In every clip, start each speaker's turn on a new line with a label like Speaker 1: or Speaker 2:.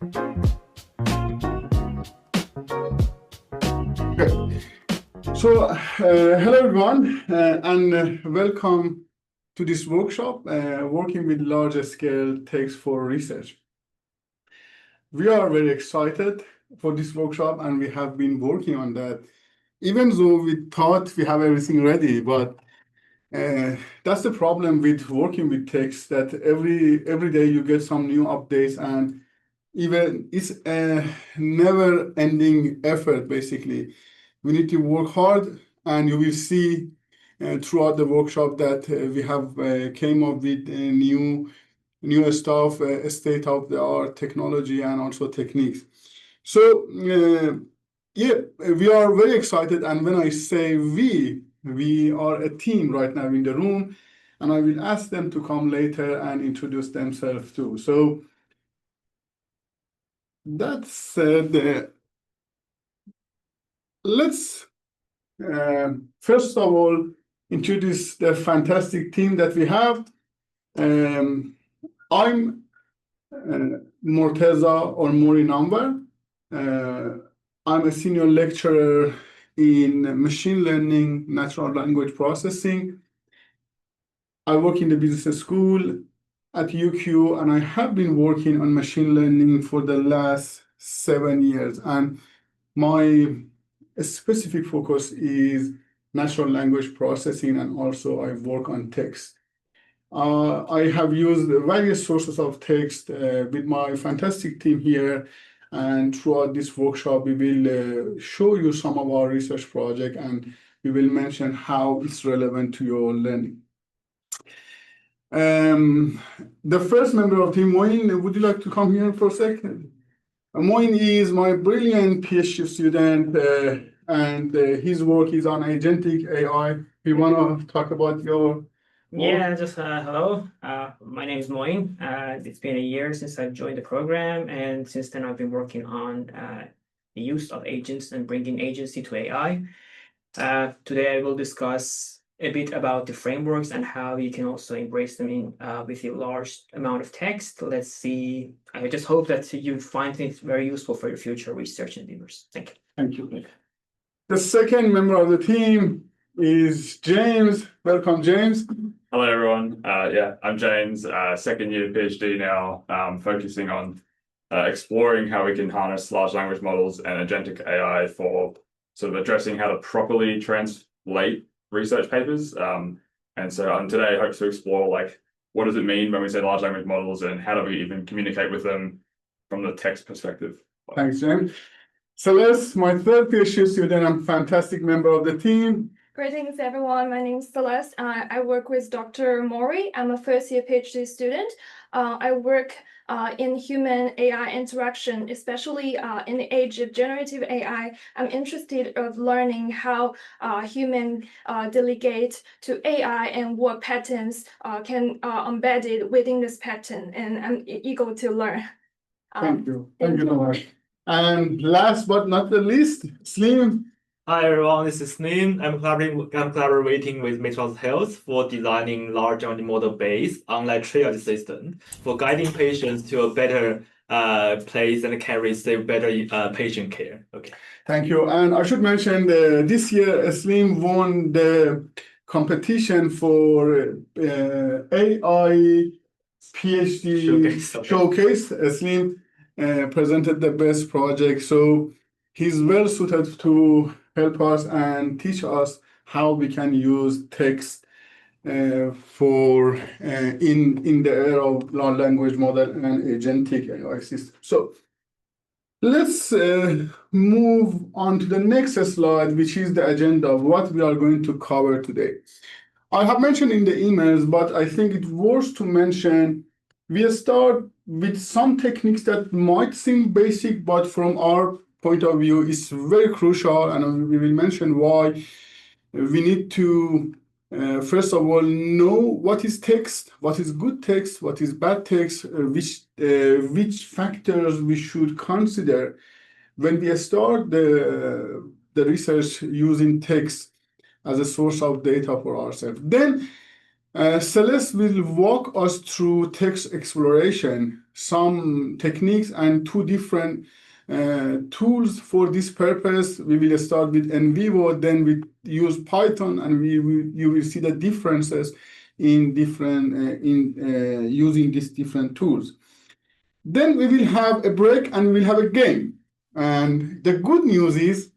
Speaker 1: Okay. So, hello everyone, and welcome to this workshop, working with large-scale text for research. We are very excited for this workshop, and we have been working on that, even though we thought we have everything ready. But that's the problem with working with text, that every day you get some new updates, and even it's a never-ending effort, basically. We need to work hard, and you will see throughout the workshop that we have came up with new stuff, state-of-the-art technology, and also techniques. So yeah, we are very excited. And when I say we are a team right now in the room, and I will ask them to come later and introduce themselves too. So that said, let's first of all introduce the fantastic team that we have. I'm Morteza or Mori Nambar. I'm a senior lecturer in machine learning, natural language processing. I work in the business school at UQ, and I have been working on machine learning for the last 7 years. And my specific focus is natural language processing, and also I work on text. I have used various sources of text with my fantastic team here, and throughout this workshop, we will show you some of our research project, and we will mention how it's relevant to your learning. The first member of team, Moin, would you like to come here for a second? Moin is my brilliant PhD student, and his work is on agentic AI. You want to talk about your work?
Speaker 2: Yeah, just hello. My name is Moin. It's been a year since I've joined the program, and since then I've been working on the use of agents and bringing agency to AI. Today I will discuss a bit about the frameworks and how you can also embrace them in with a large amount of text. Let's see. I just hope that you find it very useful for your future research endeavors. Thank you.
Speaker 1: Thank you. The second member of the team is James. Welcome, James.
Speaker 3: Hello, everyone. Yeah, I'm James, second year PhD now, focusing on exploring how we can harness large language models and agentic AI for sort of addressing how to properly translate research papers. And so today I hope to explore, like, what does it mean when we say large language models, and how do we even communicate with them from the text perspective?
Speaker 1: Thanks, James. Celeste, my third PhD student, and fantastic member of the team.
Speaker 4: Greetings, everyone. My name is Celeste. I work with Dr. Mori. I'm a first-year PhD student. I work in human AI interaction, especially in the age of generative AI. I'm interested of learning how human delegate to AI and what patterns can embedded within this pattern. And I'm eager to learn.
Speaker 1: Thank you. Thank you so much. And last but not the least, Slim.
Speaker 5: Hi everyone, this is Slim. I'm collaborating with Metros Health for designing large language model-based online triage system for guiding patients to a better place and can receive better patient care. Okay.
Speaker 1: Thank you. And I should mention this year, Slim won the competition for AI PhD showcase. Slim presented the best project, so he's well suited to help us and teach us how we can use text for in the era of large language model and agentic AI system. So let's move on to the next slide, which is the agenda of what we are going to cover today. I have mentioned in the emails, but I think it's worth to mention. We start with some techniques that might seem basic, but from our point of view, it's very crucial, and we will mention why. We need to, first of all, know what is text, what is good text, what is bad text, which factors we should consider when we start the research using text as a source of data for ourselves. Then Celeste will walk us through text exploration, some techniques and two different tools for this purpose. We will start with NVivo, then we use Python, and you will see the differences in different using these different tools. Then we will have a break and we will have a game. And the good news is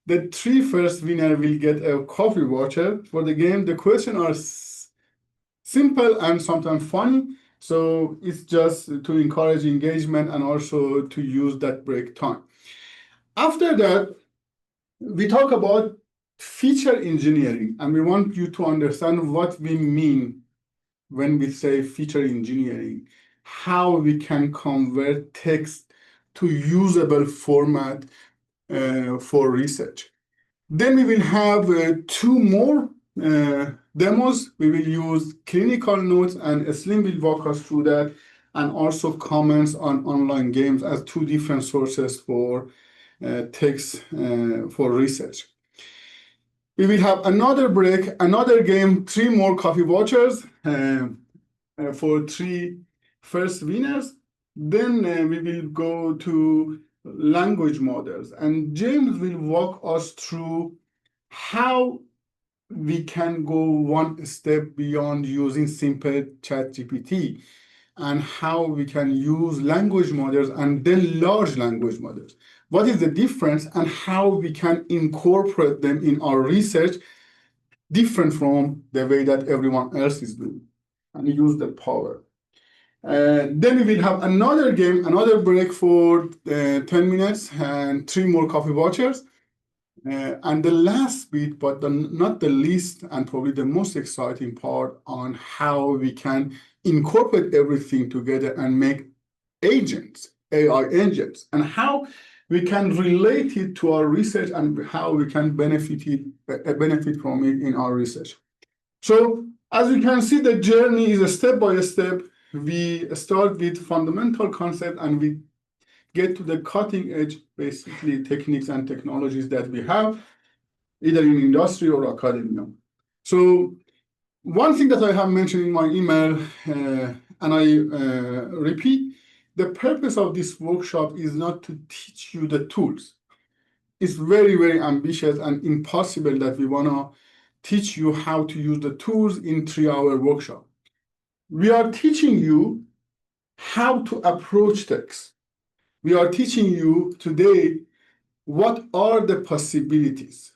Speaker 1: the three first winners will get a coffee voucher for the game. The questions are simple and sometimes funny. So it's just to encourage engagement and also to use that break time. After that, we talk about feature engineering, and we want you to understand what we mean when we say feature engineering, how we can convert text to usable format for research. Then we will have two more demos. We will use clinical notes, and Slim will walk us through that, and also comments on online games as two different sources for text for research. We will have another break, another game, three more coffee vouchers for three first winners. Then we will go to language models, and James will walk us through how we can go one step beyond using simple ChatGPT, and how we can use language models and then large language models. What is the difference, and how we can incorporate them in our research different from the way that everyone else is doing, and use the power. Then we will have another game, another break for 10 minutes, and three more coffee vouchers. And the last bit, but not the least, and probably the most exciting part, on how we can incorporate everything together and make agents, AI agents, and how we can relate it to our research and how we can benefit from it in our research. So as you can see, the journey is a step by step. We start with fundamental concept and we get to the cutting edge, basically techniques and technologies that we have, either in industry or academia. So one thing that I have mentioned in my email, and I repeat, the purpose of this workshop is not to teach you the tools. It's very, very ambitious and impossible that we want to teach you how to use the tools in 3-hour workshop. We are teaching you how to approach text. We are teaching you today what are the possibilities.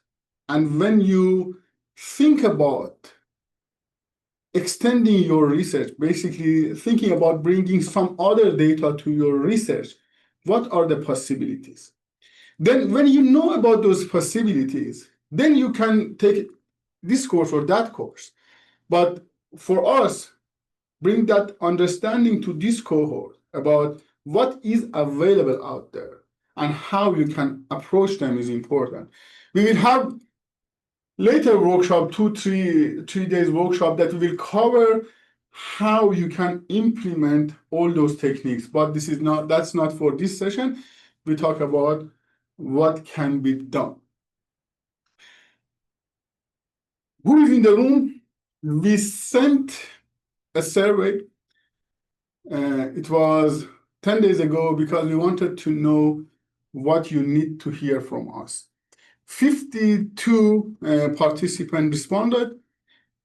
Speaker 1: And when you think about extending your research, basically thinking about bringing some other data to your research, what are the possibilities? Then when you know about those possibilities, then you can take this course or that course. But for us, bring that understanding to this cohort about what is available out there and how you can approach them is important. We will have later workshop, 3 days workshop, that we will cover how you can implement all those techniques. But that's not for this session. We talk about what can be done. Who is in the room? We sent a survey. It was 10 days ago because we wanted to know what you need to hear from us. 52 participants responded.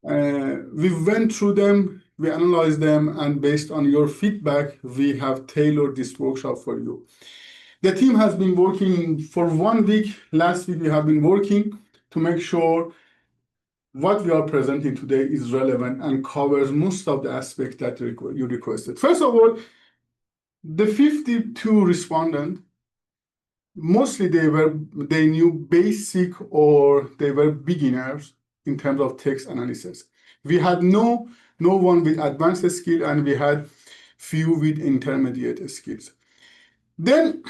Speaker 1: We went through them, we analyzed them, and based on your feedback, we have tailored this workshop for you. The team has been working for 1 week. Last week, we have been working to make sure what we are presenting today is relevant and covers most of the aspects that you requested. First of all, the 52 respondents, mostly they knew basic or they were beginners in terms of text analysis. We had no one with advanced skill, and we had few with intermediate skills. Then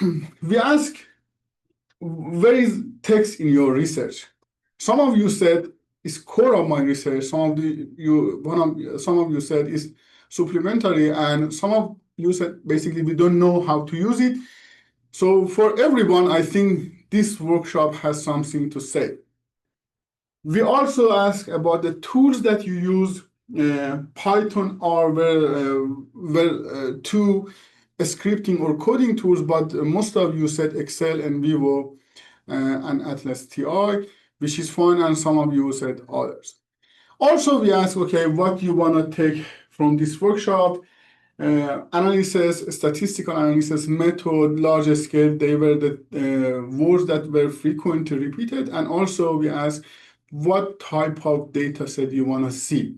Speaker 1: we asked, where is text in your research? Some of you said it's core of my research. Some of you said it's supplementary, and some of you said basically we don't know how to use it. So for everyone, I think this workshop has something to say. We also ask about the tools that you use Python are two scripting or coding tools, but most of you said Excel and Vivo and Atlas TI, which is fine, and some of you said others. Also, we asked, okay, what you want to take from this workshop? Analysis, statistical analysis, method, large scale, they were the words that were frequently repeated. And also we asked what type of data set you want to see.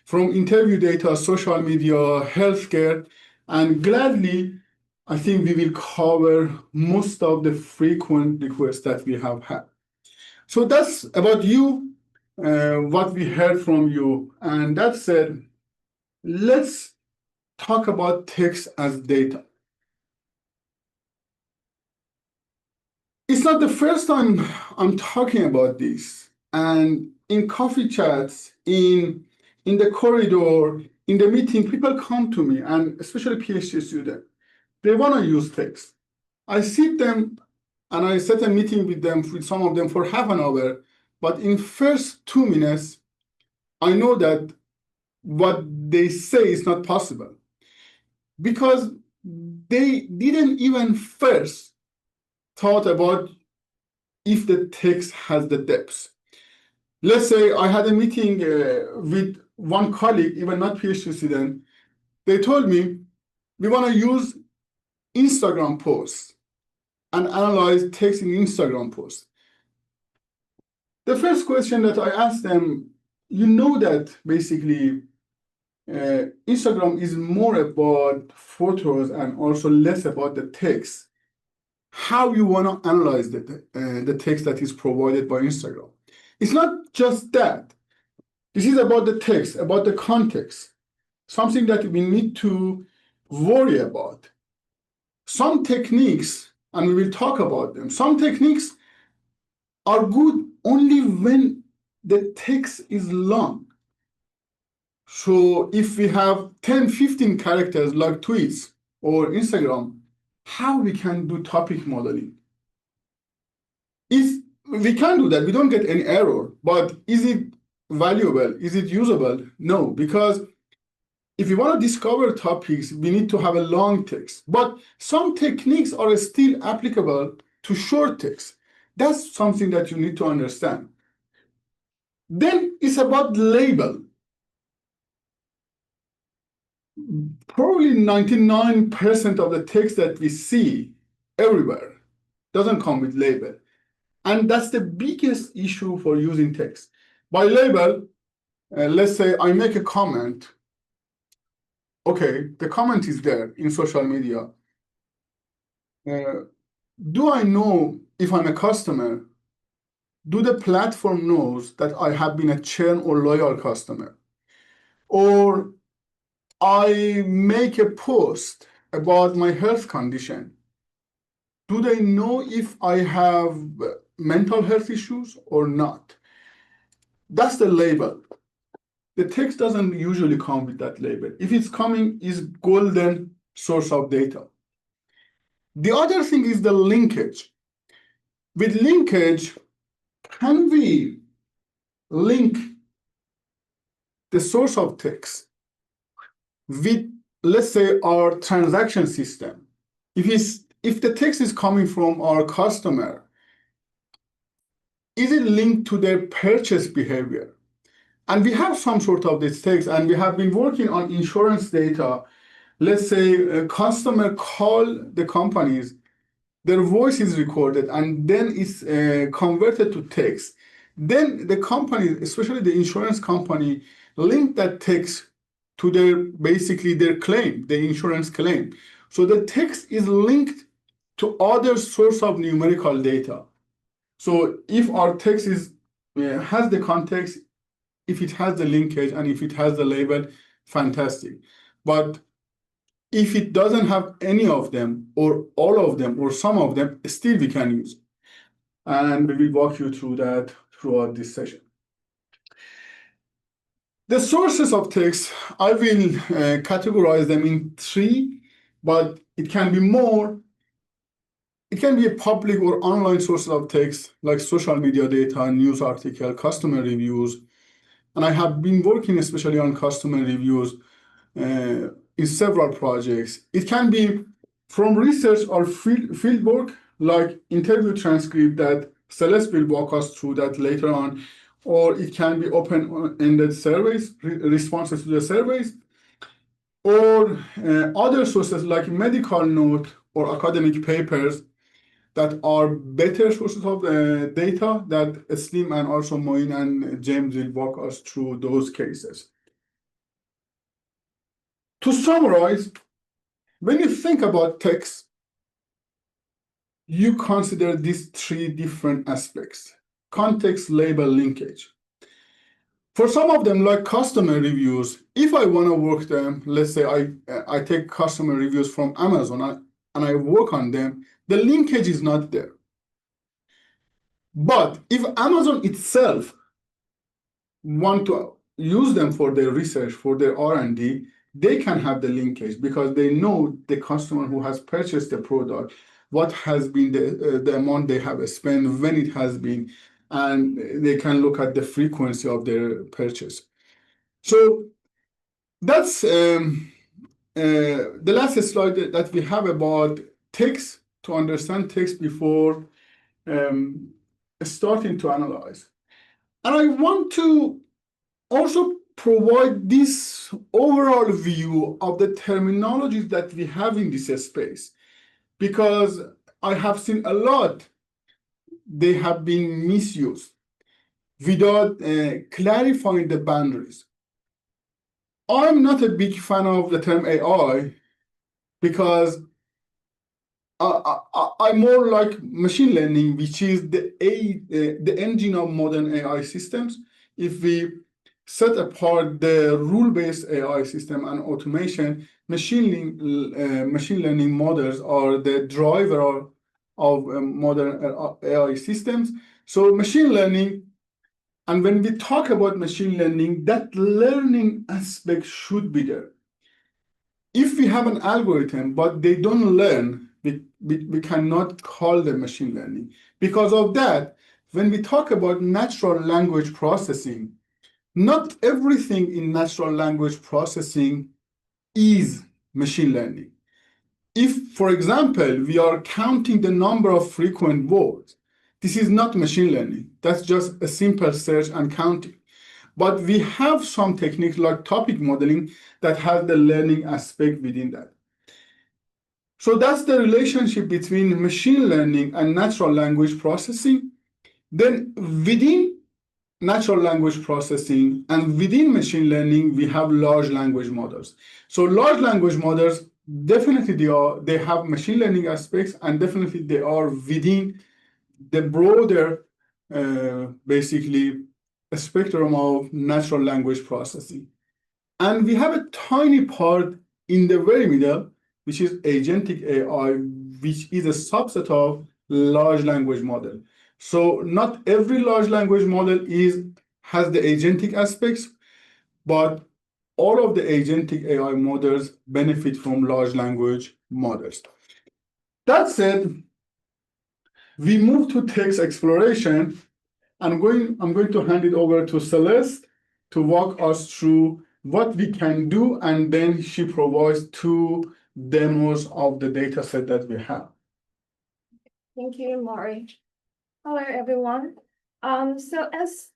Speaker 1: From interview data, social media, healthcare, and gladly, I think we will cover most of the frequent requests that we have had. So that's about you, what we heard from you. And that said, let's talk about text as data. It's not the first time I'm talking about this. And in coffee chats, in the corridor, in the meeting, people come to me, and especially PhD students, they want to use text. I sit them and I set a meeting with them, with some of them for half an hour, but in first 2 minutes, I know that what they say is not possible because they didn't even first thought about if the text has the depth. Let's say I had a meeting with one colleague, even not PhD student. They told me, we want to use Instagram posts and analyze text in Instagram posts. The first question that I asked them, you know that basically Instagram is more about photos and also less about the text. How you want to analyze the text that is provided by Instagram. It's not just that. This is about the text, about the context, something that we need to worry about. Some techniques, and we will talk about them, some techniques are good only when the text is long. So if we have 10, 15 characters like tweets or Instagram, how we can do topic modeling? We can do that, we don't get any error, but is it valuable? Is it usable? No, because if we want to discover topics, we need to have a long text. But some techniques are still applicable to short text. That's something that you need to understand. Then it's about label. Probably 99% of the text that we see everywhere doesn't come with label. And that's the biggest issue for using text. By label, let's say I make a comment. Okay, the comment is there in social media. Do I know if I'm a customer? Do the platform knows that I have been a churn or loyal customer? Or I make a post about my health condition. Do they know if I have mental health issues or not? That's the label. The text doesn't usually come with that label. If it's coming, is golden source of data. The other thing is the linkage. With linkage, can we link the source of text with, let's say, our transaction system? If the text is coming from our customer, is it linked to their purchase behavior? And we have some sort of this text, and we have been working on insurance data. Let's say a customer call the companies, their voice is recorded, and then it's converted to text. Then the company, especially the insurance company, link that text to basically their claim, the insurance claim. So the text is linked to other source of numerical data. So if our text has the context, if it has the linkage, and if it has the label, fantastic. But if it doesn't have any of them, or all of them, or some of them, still we can use it. And we will walk you through that throughout this session. The sources of text, I will categorize them in 3, but it can be more. It can be a public or online source of text, like social media data, news article, customer reviews, and I have been working especially on customer reviews in several projects. It can be from research or field work, like interview transcript that Celeste will walk us through that later on, or it can be open-ended surveys, responses to the surveys, or other sources like medical note or academic papers that are better sources of data that Slim and also Moin and James will walk us through those cases. To summarize, when you think about text, you consider these three different aspects: context, label, linkage. For some of them, like customer reviews, if I want to work them, let's say I take customer reviews from Amazon and I work on them, the linkage is not there. But if Amazon itself want to use them for their research, for their R&D, they can have the linkage because they know the customer who has purchased the product, what has been the amount they have spent, when it has been, and they can look at the frequency of their purchase. So that's the last slide that we have about text, to understand text before starting to analyze. And I want to also provide this overall view of the terminologies that we have in this space, because I have seen a lot, they have been misused without clarifying the boundaries. I'm not a big fan of the term AI because I more like machine learning, which is the engine of modern AI systems. If we set apart the rule-based AI system and automation, machine learning models are the driver of modern AI systems. So machine learning, and when we talk about machine learning, that learning aspect should be there. If we have an algorithm, but they don't learn, we cannot call them machine learning. Because of that, when we talk about natural language processing, not everything in natural language processing is machine learning. If, for example, we are counting the number of frequent words, this is not machine learning. That's just a simple search and counting. But we have some techniques like topic modeling that has the learning aspect within that. So that's the relationship between machine learning and natural language processing. Then within natural language processing and within machine learning, we have large language models. So large language models, definitely they have machine learning aspects, and definitely they are within the broader, basically, spectrum of natural language processing. And we have a tiny part in the very middle, which is agentic AI, which is a subset of large language model. So not every large language model has the agentic aspects, but all of the agentic AI models benefit from large language models. That said, we move to text exploration. I'm going to hand it over to Celeste to walk us through what we can do, and then she provides 2 demos of the data set that we have.
Speaker 4: Thank you, Maury. Hello, everyone. So as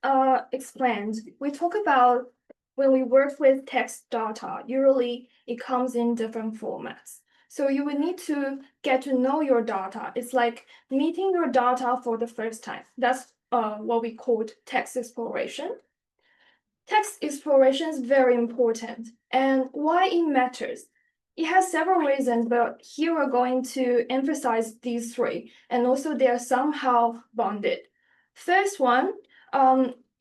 Speaker 4: explained, we talk about when we work with text data, usually it comes in different formats. So you will need to get to know your data. It's like meeting your data for the first time. That's what we call text exploration. Text exploration is very important, and why it matters. It has several reasons, but here we're going to emphasize these 3, and also they are somehow bonded. First one,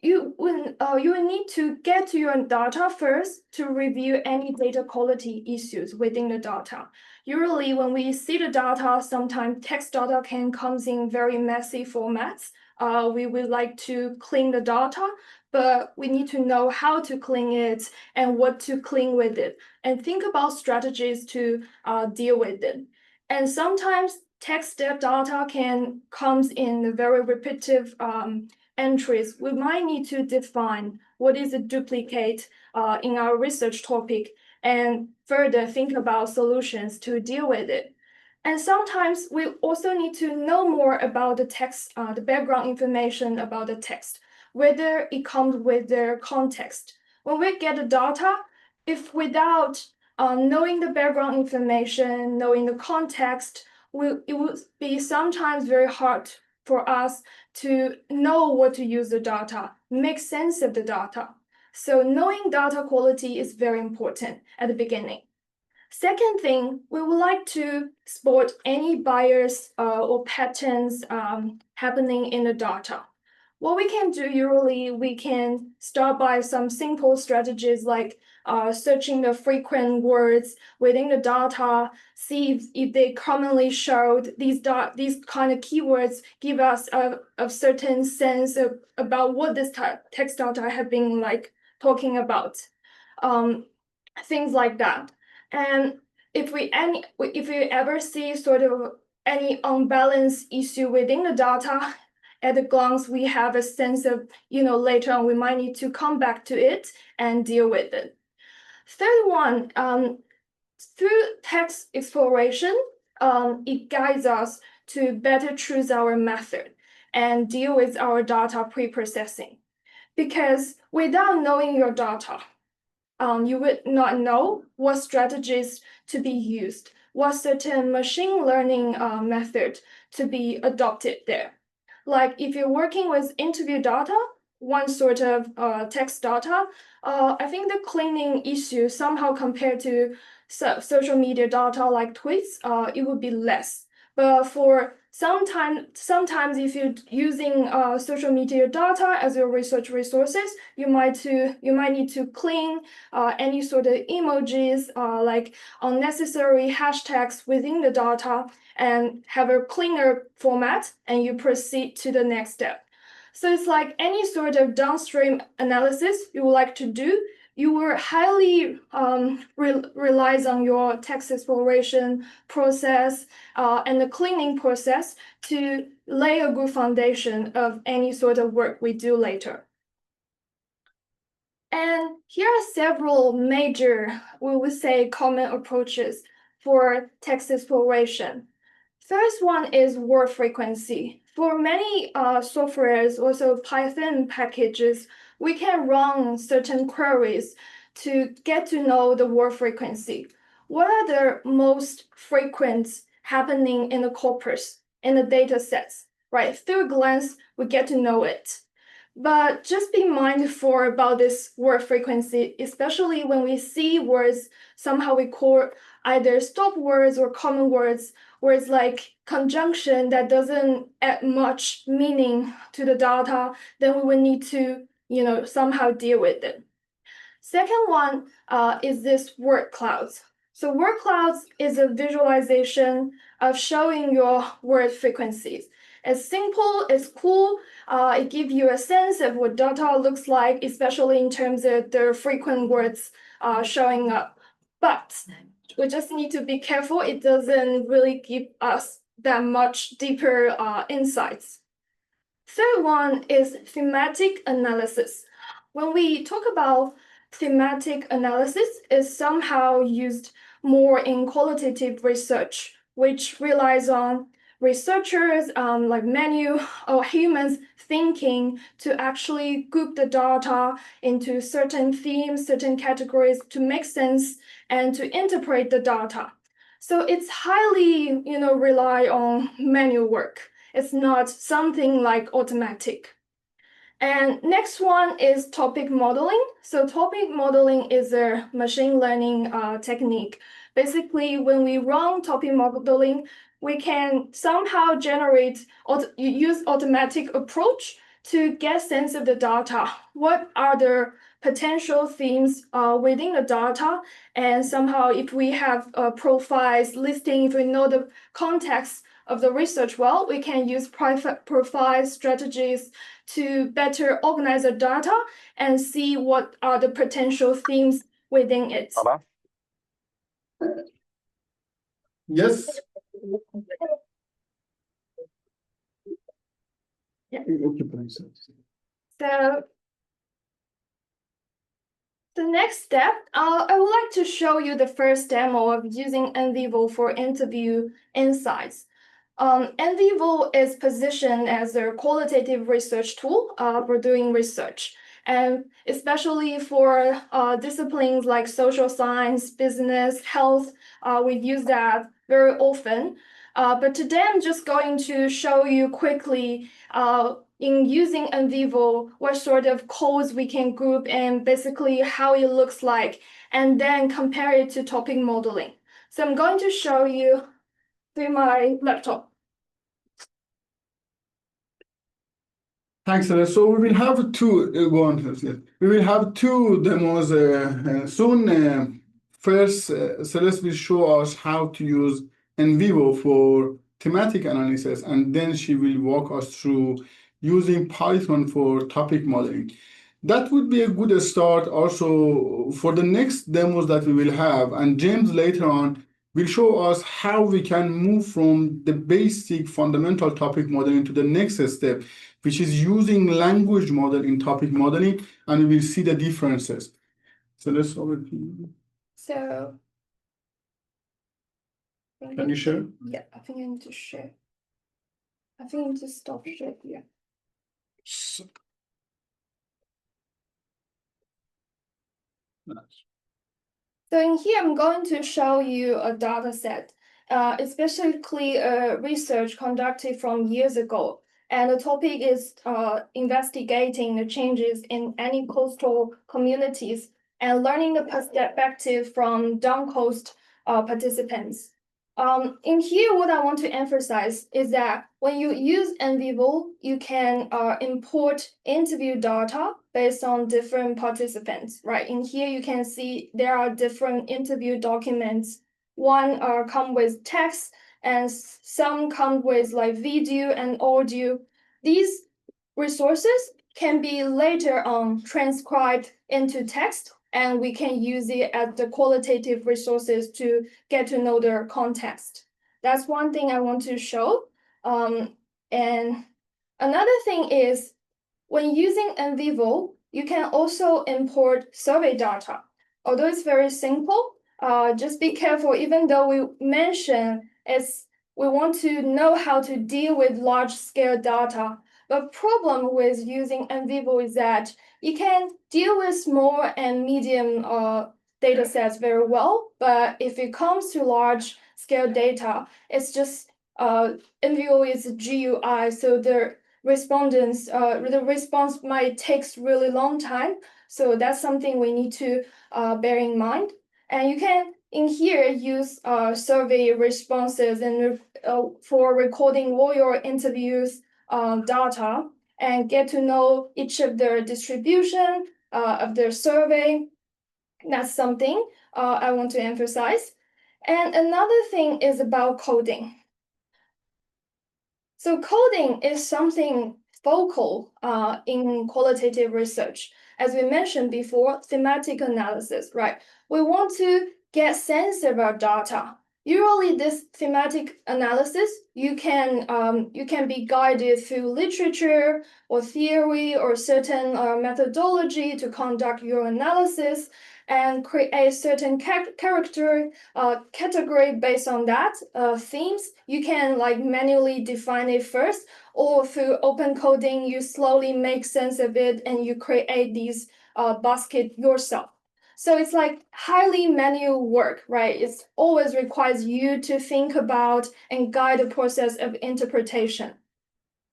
Speaker 4: you will need to get to your data first to review any data quality issues within the data. Usually, when we see the data, sometimes text data can come in very messy formats. We would like to clean the data, but we need to know how to clean it and what to clean with it, and think about strategies to deal with it. And sometimes text data can come in a very repetitive entries, we might need to define what is a duplicate in our research topic and further think about solutions to deal with it. And sometimes we also need to know more about the text, the background information about the text, whether it comes with their context. When we get the data, if without knowing the background information, knowing the context, it would be sometimes very hard for us to know what to use the data, make sense of the data. So knowing data quality is very important at the beginning. Second thing, we would like to spot any bias or patterns happening in the data. What we can do usually, we can start by some simple strategies like searching the frequent words within the data, see if they commonly showed these kind of keywords give us a certain sense about what this text data have been like talking about, things like that. And if we ever see sort of any unbalanced issue within the data, at a glance, we have a sense of, later on we might need to come back to it and deal with it. Third one, through text exploration, it guides us to better choose our method and deal with our data pre-processing. Because without knowing your data, you would not know what strategies to be used, what certain machine learning method to be adopted there. Like if you're working with interview data, one sort of text data, I think the cleaning issue somehow compared to social media data like tweets, it would be less. But for sometimes if you're using social media data as your research resources, you might need to clean any sort of emojis, like unnecessary hashtags within the data and have a cleaner format, and you proceed to the next step. So it's like any sort of downstream analysis you would like to do, you will highly relies on your text exploration process and the cleaning process to lay a good foundation of any sort of work we do later. And here are several major, we would say, common approaches for text exploration. First one is word frequency. For many softwares, also Python packages, we can run certain queries to get to know the word frequency. What are the most frequent happening in the corpus, in the data sets, right? Through a glance, we get to know it. But just be mindful about this word frequency, especially when we see words, somehow we call either stop words or common words like conjunction that doesn't add much meaning to the data, then we will need to, somehow deal with it. Second one is this word clouds. So word clouds is a visualization of showing your word frequencies. It's simple, it's cool, it gives you a sense of what data looks like, especially in terms of the frequent words showing up. But we just need to be careful, it doesn't really give us that much deeper insights. Third one is thematic analysis. When we talk about thematic analysis, it's somehow used more in qualitative research, which relies on researchers like many or humans thinking to actually group the data into certain themes, certain categories to make sense and to interpret the data. So it's highly, rely on manual work. It's not something like automatic. And next one is topic modeling. So topic modeling is a machine learning technique. Basically, when we run topic modeling, we can somehow use automatic approach to get sense of the data. What are the potential themes within the data? And somehow if we have profiles listing, if we know the context of the research well, we can use profile strategies to better organize the data and see what are the potential themes within it.
Speaker 1: Yes.
Speaker 4: So the next step, I would like to show you the first demo of using NVivo for interview insights. NVivo is positioned as a qualitative research tool for doing research, and especially for disciplines like social science, business, health, we use that very often. But today I'm just going to show you quickly in using NVivo what sort of codes we can group and basically how it looks like, and then compare it to topic modeling. So I'm going to show you through my laptop.
Speaker 1: Thanks, Celeste. So we will have two We will have two demos soon. First, Celeste will show us how to use NVivo for thematic analysis, and then she will walk us through using Python for topic modeling. That would be a good start also for the next demos that we will have, and James later on will show us how we can move from the basic fundamental topic modeling to the next step, which is using language model in topic modeling, and we will see the differences. So let's over.
Speaker 4: So
Speaker 1: Can you share?
Speaker 4: yeah, I think I need to share. I think I need to stop share here. So in here, I'm going to show you a data set, especially research conducted from years ago. And the topic is investigating the changes in any coastal communities and learning the perspective from down-coast participants. In here, what I want to emphasize is that when you use NVivo, you can import interview data based on different participants, right? In here, you can see there are different interview documents. One come with text, and some come with like video and audio. These resources can be later on transcribed into text, and we can use it as the qualitative resources to get to know their context. That's one thing I want to show. And another thing is, when using NVivo, you can also import survey data. Although it's very simple, just be careful, even though we mention we want to know how to deal with large-scale data. The problem with using NVivo is that you can deal with small and medium data sets very well, but if it comes to large-scale data, it's just NVivo is a GUI, so the response might take really long time. So that's something we need to bear in mind. And you can in here use survey responses and for recording all your interviews data and get to know each of their distribution of their survey. That's something I want to emphasize. And another thing is about coding. So coding is something focal in qualitative research. As we mentioned before, thematic analysis, right? We want to get sense of our data. Usually this thematic analysis, you can be guided through literature or theory or certain methodology to conduct your analysis and create certain category based on that themes. You can like manually define it first, or through open coding, you slowly make sense of it and you create these basket yourself. So it's like highly manual work, right? It always requires you to think about and guide the process of interpretation.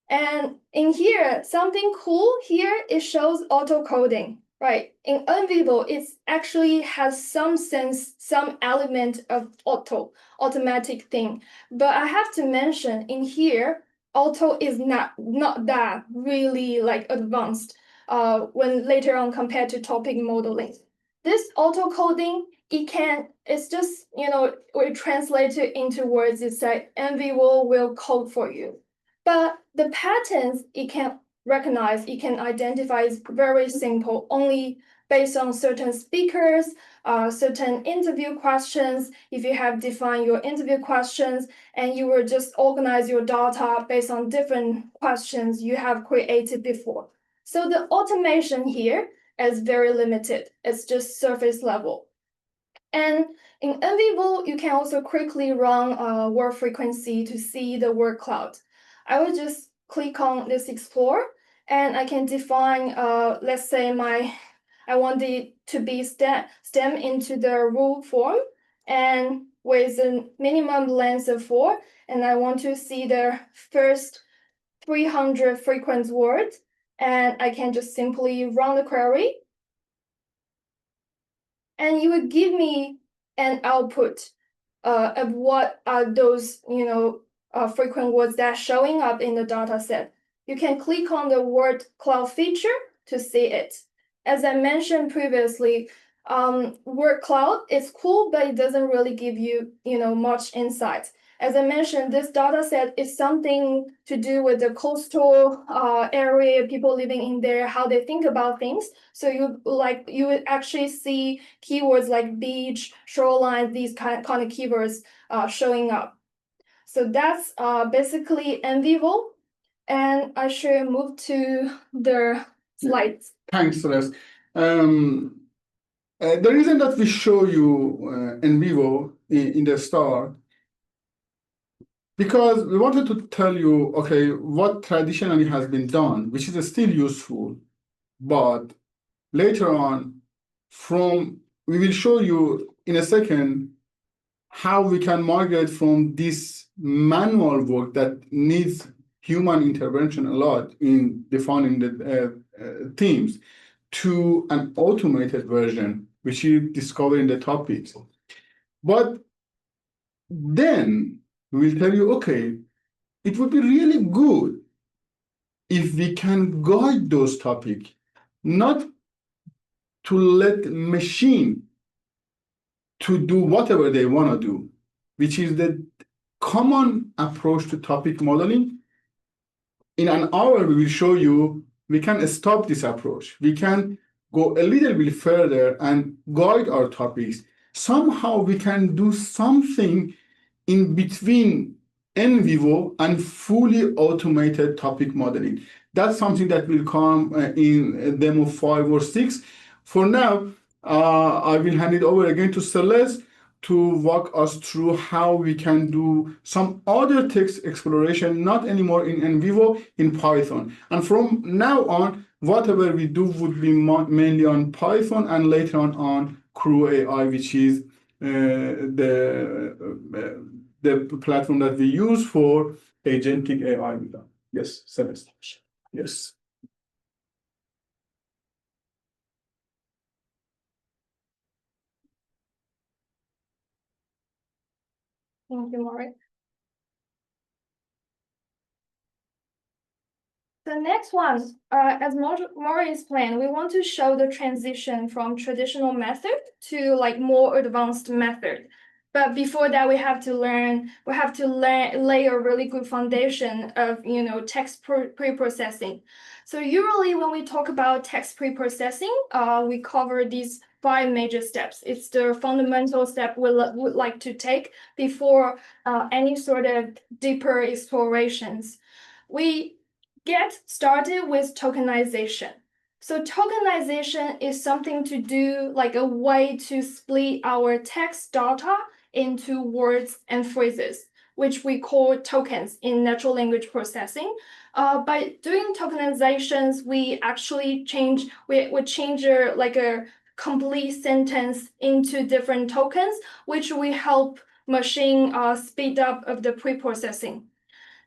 Speaker 4: And in here, something cool here, it shows auto coding. Right, in NVivo, it actually has some sense, some element of automatic thing. But I have to mention in here, auto is not that really like advanced when later on compared to topic modeling. This auto coding, it's just, we translate it into words. It's like NVivo will code for you. But the patterns it can recognize, it can identify is very simple, only based on certain speakers, certain interview questions, if you have defined your interview questions and you will just organize your data based on different questions you have created before. So the automation here is very limited. It's just surface level. And in NVivo, you can also quickly run word frequency to see the word cloud. I will just click on this explore and I can define, let's say I want it to be stem into the rule form and with a minimum length of 4, and I want to see the first 300 frequent words, and I can just simply run the query. And you would give me an output of what are those, frequent words that are showing up in the data set. You can click on the word cloud feature to see it. As I mentioned previously, word cloud is cool, but it doesn't really give you, much insight. As I mentioned, this data set is something to do with the coastal area, people living in there, how they think about things. So you would actually see keywords like beach, shoreline, these kind of keywords showing up. So that's basically NVivo, and I should move to the slides.
Speaker 1: Thanks, Celeste. The reason that we show you NVivo in the start, because we wanted to tell you, okay, what traditionally has been done, which is still useful, but later on, we will show you in a second how we can migrate from this manual work that needs human intervention a lot in defining the themes to an automated version, which you discover in the topics. But then we will tell you, okay, it would be really good if we can guide those topics, not to let machine to do whatever they want to do, which is the common approach to topic modeling. In an hour, we will show you we can stop this approach. We can go a little bit further and guide our topics. Somehow we can do something in between NVivo and fully automated topic modeling. That's something that will come in demo 5 or 6. For now, I will hand it over again to Celeste to walk us through how we can do some other text exploration, not anymore in NVivo, in Python. And from now on, whatever we do would be mainly on Python and later on Crew AI, which is the platform that we use for agentic AI. Yes, Celeste. Yes.
Speaker 4: Thank you, Maury. The next one, as Maury explained, we want to show the transition from traditional method to more advanced method. But before that, we have to lay a really good foundation of text pre-processing. So usually when we talk about text pre-processing, we cover these 5 major steps. It's the fundamental step we would like to take before any sort of deeper explorations. We get started with tokenization. So tokenization is something to do like a way to split our text data into words and phrases, which we call tokens in natural language processing. By doing tokenizations, we actually change a complete sentence into different tokens, which will help machine speed up of the pre-processing.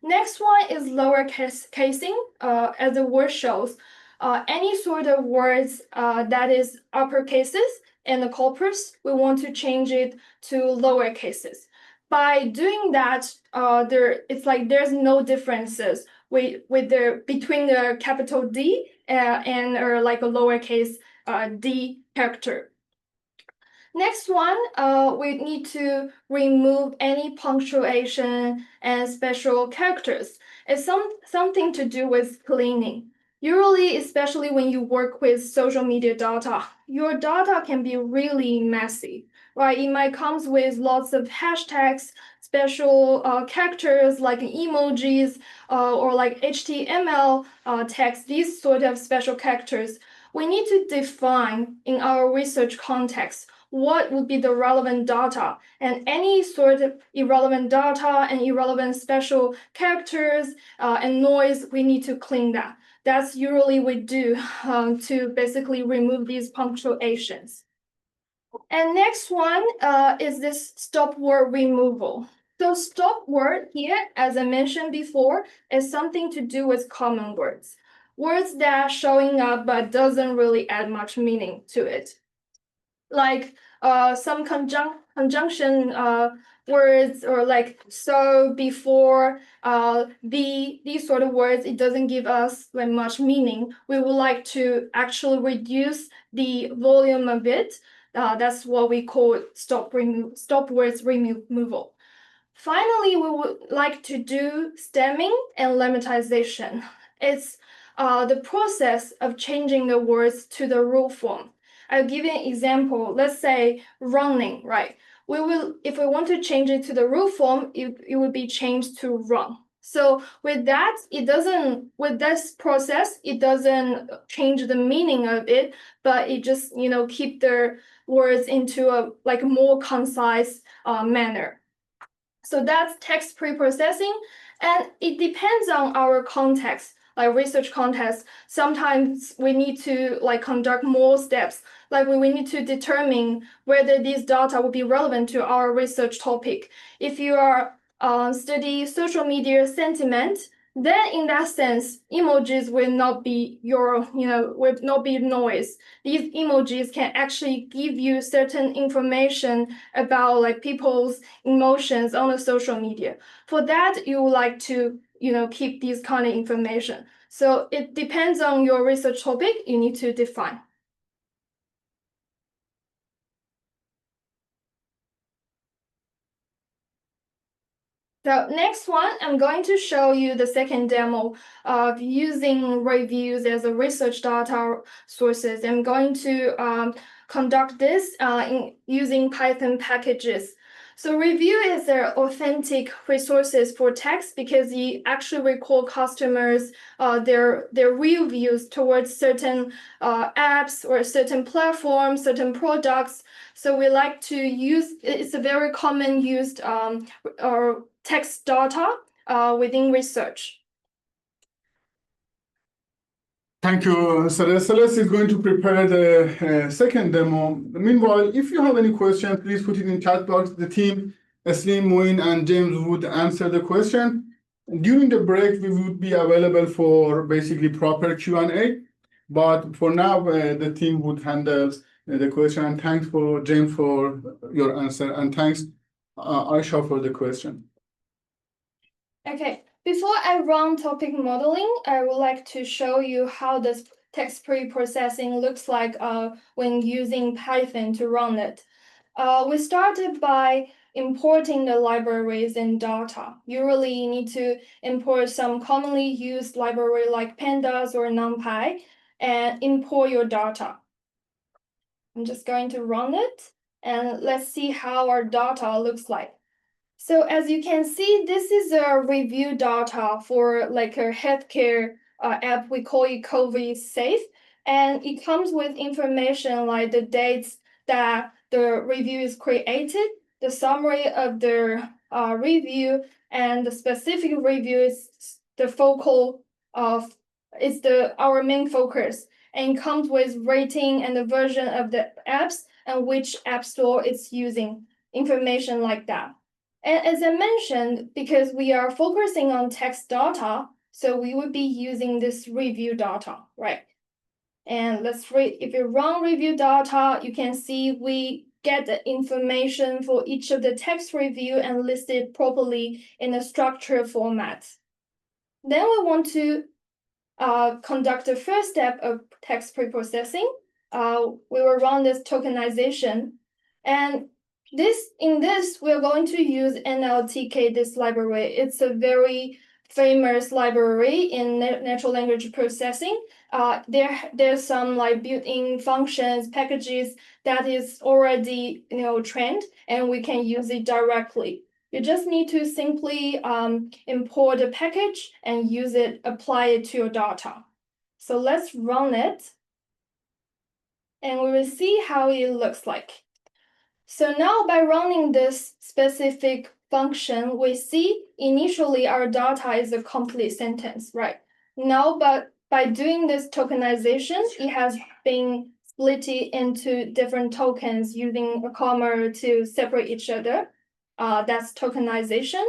Speaker 4: Next one is lower casing. As the word shows, any sort of words that is upper cases in the corpus, we want to change it to lower cases. By doing that, there's no differences between the capital D and a lowercase d character. Next one, we need to remove any punctuation and special characters. It's something to do with cleaning. Usually, especially when you work with social media data, your data can be really messy, right? It might come with lots of hashtags, special characters like emojis or like HTML text, these sort of special characters. We need to define in our research context what would be the relevant data, and any sort of irrelevant data and irrelevant special characters and noise, we need to clean that. That's usually we do to basically remove these punctuations. And next one is this stop word removal. So stop word here, as I mentioned before, is something to do with common words. Words that are showing up but doesn't really add much meaning to it. Like some conjunction words, or like so, before, these sort of words, it doesn't give us like much meaning. We would like to actually reduce the volume of it. That's what we call stop words removal. Finally, we would like to do stemming and lemmatization. It's the process of changing the words to the rule form. I'll give you an example. Let's say running, right? If we want to change it to the rule form, it would be changed to run. So with that, with this process, it doesn't change the meaning of it, but it just, keep the words into a like more concise manner. So that's text pre-processing, and it depends on our context, like research context. Sometimes we need to like conduct more steps, like we need to determine whether these data will be relevant to our research topic. If you are study social media sentiment, then in that sense, emojis will not be will not be noise. These emojis can actually give you certain information about like people's emotions on the social media. For that, you would like to, keep these kind of information. So it depends on your research topic, you need to define. So next one, I'm going to show you the second demo of using reviews as a research data sources. I'm going to conduct this using Python packages. So review is their authentic resources for text because it actually record customers their real views towards certain apps or certain platforms, certain products. So we like to use, it's a very common used or text data within research.
Speaker 1: Thank you, Celeste. Celeste is going to prepare the second demo. Meanwhile, if you have any questions, please put it in chat box. The team, Eslim, Moin, and James would answer the question. During the break, we would be available for basically proper Q&A. But for now, the team would handle the question. And thanks for James for your answer. And thanks, Aisha, for the question.
Speaker 4: Okay. Before I run topic modeling, I would like to show you how this text pre-processing looks like when using Python to run it. We started by importing the libraries and data. You really need to import some commonly used library like pandas or NumPy and import your data. I'm just going to run it and let's see how our data looks like. So as you can see, this is a review data for like a healthcare app. We call it COVID Safe. And it comes with information like the dates that the review is created, the summary of the review, and the specific review is the focal of, our main focus. And it comes with rating and the version of the apps and which app store it's using, information like that. And as I mentioned, because we are focusing on text data, so we would be using this review data, right? And let's read, if you run review data, you can see we get the information for each of the text review and list it properly in a structured format. Then we want to conduct the first step of text preprocessing. We will run this tokenization. And in this, we're going to use NLTK, this library. It's a very famous library in natural language processing. There's some like built-in functions, packages that is already trained, and we can use it directly. You just need to simply import a package and use it, apply it to your data. So let's run it, and we will see how it looks like. So now by running this specific function, we see initially our data is a complete sentence, right? Now, but by doing this tokenization, it has been split into different tokens using a comma to separate each other. That's tokenization.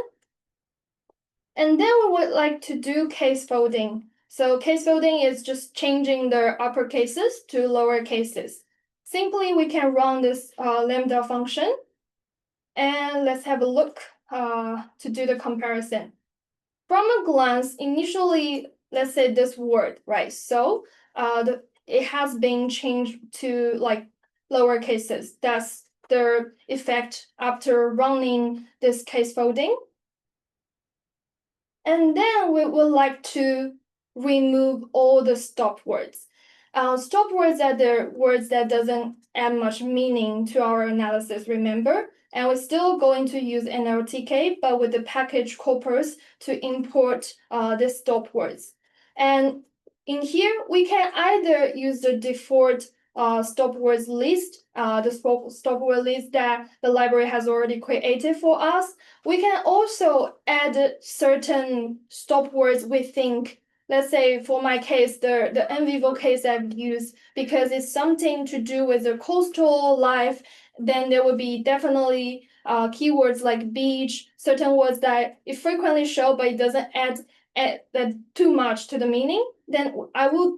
Speaker 4: And then we would like to do case folding. So case folding is just changing the upper cases to lower cases. Simply, we can run this lambda function, and let's have a look to do the comparison. From a glance, initially, let's say this word, right? So it has been changed to like lower cases. That's the effect after running this case folding. And then we would like to remove all the stop words. Stop words are the words that doesn't add much meaning to our analysis, remember? And we're still going to use NLTK, but with the package corpus to import the stop words. And in here, we can either use the default stop words list, the stop word list that the library has already created for us. We can also add certain stop words we think. Let's say for my case, the en vivo case I've used, because it's something to do with the coastal life, then there will be definitely keywords like beach, certain words that it frequently show, but it doesn't add too much to the meaning. Then I will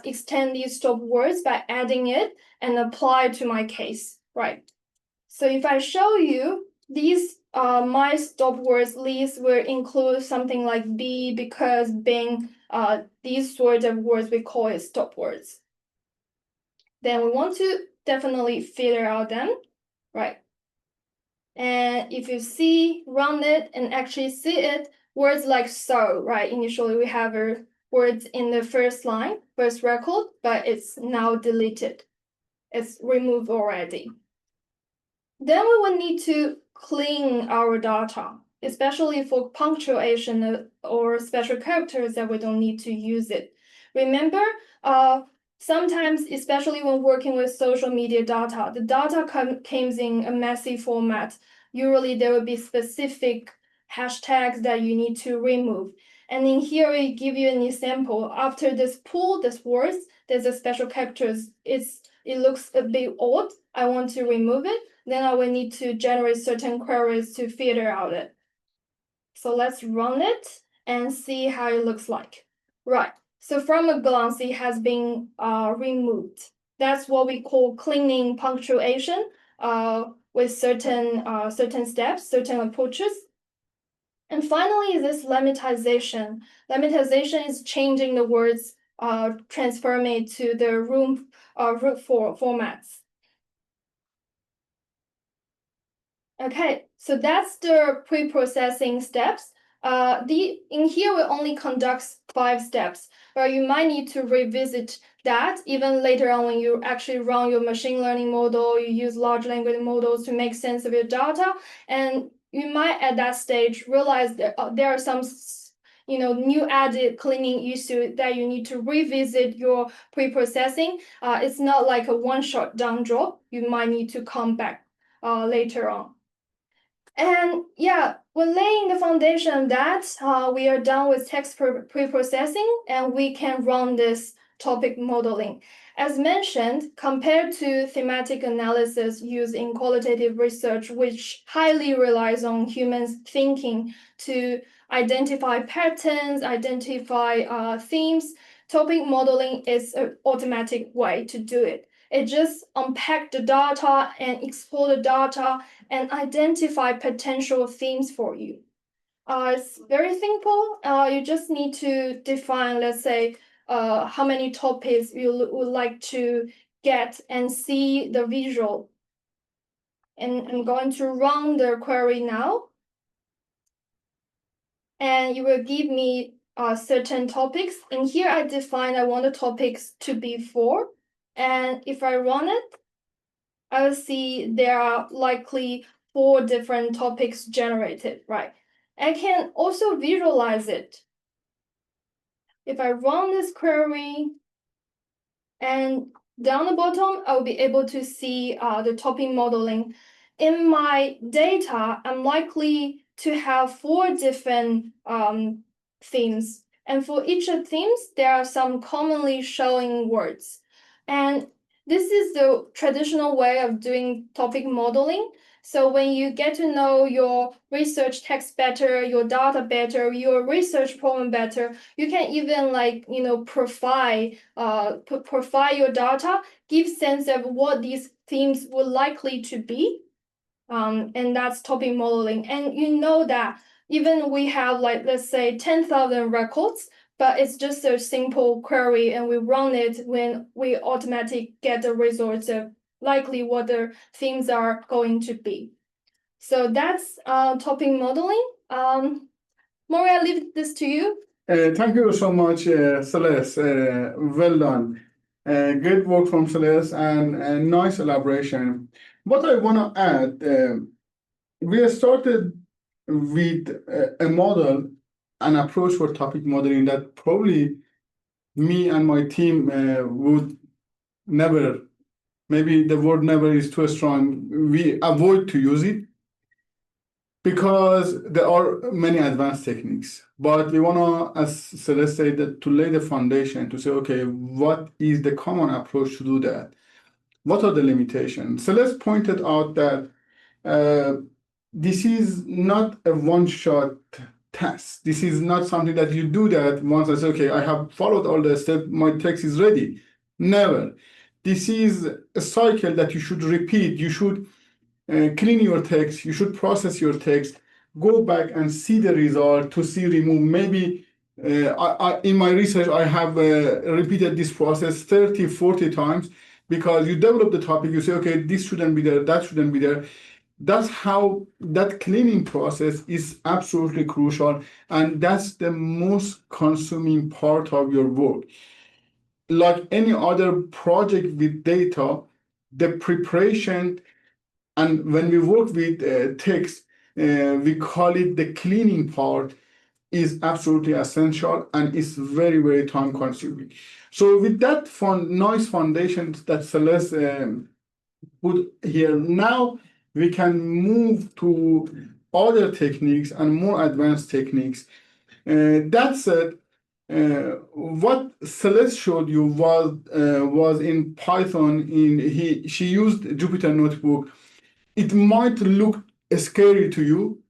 Speaker 4: extend these stop words by adding it and apply to my case, right? So if I show you these, my stop words list will include something like be, because, being, these sort of words we call it stop words. Then we want to definitely filter out them, right? And if you run it and actually see it, words like so, right? Initially we have words in the first line, first record, but it's now deleted. It's removed already. Then we will need to clean our data, especially for punctuation or special characters that we don't need to use it. Remember, sometimes, especially when working with social media data, the data comes in a messy format. Usually there will be specific hashtags that you need to remove. And in here, we give you an example. After this pull, this words, there's a special characters. It looks a bit odd. I want to remove it. Then I will need to generate certain queries to filter out it. So let's run it and see how it looks like. Right. So from a glance, it has been removed. That's what we call cleaning punctuation with certain steps, certain approaches. And finally, this lemmatization. Lemmatization is changing the words, transforming it to the root formats. Okay, so that's the pre-processing steps. In here, we only conduct 5 steps, but you might need to revisit that even later on when you actually run your machine learning model, you use large language models to make sense of your data, and you might at that stage realize that there are some new added cleaning issue that you need to revisit your pre-processing. It's not like a one-shot down job. You might need to come back later on. And yeah, we're laying the foundation that we are done with text pre-processing, and we can run this topic modeling. As mentioned, compared to thematic analysis used in qualitative research, which highly relies on humans thinking to identify patterns, identify themes, topic modeling is an automatic way to do it. It just unpack the data and explore the data and identify potential themes for you. It's very simple. You just need to define, let's say, how many topics you would like to get and see the visual. And I'm going to run the query now. and you will give me certain topics. And here I define I want the topics to be 4. And if I run it, I will see there are likely 4 different topics generated, right? I can also visualize it. If I run this query, and down the bottom, I'll be able to see the topic modeling. In my data, I'm likely to have 4 different themes. And for each of themes, there are some commonly showing words. And this is the traditional way of doing topic modeling. So when you get to know your research text better, your data better, your research problem better, you can even profile your data, give sense of what these themes would likely to be. And that's topic modeling. And you know that even we have let's say 10,000 records, but it's just a simple query and we run it when we automatically get the results of likely what the themes are going to be. So that's topic modeling. Maury, I leave this to you.
Speaker 1: Thank you so much, Celeste. Well done. Great work from Celeste and nice elaboration. What I want to add, we have started with a model, an approach for topic modeling that probably me and my team would never, maybe the word never is too strong, we avoid to use it because there are many advanced techniques. But we want to, as Celeste said, that to lay the foundation to say, okay, what is the common approach to do that? What are the limitations? Celeste pointed out that this is not a one-shot test. This is not something that you do that once I say, okay, I have followed all the steps, my text is ready. Never. This is a cycle that you should repeat. You should clean your text. You should process your text. Go back and see the result to see remove. Maybe in my research, I have repeated this process 30, 40 times because you develop the topic. You say, okay, this shouldn't be there. That shouldn't be there. That's how that cleaning process is absolutely crucial. And that's the most consuming part of your work. Like any other project with data, the preparation, and when we work with text, we call it the cleaning part, is absolutely essential and it's very, very time consuming. So with that nice foundation that Celeste put here, now we can move to other techniques and more advanced techniques. That said, what Celeste showed you was in Python. She used Jupyter Notebook. It might look scary to you,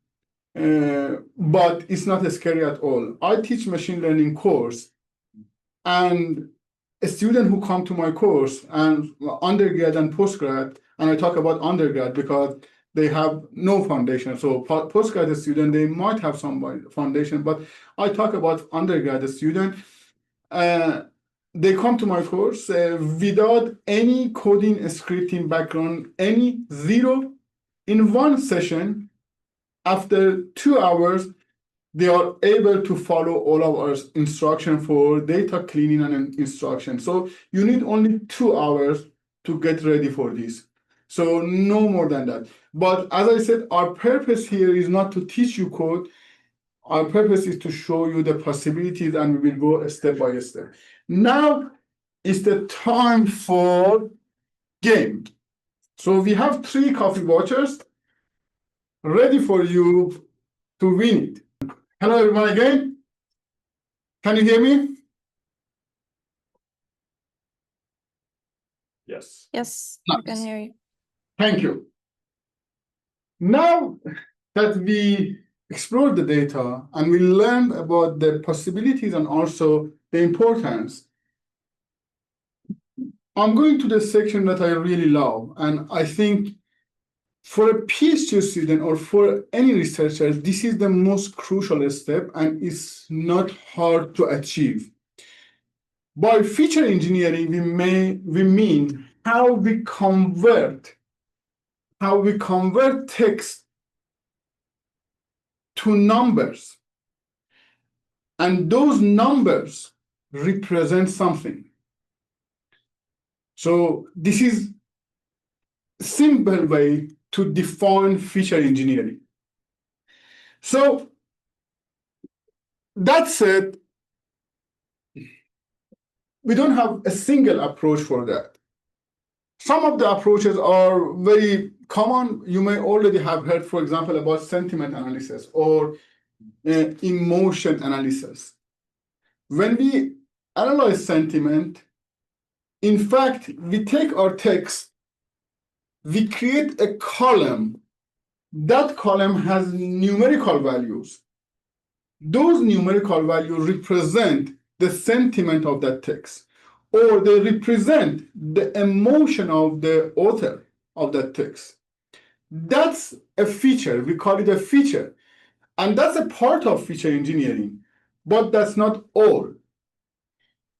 Speaker 1: but it's not scary at all. I teach machine learning course, and a student who come to my course and undergrad and postgrad, and I talk about undergrad because they have no foundation. So postgrad student, they might have some foundation, but I talk about undergrad student. They come to my course without any coding, scripting background, any zero. In one session, after 2 hours, they are able to follow all of our instruction for data cleaning and instruction. So you need only 2 hours to get ready for this. So no more than that. But as I said, our purpose here is not to teach you code. Our purpose is to show you the possibilities, and we will go step by step. Now is the time for game. So we have 3 coffee vouchers ready for you to win it. Hello, everyone again. Can you hear me?
Speaker 3: Yes.
Speaker 6: Yes,
Speaker 1: Nice.
Speaker 6: I can hear you.
Speaker 1: Thank you. Now that we explored the data and we learned about the possibilities and also the importance, I'm going to the section that I really love. And I think for a PhD student or for any researcher, this is the most crucial step and it's not hard to achieve. By feature engineering, we mean how we convert text to numbers and those numbers represent something. So this is a simple way to define feature engineering. So that said, we don't have a single approach for that. Some of the approaches are very common. You may already have heard, for example, about sentiment analysis or emotion analysis. When we analyze sentiment, in fact, we take our text, we create a column. That column has numerical values. Those numerical values represent the sentiment of that text, or they represent the emotion of the author of that text. That's a feature. We call it a feature. And that's a part of feature engineering, but that's not all.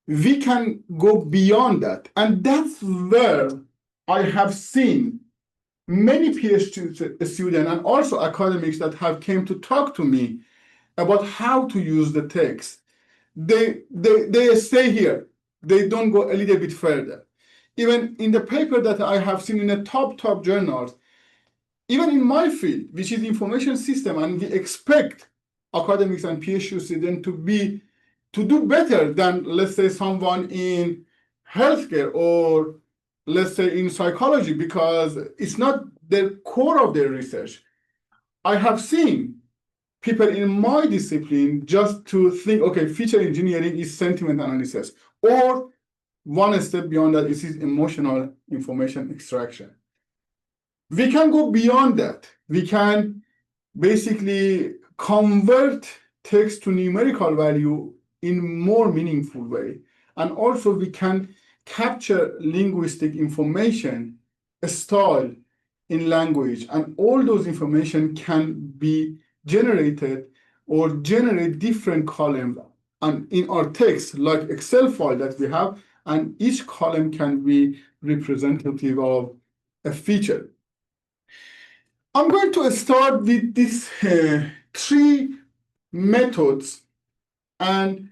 Speaker 1: We can go beyond that. And that's where I have seen many PhD students and also academics that have came to talk to me about how to use the text. They stay here. They don't go a little bit further. Even in the paper that I have seen in the top journals, even in my field, which is information system, and we expect academics and PhD students to do better than, let's say, someone in healthcare or let's say in psychology, because it's not the core of their research. I have seen people in my discipline just to think, okay, feature engineering is sentiment analysis, or one step beyond that, this is emotional information extraction. We can go beyond that. We can basically convert text to numerical value in more meaningful way. And also we can capture linguistic information, a style in language, and all those information can be generated or generate different columns and in our text, like Excel file that we have, and each column can be representative of a feature. I'm going to start with these three methods, and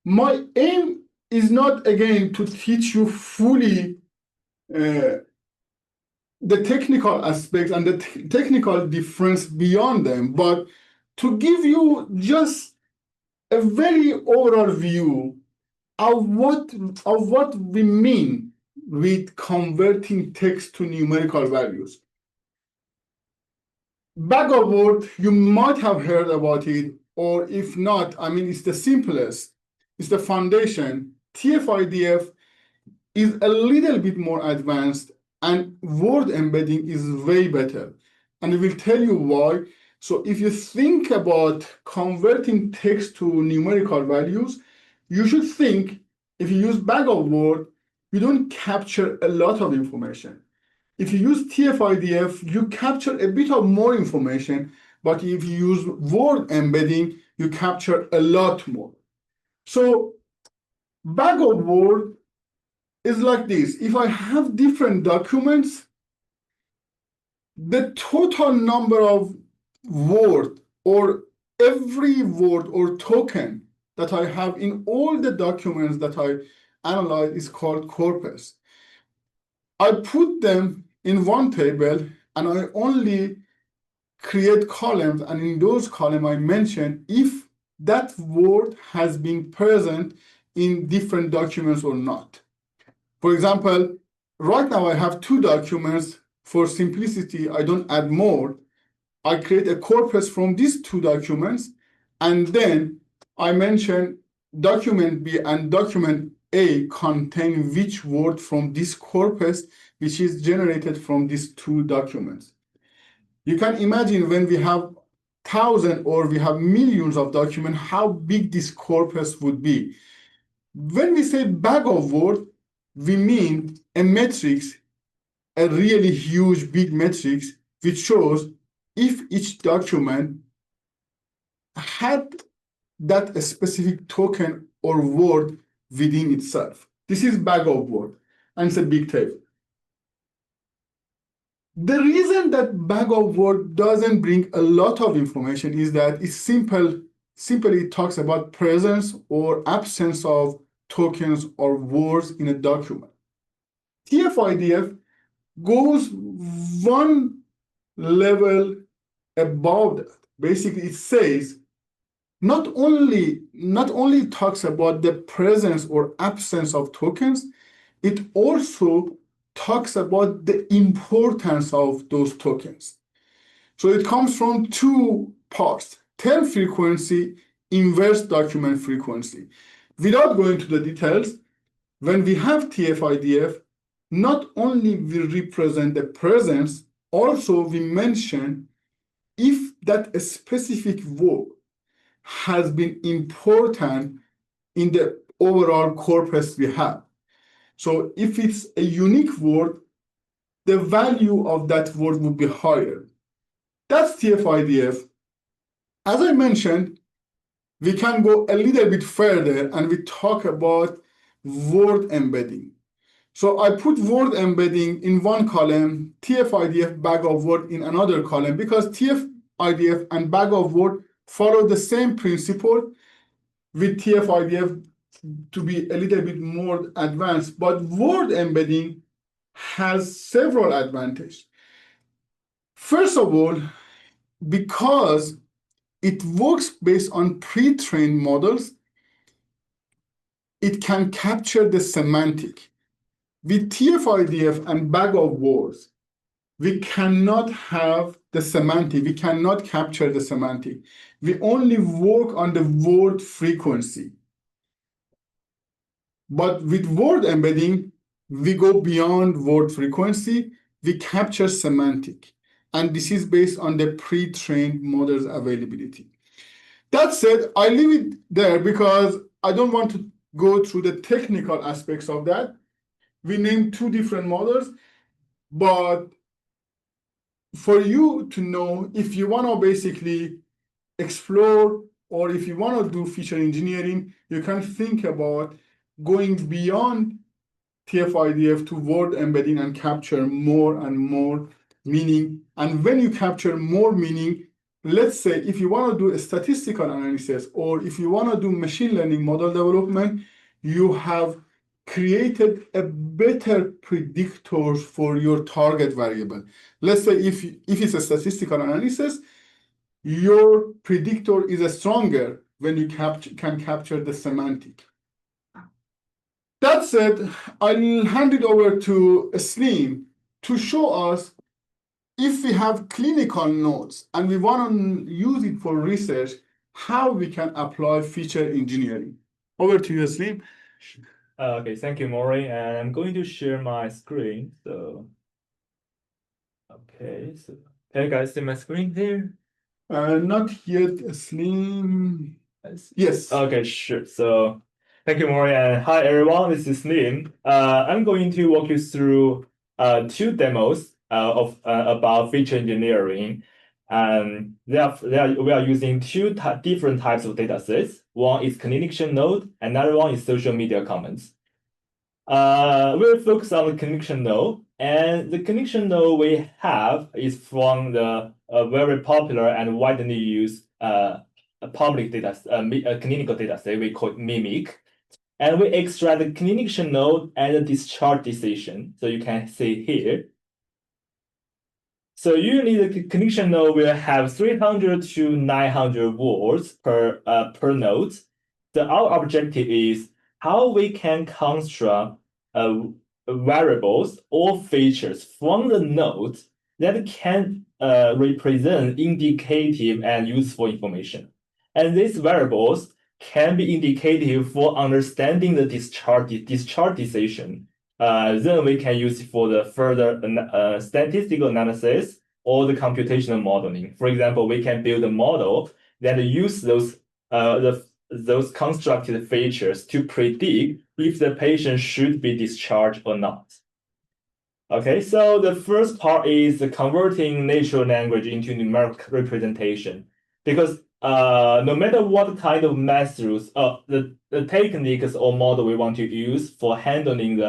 Speaker 1: my aim is not again to teach you fully the technical aspects and the technical difference beyond them, but to give you just a very overall view of what we mean with converting text to numerical values. Bag of words, you might have heard about it, or if not, I mean, it's the simplest, it's the foundation. TF-IDF is a little bit more advanced, and word embedding is way better. And I will tell you why. So if you think about converting text to numerical values, you should think, if you use bag of words, you don't capture a lot of information. If you use TF-IDF, you capture a bit of more information, but if you use word embedding, you capture a lot more. So bag of words is like this. If I have different documents, the total number of words or every word or token that I have in all the documents that I analyze is called corpus. I put them in one table and I only create columns, and in those columns I mention if that word has been present in different documents or not. For example, right now I have two documents. For simplicity, I don't add more. I create a corpus from these two documents, and then I mention document B and document A contain which word from this corpus, which is generated from these two documents. You can imagine when we have thousands or we have millions of documents, how big this corpus would be. When we say bag of words, we mean a matrix, a really huge, big matrix, which shows if each document had that specific token or word within itself. This is bag of words, and it's a big table. The reason that bag of words doesn't bring a lot of information is that it's simple simply talks about presence or absence of tokens or words in a document. TF-IDF goes one level above that. Basically, it says not only talks about the presence or absence of tokens, it also talks about the importance of those tokens. So it comes from two parts: term frequency, inverse document frequency. Without going to the details, when we have TF-IDF, not only we represent the presence, also we mention if that specific word has been important in the overall corpus we have. So if it's a unique word, the value of that word would be higher. That's TF-IDF. As I mentioned, we can go a little bit further and we talk about word embedding. So I put word embedding in one column, TF-IDF bag of word in another column, because TF-IDF and bag of word follow the same principle, with TF-IDF to be a little bit more advanced. But word embedding has several advantages. First of all, because it works based on pre-trained models, it can capture the semantic. With TF-IDF and bag of words, we cannot have the semantic. We cannot capture the semantic. We only work on the word frequency. But with word embedding, we go beyond word frequency. We capture semantic. And this is based on the pre-trained models availability. That said, I leave it there because I don't want to go through the technical aspects of that. We named two different models, but for you to know, if you want to basically explore or if you want to do feature engineering, you can think about going beyond TF-IDF to word embedding and capture more and more meaning. And when you capture more meaning, let's say if you want to do a statistical analysis or if you want to do machine learning model development, you have created a better predictor for your target variable. Let's say if it's a statistical analysis, your predictor is stronger when you can capture the semantic. That said, I'll hand it over to Slim to show us if we have clinical notes and we want to use it for research, how we can apply feature engineering. Over to you, Slim.
Speaker 5: Okay, thank you, Maury. And I'm going to share my screen. So, okay, so can you guys see my screen here?
Speaker 1: Not yet, Slim. Yes.
Speaker 5: Okay, sure. So, thank you, Maury. And hi, everyone. This is Slim. I'm going to walk you through two demos of about feature engineering. We are using two different types of data sets. One is connection node, another one is social media comments. We'll focus on the connection node, and the connection node we have is from the very popular and widely used public data, clinical data set we call mimic. And we extract the connection node and the discharge decision. So you can see here. So usually the connection node will have 300 to 900 words per node. So our objective is how we can construct variables or features from the node that can represent indicative and useful information. And these variables can be indicative for understanding the discharge decision. Then we can use it for the further statistical analysis or the computational modeling. For example, we can build a model that use those constructed features to predict if the patient should be discharged or not. Okay, so the first part is converting natural language into numeric representation, because no matter what kind of methods, the techniques or model we want to use for handling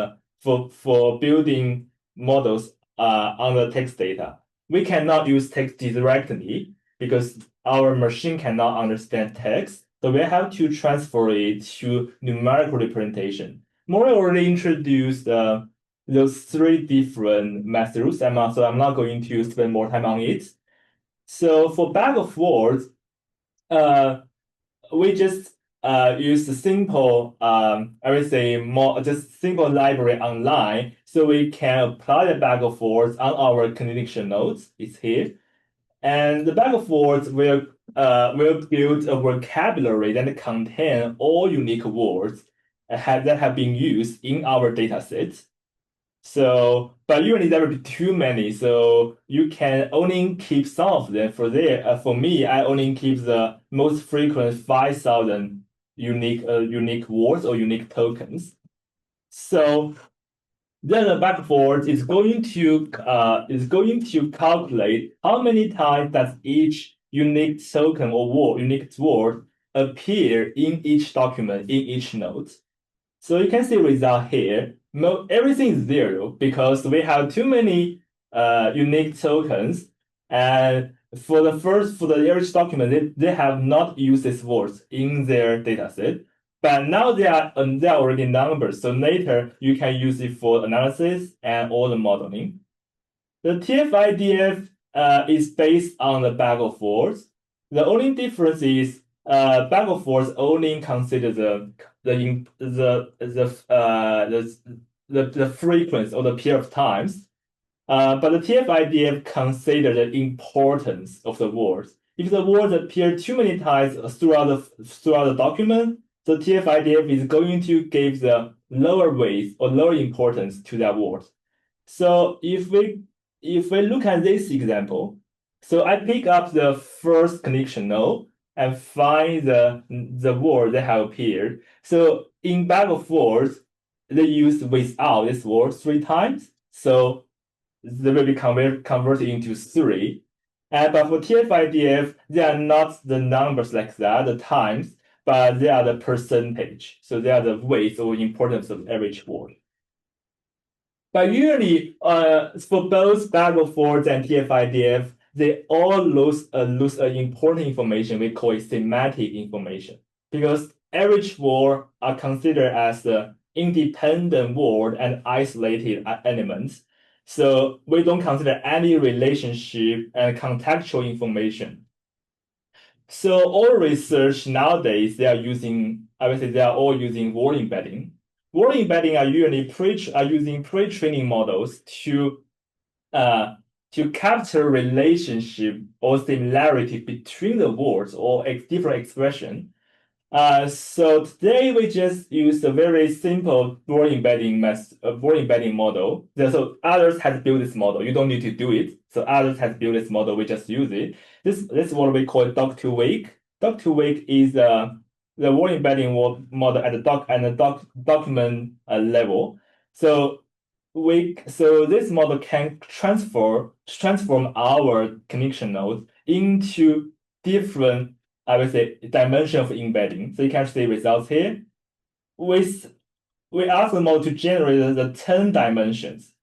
Speaker 5: for building models on the text data, we cannot use text directly because our machine cannot understand text, so we have to transfer it to numerical representation. Maury already introduced those three different methods, so I'm not going to spend more time on it. So for bag of words, we just use the simple I would say more just simple library online, so we can apply the bag of words on our connection nodes. It's here, and the bag of words will build a vocabulary that contain all unique words that have been used in our dataset. So, but usually there will be too many, so you can only keep some of them. For me, I only keep the most frequent 5,000 unique words or unique tokens. So then the backboard is going to calculate how many times does each unique token or unique word appear in each document in each node. So you can see result here. Everything is zero because we have too many unique tokens. And for the average document, they have not used these words in their dataset. But now they are already numbers. So later you can use it for analysis and all the modeling. The TF-IDF is based on the bag of words. The only difference is bag of words only consider the frequency or the period of times. But the TF-IDF consider the importance of the words. If the words appear too many times throughout the document, the TF-IDF is going to give the lower weight or lower importance to that word. So if we look at this example, so I pick up the first connection node and find the word that have appeared. So in bag of words, they use without this word 3 times. So they will be converted into 3. But for TF-IDF, they are not the numbers like that, the times, but they are the percentage. So they are the weight or importance of every word. But usually, for both bag of words and TF-IDF, they all lose important information. We call it thematic information, because average word are considered as the independent word and isolated elements. So we don't consider any relationship and contextual information. So all research nowadays, they are all using word embedding. Word embedding are usually using pre-training models to capture relationship or similarity between the words or different expression. So today we just use a very simple word embedding model. So others have built this model. You don't need to do it. So others have built this model. We just use it. This is what we call doc2wake. Doc2wake is the word embedding model at the document level. So this model can transform our connection nodes into different, I would say, dimension of embedding. So you can see results here. We ask the model to generate the 10 dimensions.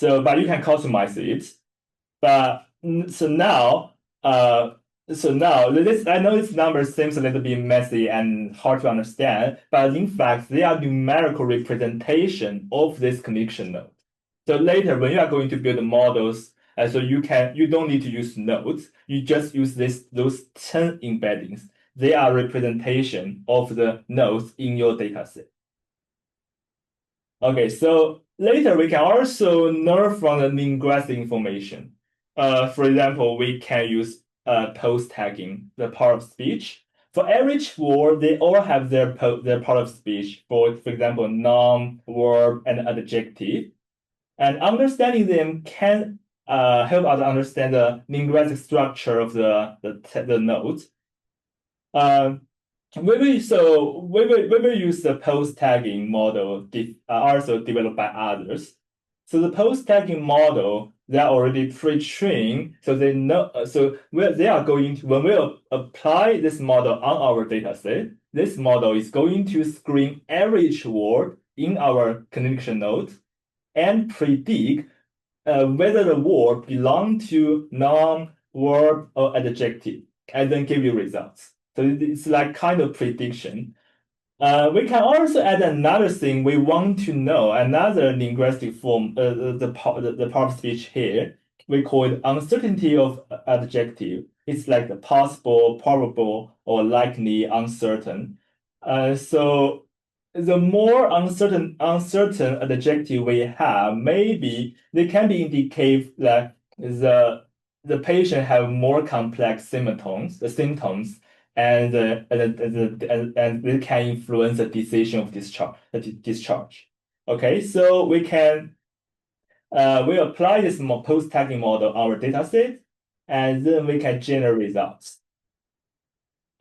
Speaker 5: But you can customize it. But so now this, I know this number seems a little bit messy and hard to understand, but in fact, they are numerical representation of this connection node. So later, when you are going to build models, so you don't need to use nodes. You just use those 10 embeddings. They are representation of the nodes in your dataset. Okay, so later we can also learn from the linguistic information. For example, we can use post tagging, the part of speech. For average word, they all have their part of speech. For example, noun, verb, and adjective. And understanding them can help us understand the linguistic structure of the nodes. We will use the post tagging model also developed by others. So the post tagging model, they are already pre-trained, so they know. So they are going to, when we apply this model on our dataset, this model is going to screen average word in our connection node and predict whether the word belong to noun, verb, or adjective, and then give you results. So it's like kind of prediction. We can also add another thing we want to know, another linguistic form, the part of speech here. We call it uncertainty of adjective. It's like the possible, probable, or likely, uncertain. So the more uncertain adjective we have, maybe they can be indicate that the patient have more complex symptoms, and they can influence the decision of discharge. Okay, so we can we apply this post-tagging model our data set, and then we can generate results.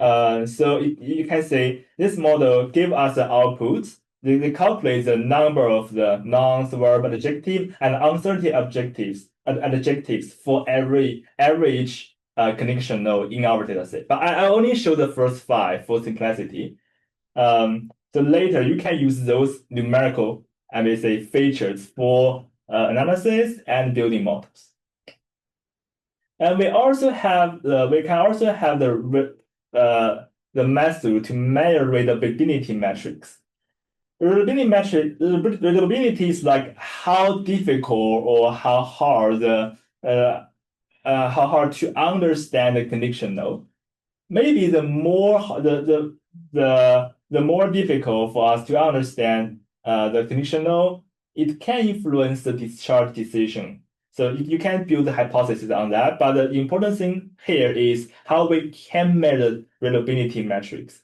Speaker 5: So you can say this model give us the output. They calculate the number of the nouns, verb, adjective, and uncertainty adjectives for every average connection node in our dataset. But I only show the first 5 for simplicity. So later you can use those numerical, I may say, features for analysis and building models. And we also have we can also have the method to measure readability metrics. Readability is like how difficult or how hard to understand the connection node. Maybe the more difficult for us to understand the connection node, it can influence the discharge decision. So you can build a hypothesis on that, but the important thing here is how we can measure readability metrics.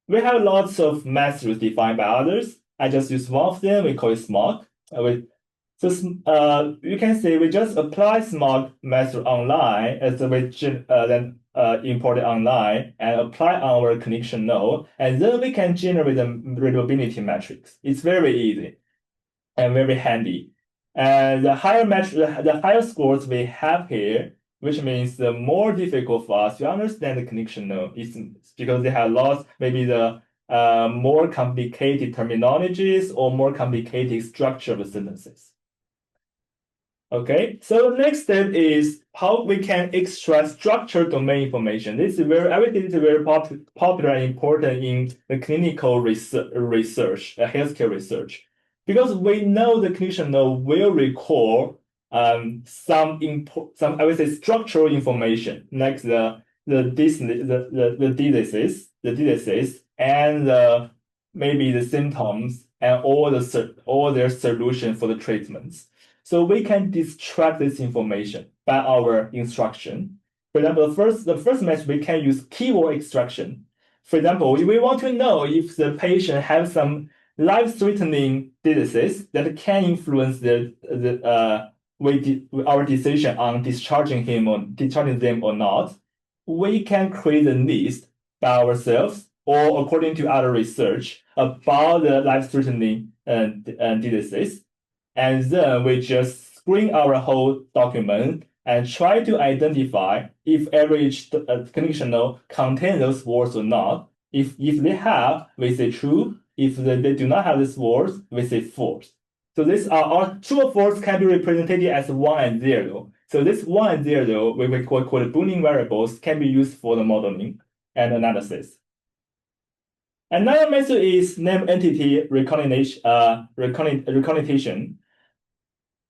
Speaker 5: We have lots of methods defined by others. I just use one of them. We call it SMART. So you can say we just apply SMART method online as we then import it online and apply our connection node, and then we can generate the readability metrics. It's very easy and very handy. And the higher scores we have here, which means the more difficult for us to understand the connection node, is because they have lots, maybe the more complicated terminologies or more complicated structure of sentences. Okay, so the next step is how we can extract structured domain information. This is everything is very popular and important in the clinical research, healthcare research, because we know the connection node will record some I would say structural information like the diseases and maybe the symptoms and all their solution for the treatments. So we can extract this information by our instruction. For example, the first method we can use keyword extraction. For example, we want to know if the patient has some life-threatening diseases that can influence our decision on discharging them or not. We can create a list by ourselves or according to other research about the life-threatening diseases. And then we just screen our whole document and try to identify if every connection node contains those words or not. If they have, we say true. If they do not have these words, we say false. So these are true or false can be represented as 1 and 0. So this 1 and 0, we call Boolean variables, can be used for the modeling and analysis. Another method is name entity recognition.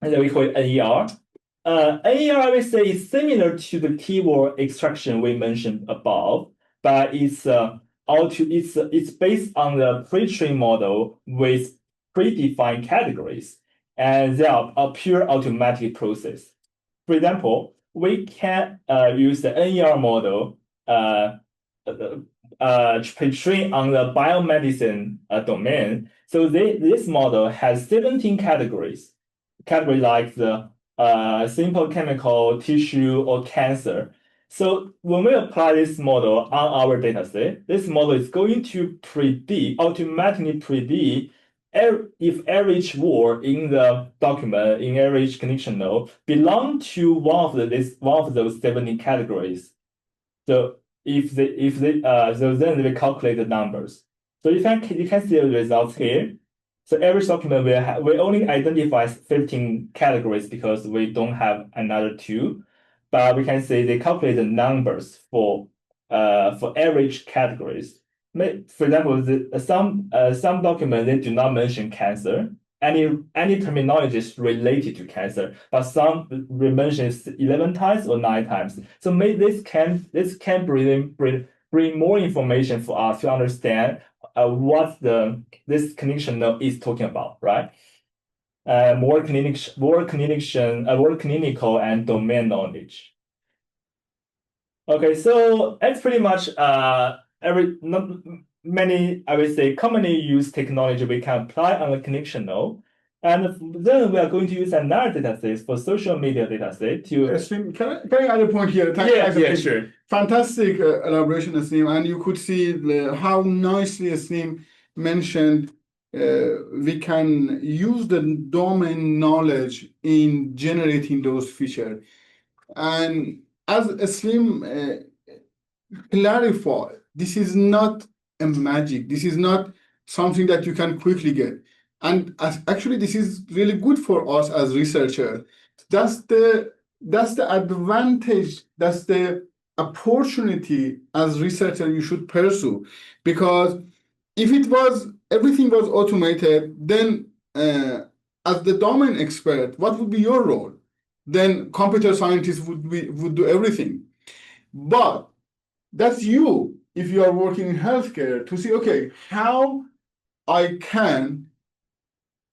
Speaker 5: And we call it NER. NER, I would say, is similar to the keyword extraction we mentioned above, but it's based on the pre-trained model with predefined categories, and they are a pure automatic process. For example, we can use the NER model pre-trained on the biomedicine domain. So this model has 17 categories. Category like the simple chemical, tissue, or cancer. So when we apply this model on our dataset, this model is going to automatically predict if every word in the document, in every connection node, belong to one of those 17 categories. So so then we calculate the numbers. So you can see the results here. So every document we only identify 15 categories because we don't have another 2. but we can say they calculate the numbers for average categories. For example, some documents they do not mention cancer, any terminologies related to cancer, but some mentions 11 times or 9 times. So this can bring more information for us to understand what this clinician is talking about, right? More clinical and domain knowledge. Okay, so that's pretty much many, I would say, commonly used technology we can apply on a clinician node. And then we are going to use another dataset for social media dataset to.
Speaker 1: Aslim, can I add a point here?
Speaker 5: Yeah, sure.
Speaker 1: Fantastic elaboration, Aslim, and you could see how nicely Aslim mentioned we can use the domain knowledge in generating those features. And as Aslim clarified, this is not a magic. This is not something that you can quickly get. And actually, this is really good for us as researchers. That's the advantage. That's the opportunity as researcher you should pursue. Because if everything was automated, then as the domain expert, what would be your role? Then computer scientists would do everything. But that's you, if you are working in healthcare, to see, okay, how I can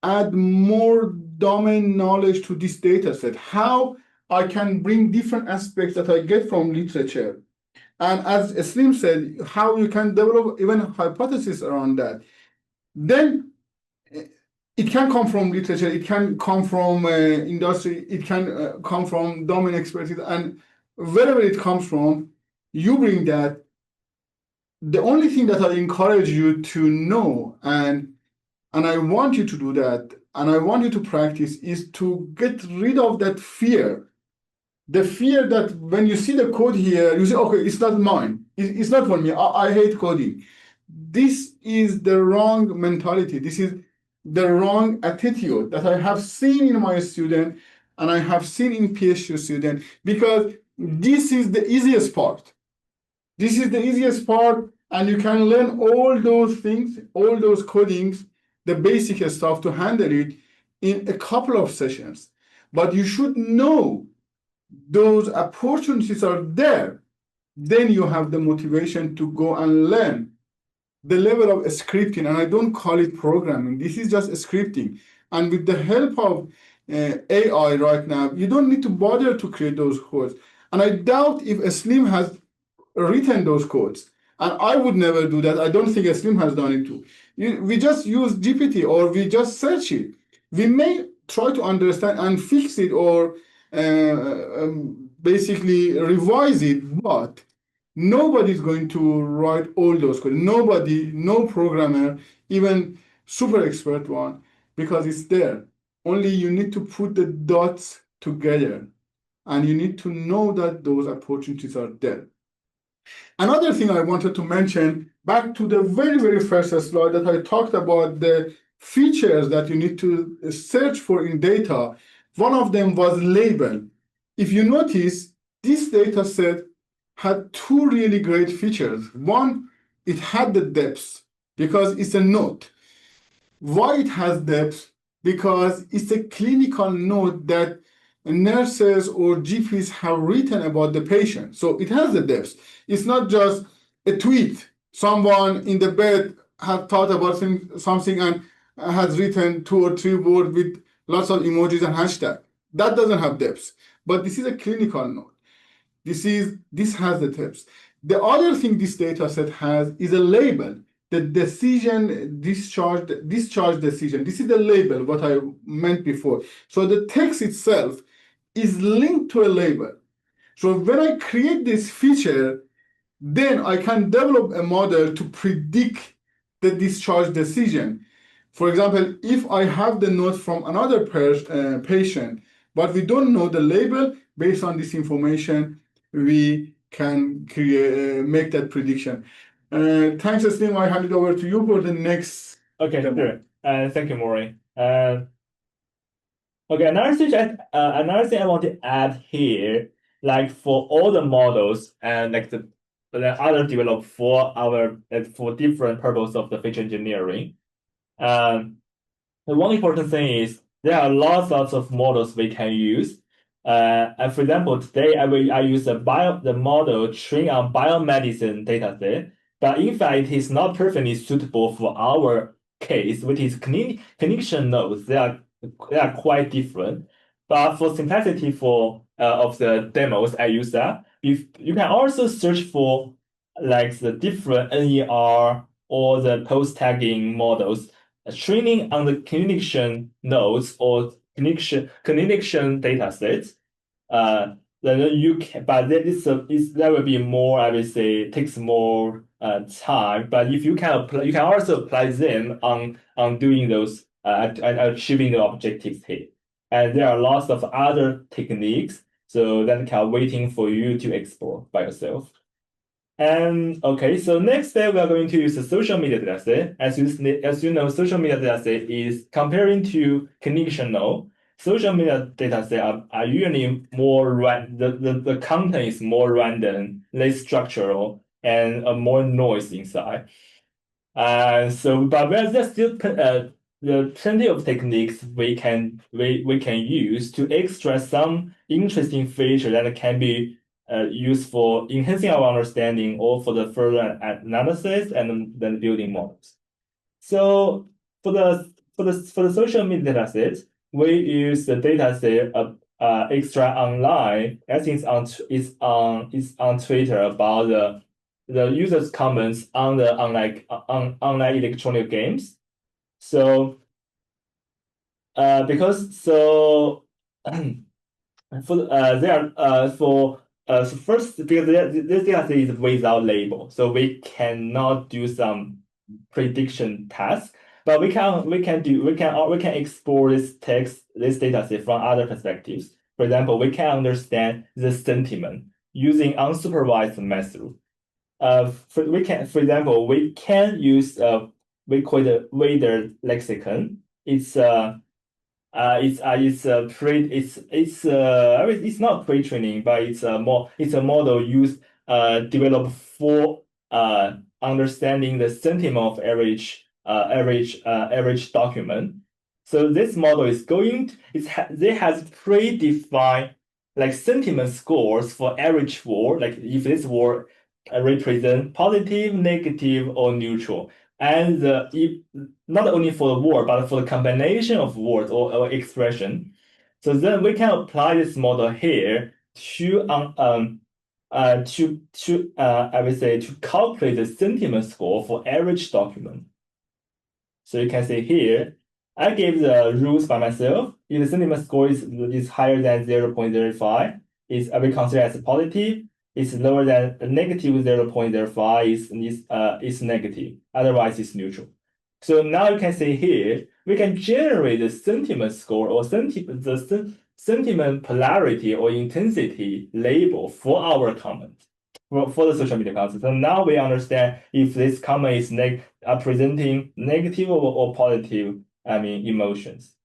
Speaker 1: add more domain knowledge to this data set, how I can bring different aspects that I get from literature. And as Aslim said, how you can develop even hypothesis around that. Then it can come from literature, it can come from industry, it can come from domain expertise, and wherever it comes from, you bring that. The only thing that I encourage you to know, and I want you to do that, and I want you to practice, is to get rid of that fear. The fear that when you see the code here, you say, okay, it's not mine. It's not for me. I hate coding. This is the wrong mentality. This is the wrong attitude that I have seen in my student and I have seen in PhD student, because this is the easiest part. This is the easiest part, and you can learn all those things, all those codings, the basic stuff to handle it in a couple of sessions. But you should know those opportunities are there. Then you have the motivation to go and learn the level of scripting, and I don't call it programming. This is just scripting. And with the help of AI right now, you don't need to bother to create those codes. And I doubt if Aslim has written those codes. And I would never do that. I don't think Aslim has done it too. We just use GPT or we just search it. We may try to understand and fix it or basically revise it, but nobody's going to write all those codes. Nobody, no programmer, even super expert one, because it's there. Only you need to put the dots together, and you need to know that those opportunities are there. Another thing I wanted to mention, back to the very, very first slide that I talked about the features that you need to search for in data. One of them was label. If you notice, this data set had two really great features. One, it had the depth because it's a note. Why it has depth? Because it's a clinical note that nurses or GPs have written about the patient. So it has the depth. It's not just a tweet. Someone in the bed had thought about something and has written 2 or 3 words with lots of emojis and hashtag. That doesn't have depth. But this is a clinical note. This has the depth. The other thing this data set has is a label. The decision, discharge decision. This is the label, what I meant before. So the text itself is linked to a label. So when I create this feature, then I can develop a model to predict the discharge decision. For example, if I have the note from another patient, but we don't know the label, based on this information, we can make that prediction. Thanks, Aslim. I hand it over to you for the next.
Speaker 5: Okay, sure. Thank you, Maury. Okay, another thing I want to add here like for all the models and like the other developed for our for different purpose of the feature engineering. The one important thing is there are lots of models we can use. And for example, today I use the model trained on biomedicine dataset, but in fact it is not perfectly suitable for our case, which is clinician nodes. They are quite different. But for simplicity for of the demos, I use that. If you can also search for like the different NER or the post-tagging models training on the clinician nodes or clinician data sets, then you can, but that will be more, I would say, takes more time. But if you can apply, you can also apply them on doing those and achieving the objectives here. And there are lots of other techniques, so that can waiting for you to explore by yourself. And okay, so next step we are going to use the social media dataset. As you know, social media dataset is comparing to conditional. Social media dataset are usually more the content is more random, less structural, and more noise inside. But there's still plenty of techniques we can use to extract some interesting feature that can be used for enhancing our understanding or for the further analysis and then building models. So for the social media dataset, we use the dataset extra online. I think it's on Twitter about the users' comments on the online electronic games. So because so so first, because this data is without label, so we cannot do some prediction task, but we can explore this data set from other perspectives. For example, we can understand the sentiment using unsupervised method. For example, we can use we call it Wader lexicon. It's not pre-training, but it's a model used developed for understanding the sentiment of average document. So this model is they has predefined like sentiment scores for average word, like if this word represent positive, negative, or neutral. And not only for the word, but for the combination of words or expression. So then we can apply this model here to I would say to calculate the sentiment score for average document. So you can see here, I gave the rules by myself. If the sentiment score is higher than 0.05, I will consider as positive. It's lower than negative 0.05 is negative. Otherwise, it's neutral. So now you can see here, we can generate the sentiment score or sentiment polarity or intensity label for our comment, for the social media content. So now we understand if this comment is presenting negative or positive, emotions.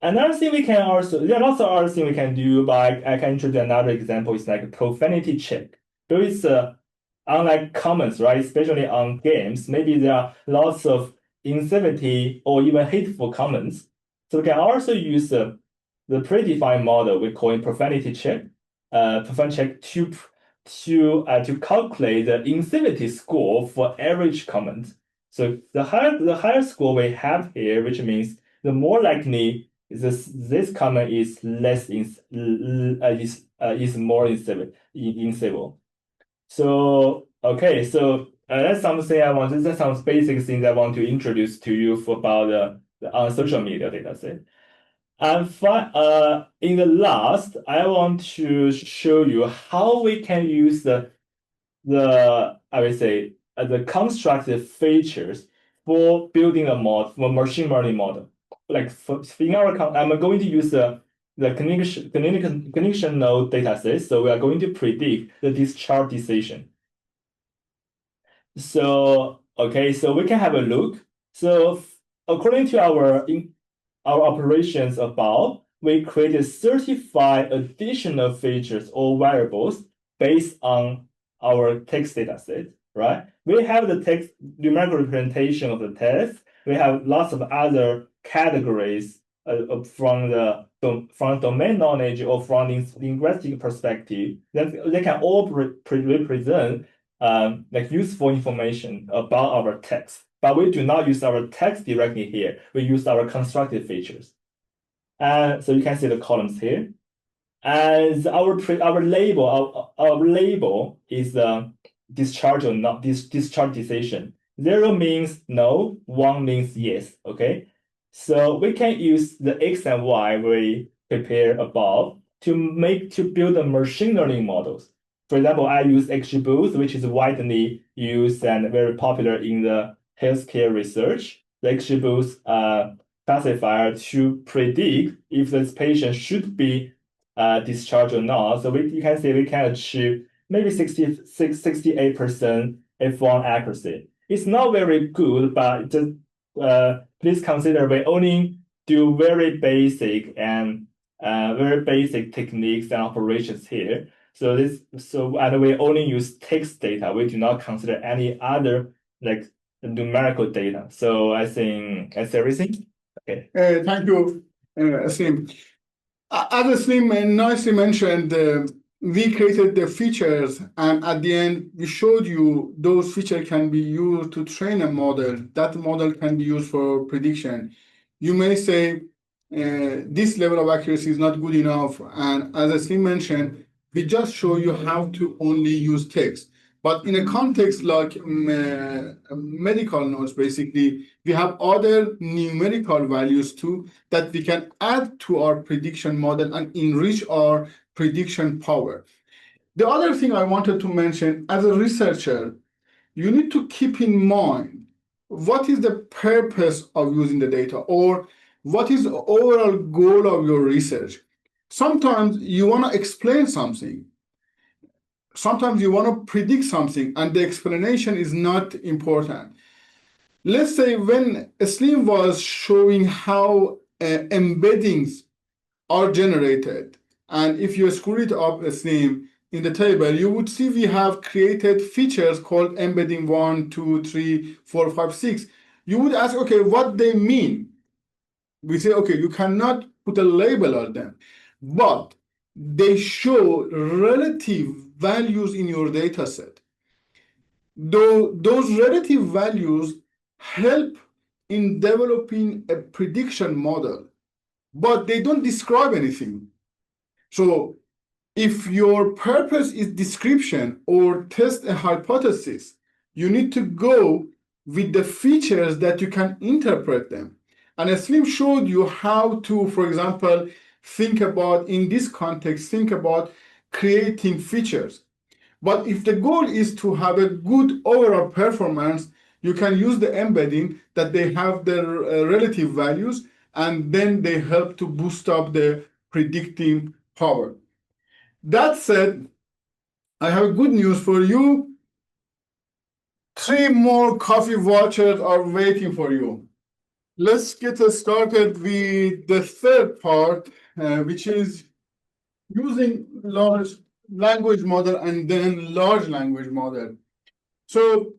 Speaker 5: Another thing there are lots of other things we can do, but I can introduce another example. It's like a profanity check. There is unlike comments, right? Especially on games, maybe there are lots of incivility or even hateful comments. So we can also use the predefined model we call it profanity check, to calculate the incivility score for average comment. So the higher score we have here, which means the more likely this comment is more incivil. So okay, so that's something that's some basic things I want to introduce to you about the social media dataset. And in the last, I want to show you how we can use the I would say the constructive features for building a model, for machine learning model. Like in our I'm going to use the connection node dataset. So we are going to predict the discharge decision. So okay, so we can have a look. So according to our operations above, we created 35 additional features or variables based on our text data set, right? We have the text numerical representation of the text. We have lots of other categories from domain knowledge or from linguistic perspective that they can all represent like useful information about our text. But we do not use our text directly here. We use our constructed features. And so you can see the columns here. And our label is discharge or not discharge decision. 0 means no, 1 means yes. Okay. So we can use the X and Y we prepare above to build a machine learning models. For example, I use XGBoost, which is widely used and very popular in the healthcare research. The XGBoost classifier to predict if this patient should be discharged or not. So you can see we can achieve maybe 68% F1 accuracy. It's not very good, but just please consider we only do very basic techniques and operations here. And we only use text data. We do not consider any other like numerical data. So I think that's everything. Okay.
Speaker 1: Thank you, Asim. As Asim nicely mentioned, we created the features, and at the end, we showed you those features can be used to train a model. That model can be used for prediction. You may say this level of accuracy is not good enough, and as Asim mentioned, we just show you how to only use text. But in a context like medical notes, basically, we have other numerical values too that we can add to our prediction model and enrich our prediction power. The other thing I wanted to mention, as a researcher, you need to keep in mind what is the purpose of using the data, or what is the overall goal of your research. Sometimes you want to explain something. Sometimes you want to predict something and the explanation is not important. Let's say when Slim was showing how embeddings are generated, and if you screw it up, Slim, in the table, you would see we have created features called embedding 1, 2, 3, 4, 5, 6. You would ask, okay, what they mean? We say, okay, you cannot put a label on them, but they show relative values in your data set. Those relative values help in developing a prediction model, but they don't describe anything. So if your purpose is description or test a hypothesis, you need to go with the features that you can interpret them. And Slim showed you how to, for example, think about, in this context, think about creating features. But if the goal is to have a good overall performance, you can use the embedding that they have their relative values, and then they help to boost up the predicting power. That said, I have good news for you. 3 more coffee vouchers are waiting for you. Let's get started with the third part, which is using large language model and then large language model. So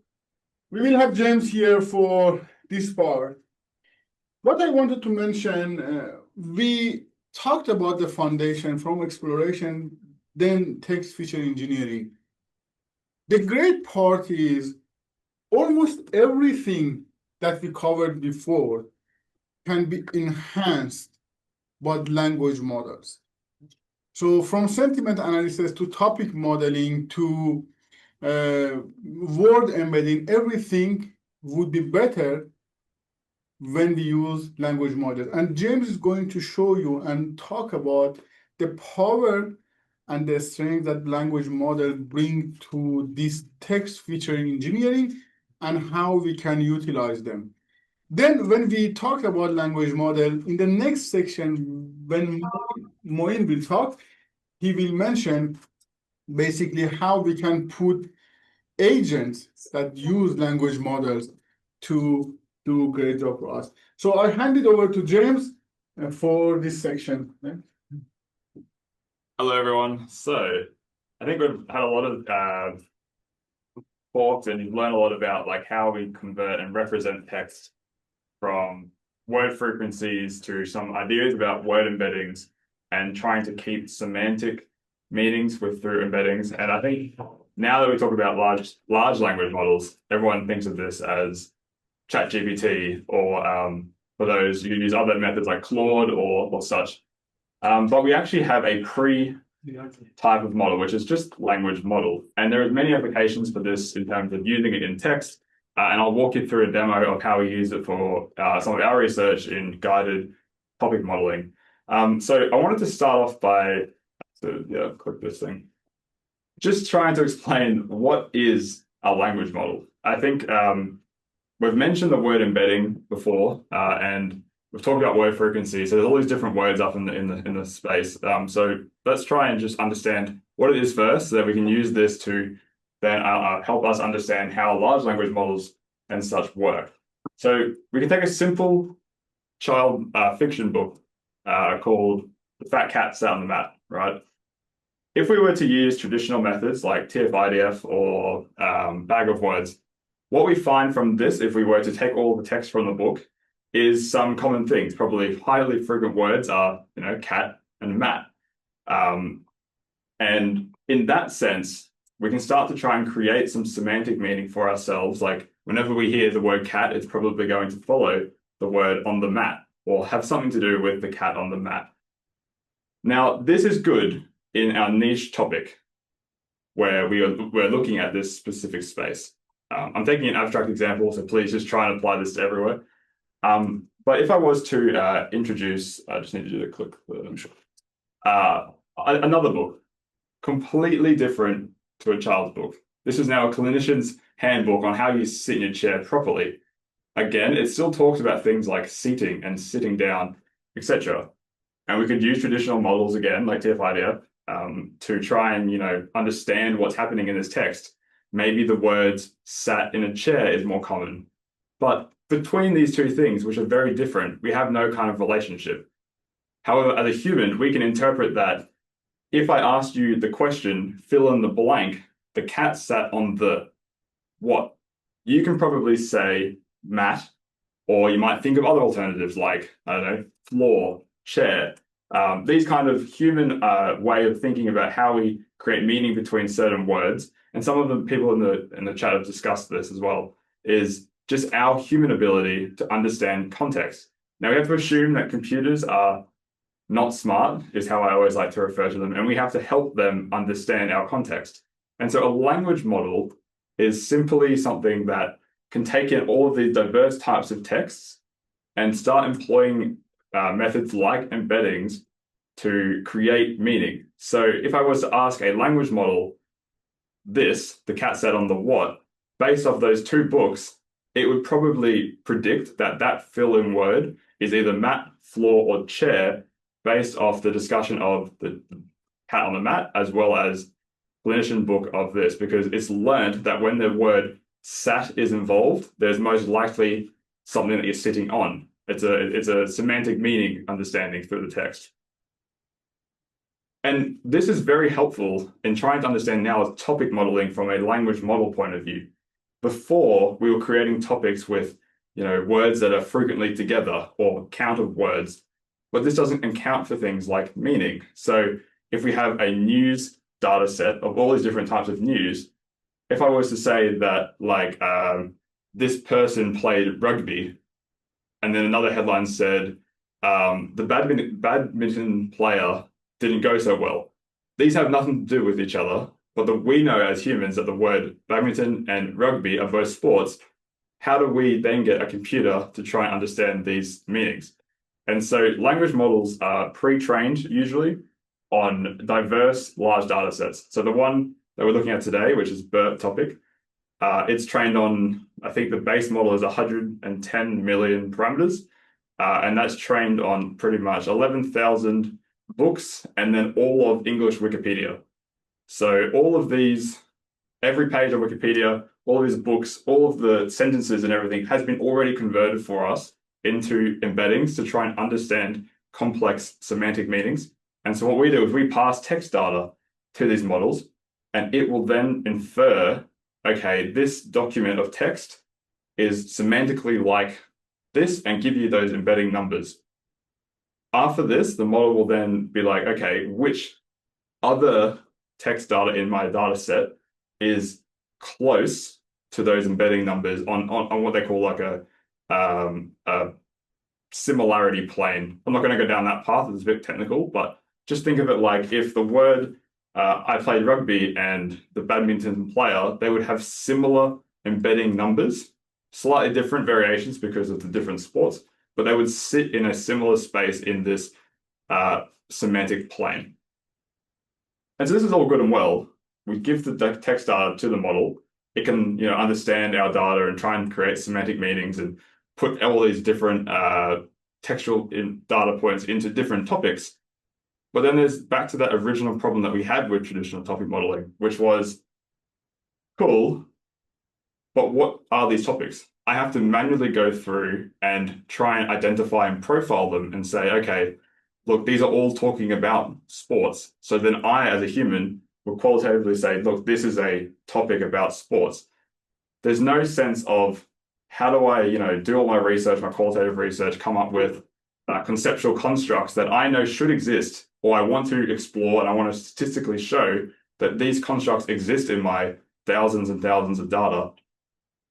Speaker 1: we will have James here for this part. What I wanted to mention, we talked about the foundation from exploration, then text feature engineering. The great part is almost everything that we covered before can be enhanced by language models. So from sentiment analysis to topic modeling to word embedding, everything would be better when we use language models. And James is going to show you and talk about the power and the strength that language models bring to this text feature engineering and how we can utilize them. Then when we talk about language model, in the next section, when Moin will talk, he will mention basically how we can put agents that use language models to do a great job for us. So I hand it over to James. for this section. Yeah.
Speaker 3: Hello, everyone. So I think we've had a lot of talks, and you've learned a lot about like how we convert and represent text from word frequencies to some ideas about word embeddings and trying to keep semantic meanings through embeddings. And I think now that we talk about large language models, everyone thinks of this as ChatGPT, or for those you can use other methods like Claude or such. But we actually have a type of model, which is just language model. And there are many applications for this in terms of using it in text. And I'll walk you through a demo of how we use it for some of our research in guided topic modeling. So I wanted to start off by, click this thing. Just trying to explain what is a language model. I think we've mentioned the word embedding before, and we've talked about word frequency. So there's all these different words up in the space. So let's try and just understand what it is first, so that we can use this to then help us understand how large language models and such work. So we can take a simple child fiction book called The Fat Cat Sat on the Mat, right? If we were to use traditional methods like TF-IDF or bag of words, what we find from this, if we were to take all the text from the book, is some common things. Probably highly frequent words are, cat and mat. And in that sense, we can start to try and create some semantic meaning for ourselves. Like whenever we hear the word cat, it's probably going to follow the word on the mat or have something to do with the cat on the mat. Now, this is good in our niche topic where we're looking at this specific space. I'm taking an abstract example, so please just try and apply this to everywhere. But if I was to introduce, I just need you to click another book, completely different to a child's book. This is now a clinician's handbook on how you sit in your chair properly. Again, it still talks about things like seating and sitting down, etc. And we could use traditional models again, like TF-IDF, to try and understand what's happening in this text. Maybe the words sat in a chair is more common. But between these two things, which are very different, we have no kind of relationship. However, as a human, we can interpret that if I asked you the question, fill in the blank, the cat sat on the what? You can probably say mat, or you might think of other alternatives like, I don't know, floor, chair. These kind of human way of thinking about how we create meaning between certain words. And some of the people in the chat have discussed this as well, is just our human ability to understand context. Now we have to assume that computers are not smart, is how I always like to refer to them, and we have to help them understand our context. And so a language model is simply something that can take in all of these diverse types of texts and start employing methods like embeddings to create meaning. So if I was to ask a language model this, the cat sat on the what, based off those two books, it would probably predict that that fill-in word is either mat, floor, or chair, based off the discussion of the cat on the mat, as well as clinician book of this, because it's learned that when the word sat is involved, there's most likely something that you're sitting on. It's a semantic meaning understanding through the text. And this is very helpful in trying to understand now topic modeling from a language model point of view. Before, we were creating topics with words that are frequently together or count of words, but this doesn't account for things like meaning. So if we have a news data set of all these different types of news, if I was to say that like this person played rugby, and then another headline said the badminton player didn't go so well. These have nothing to do with each other, but we know as humans that the word badminton and rugby are both sports. How do we then get a computer to try and understand these meanings? And so language models are pre-trained usually on diverse large data sets. So the one that we're looking at today, which is BERT topic, it's trained on, I think the base model is 110 million parameters. And that's trained on pretty much 11,000 books and then all of English Wikipedia. So all of these, every page of Wikipedia, all of these books, all of the sentences and everything has been already converted for us into embeddings to try and understand complex semantic meanings. And so what we do is we pass text data to these models, and it will then infer, okay, this document of text is semantically like this, and give you those embedding numbers. After this, the model will then be like, okay, which other text data in my data set is close to those embedding numbers on what they call like a similarity plane. I'm not going to go down that path, it's a bit technical, but just think of it like if the word I played rugby and the badminton player, they would have similar embedding numbers, slightly different variations because of the different sports, but they would sit in a similar space in this semantic plane. And so this is all good and well. We give the text data to the model. It can, understand our data and try and create semantic meanings and put all these different textual data points into different topics. But then there's back to that original problem that we had with traditional topic modeling, which was, cool, but what are these topics? I have to manually go through and try and identify and profile them and say, okay, look, these are all talking about sports. So then I, as a human, will qualitatively say, look, this is a topic about sports. There's no sense of how do I, do all my research, my qualitative research, come up with conceptual constructs that I know should exist, or I want to explore and I want to statistically show that these constructs exist in my thousands and thousands of data,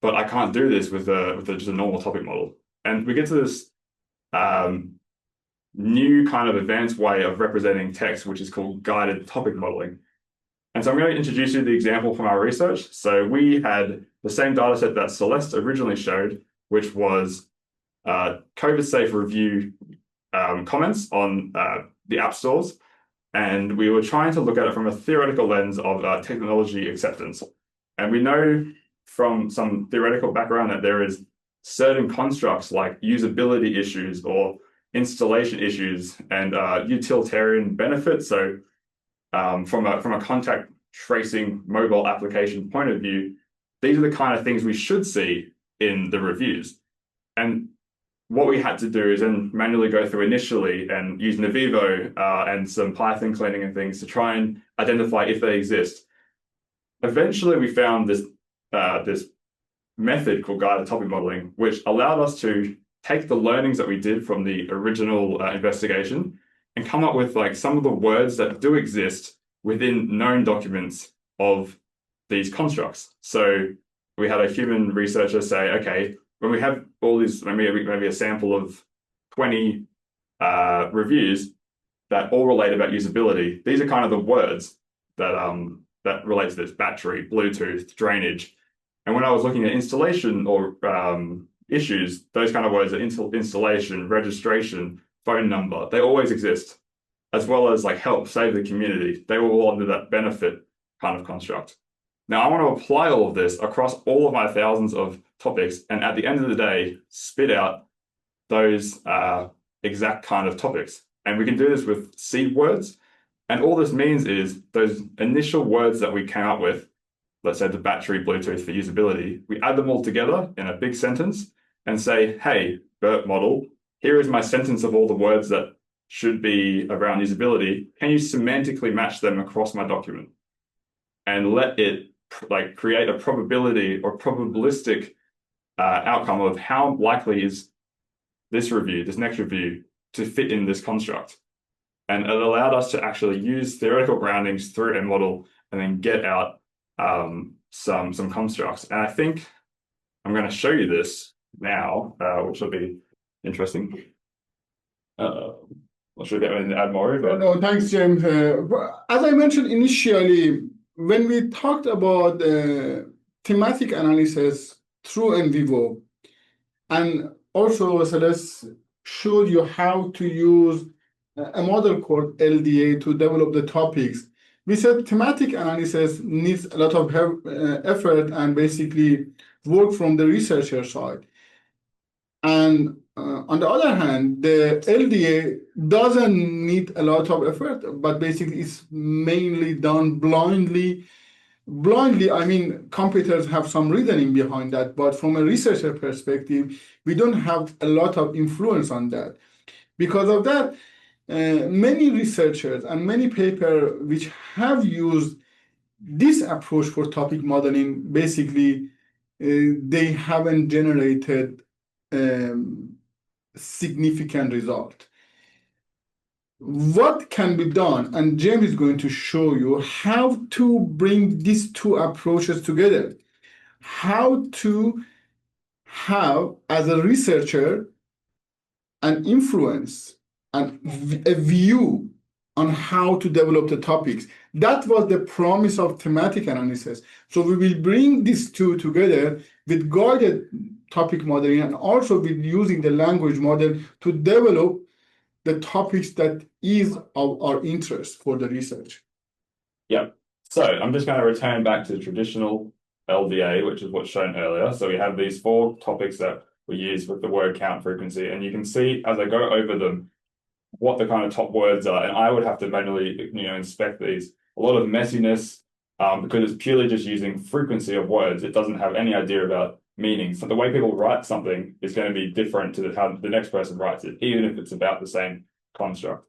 Speaker 3: but I can't do this with just a normal topic model. And we get to this new kind of advanced way of representing text, which is called guided topic modeling. And so I'm going to introduce you the example from our research. So we had the same data set that Celeste originally showed, which was COVID safe review comments on the app stores. And we were trying to look at it from a theoretical lens of technology acceptance. And we know from some theoretical background that there is certain constructs like usability issues or installation issues and utilitarian benefits. So from a contact tracing mobile application point of view, these are the kind of things we should see in the reviews. And what we had to do is then manually go through initially and use Navivo and some Python cleaning and things to try and identify if they exist. Eventually, we found this method called guided topic modeling, which allowed us to take the learnings that we did from the original investigation and come up with like some of the words that do exist within known documents of these constructs. So we had a human researcher say, okay, when we have all these, maybe a sample of 20 reviews that all relate about usability, these are kind of the words that relate to this: battery, Bluetooth, drainage. And when I was looking at installation or issues, those kind of words are installation, registration, phone number, they always exist, as well as like help, save the community. They were all under that benefit kind of construct. Now I want to apply all of this across all of my thousands of topics, and at the end of the day, spit out those exact kind of topics. And we can do this with seed words. And all this means is those initial words that we came up with, let's say the battery, Bluetooth for usability, we add them all together in a big sentence and say, hey, BERT model, here is my sentence of all the words that should be around usability. Can you semantically match them across my document? And let it like create a probability or probabilistic outcome of how likely is this review, this next review, to fit in this construct. And it allowed us to actually use theoretical groundings through a model and then get out some constructs. And I think I'm going to show you this now, which will be interesting. Not sure if you have anything to add more. But...
Speaker 1: No, thanks, James. As I mentioned initially, when we talked about thematic analysis through NVivo, and also Celeste showed you how to use a model called LDA to develop the topics. We said thematic analysis needs a lot of effort and basically work from the researcher side. And on the other hand, the LDA doesn't need a lot of effort, but basically it's mainly done blindly. Blindly, I mean, computers have some reasoning behind that, but from a researcher perspective, we don't have a lot of influence on that. Because of that, many researchers and many papers which have used this approach for topic modeling, basically, they haven't generated significant result. What can be done, and James is going to show you how to bring these two approaches together, how to have, as a researcher, an influence and a view on how to develop the topics. That was the promise of thematic analysis. So we will bring these two together with guided topic modeling and also with using the language model to develop the topics that is of our interest for the research.
Speaker 3: Yeah. So I'm just going to return back to traditional LDA, which is what's shown earlier. So we have these 4 topics that we use with the word count frequency, and you can see as I go over them what the kind of top words are, and I would have to manually, inspect these. A lot of messiness because it's purely just using frequency of words. It doesn't have any idea about meaning. So the way people write something is going to be different to how the next person writes it, even if it's about the same construct.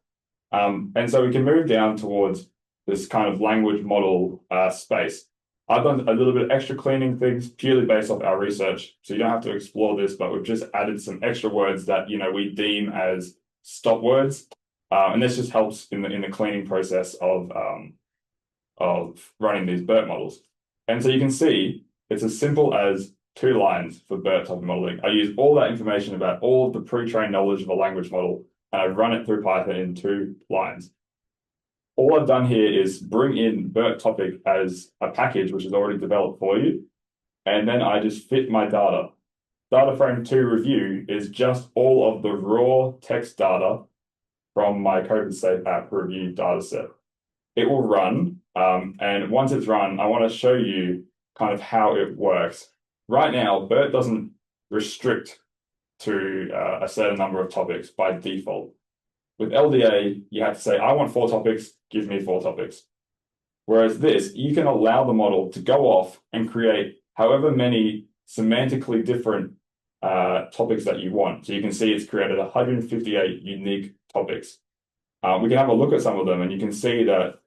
Speaker 3: And so we can move down towards this kind of language model space. I've done a little bit of extra cleaning things purely based off our research. So you don't have to explore this, but we've just added some extra words that, we deem as stop words. And this just helps in the cleaning process of running these BERT models. And so you can see it's as simple as 2 lines for BERT topic modeling. I use all that information about all of the pre-trained knowledge of a language model, and I run it through Python in 2 lines. All I've done here is bring in BERT topic as a package, which is already developed for you. And then I just fit my data. Data frame 2 review is just all of the raw text data from my CodeSafe app review data set. It will run. And once it's run, I want to show you kind of how it works. Right now, BERT doesn't restrict to a certain number of topics by default. With LDA, you have to say, I want 4 topics, give me 4 topics. Whereas this, you can allow the model to go off and create however many semantically different topics that you want. So you can see it's created 158 unique topics. We can have a look at some of them, and you can see that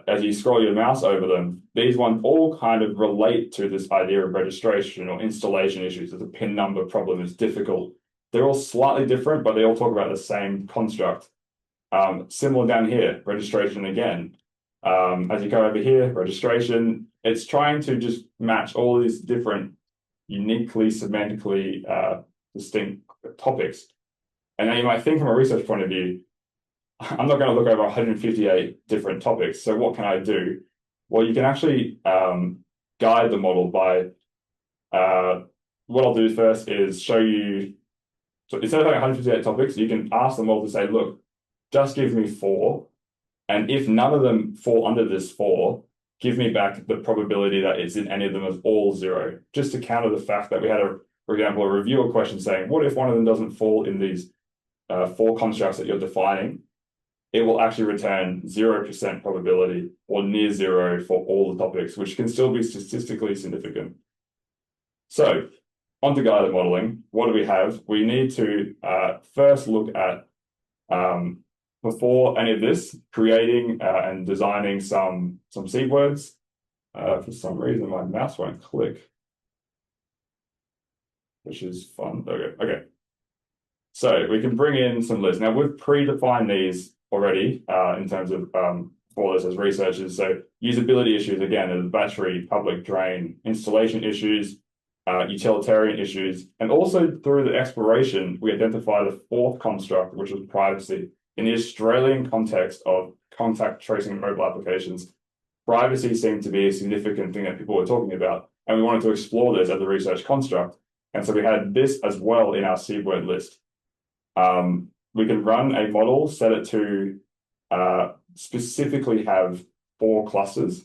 Speaker 3: as you scroll your mouse over them, these ones all kind of relate to this idea of registration or installation issues. The pin number problem is difficult. They're all slightly different, but they all talk about the same construct. Similar down here, registration again. As you go over here, registration, it's trying to just match all these different, uniquely, semantically distinct topics. And now you might think from a research point of view, I'm not going to look over 158 different topics. So what can I do? Well, you can actually guide the model by, what I'll do first is show you, so instead of having 158 topics, you can ask the model to say, look, just give me 4. And if none of them fall under this 4, give me back the probability that it's in any of them as all 0, just to counter the fact that we had, for example, a reviewer question saying, what if one of them doesn't fall in these 4 constructs that you're defining? It will actually return 0% probability or near 0 for all the topics, which can still be statistically significant. So onto guided modeling, what do we have? We need to first look at, before any of this, creating and designing some seed words. For some reason, my mouse won't click, which is fun. Okay. So we can bring in some lists. Now we've predefined these already in terms of for this as researchers. So usability issues, again, there's battery, public drain, installation issues, utilitarian issues, and also through the exploration, we identify the 4th construct, which was privacy. In the Australian context of contact tracing mobile applications, privacy seemed to be a significant thing that people were talking about, and we wanted to explore this as a research construct. And so we had this as well in our seed word list. We can run a model, set it to specifically have 4 clusters,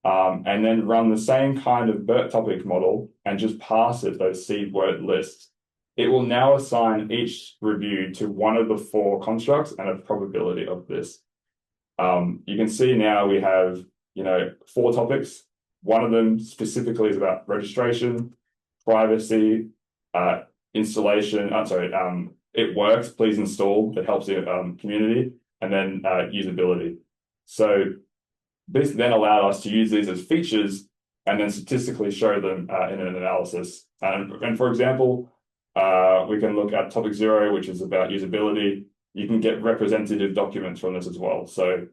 Speaker 3: and then run the same kind of BERT topic model and just pass it those seed word lists. It will now assign each review to one of the 4 constructs and a probability of this. You can see now we have, 4 topics. One of them specifically is about registration, privacy, installation, it works, please install. It helps the community, and then usability. So this then allowed us to use these as features and then statistically show them in an analysis. And for example, we can look at topic 0, which is about usability. You can get representative documents from this as well. So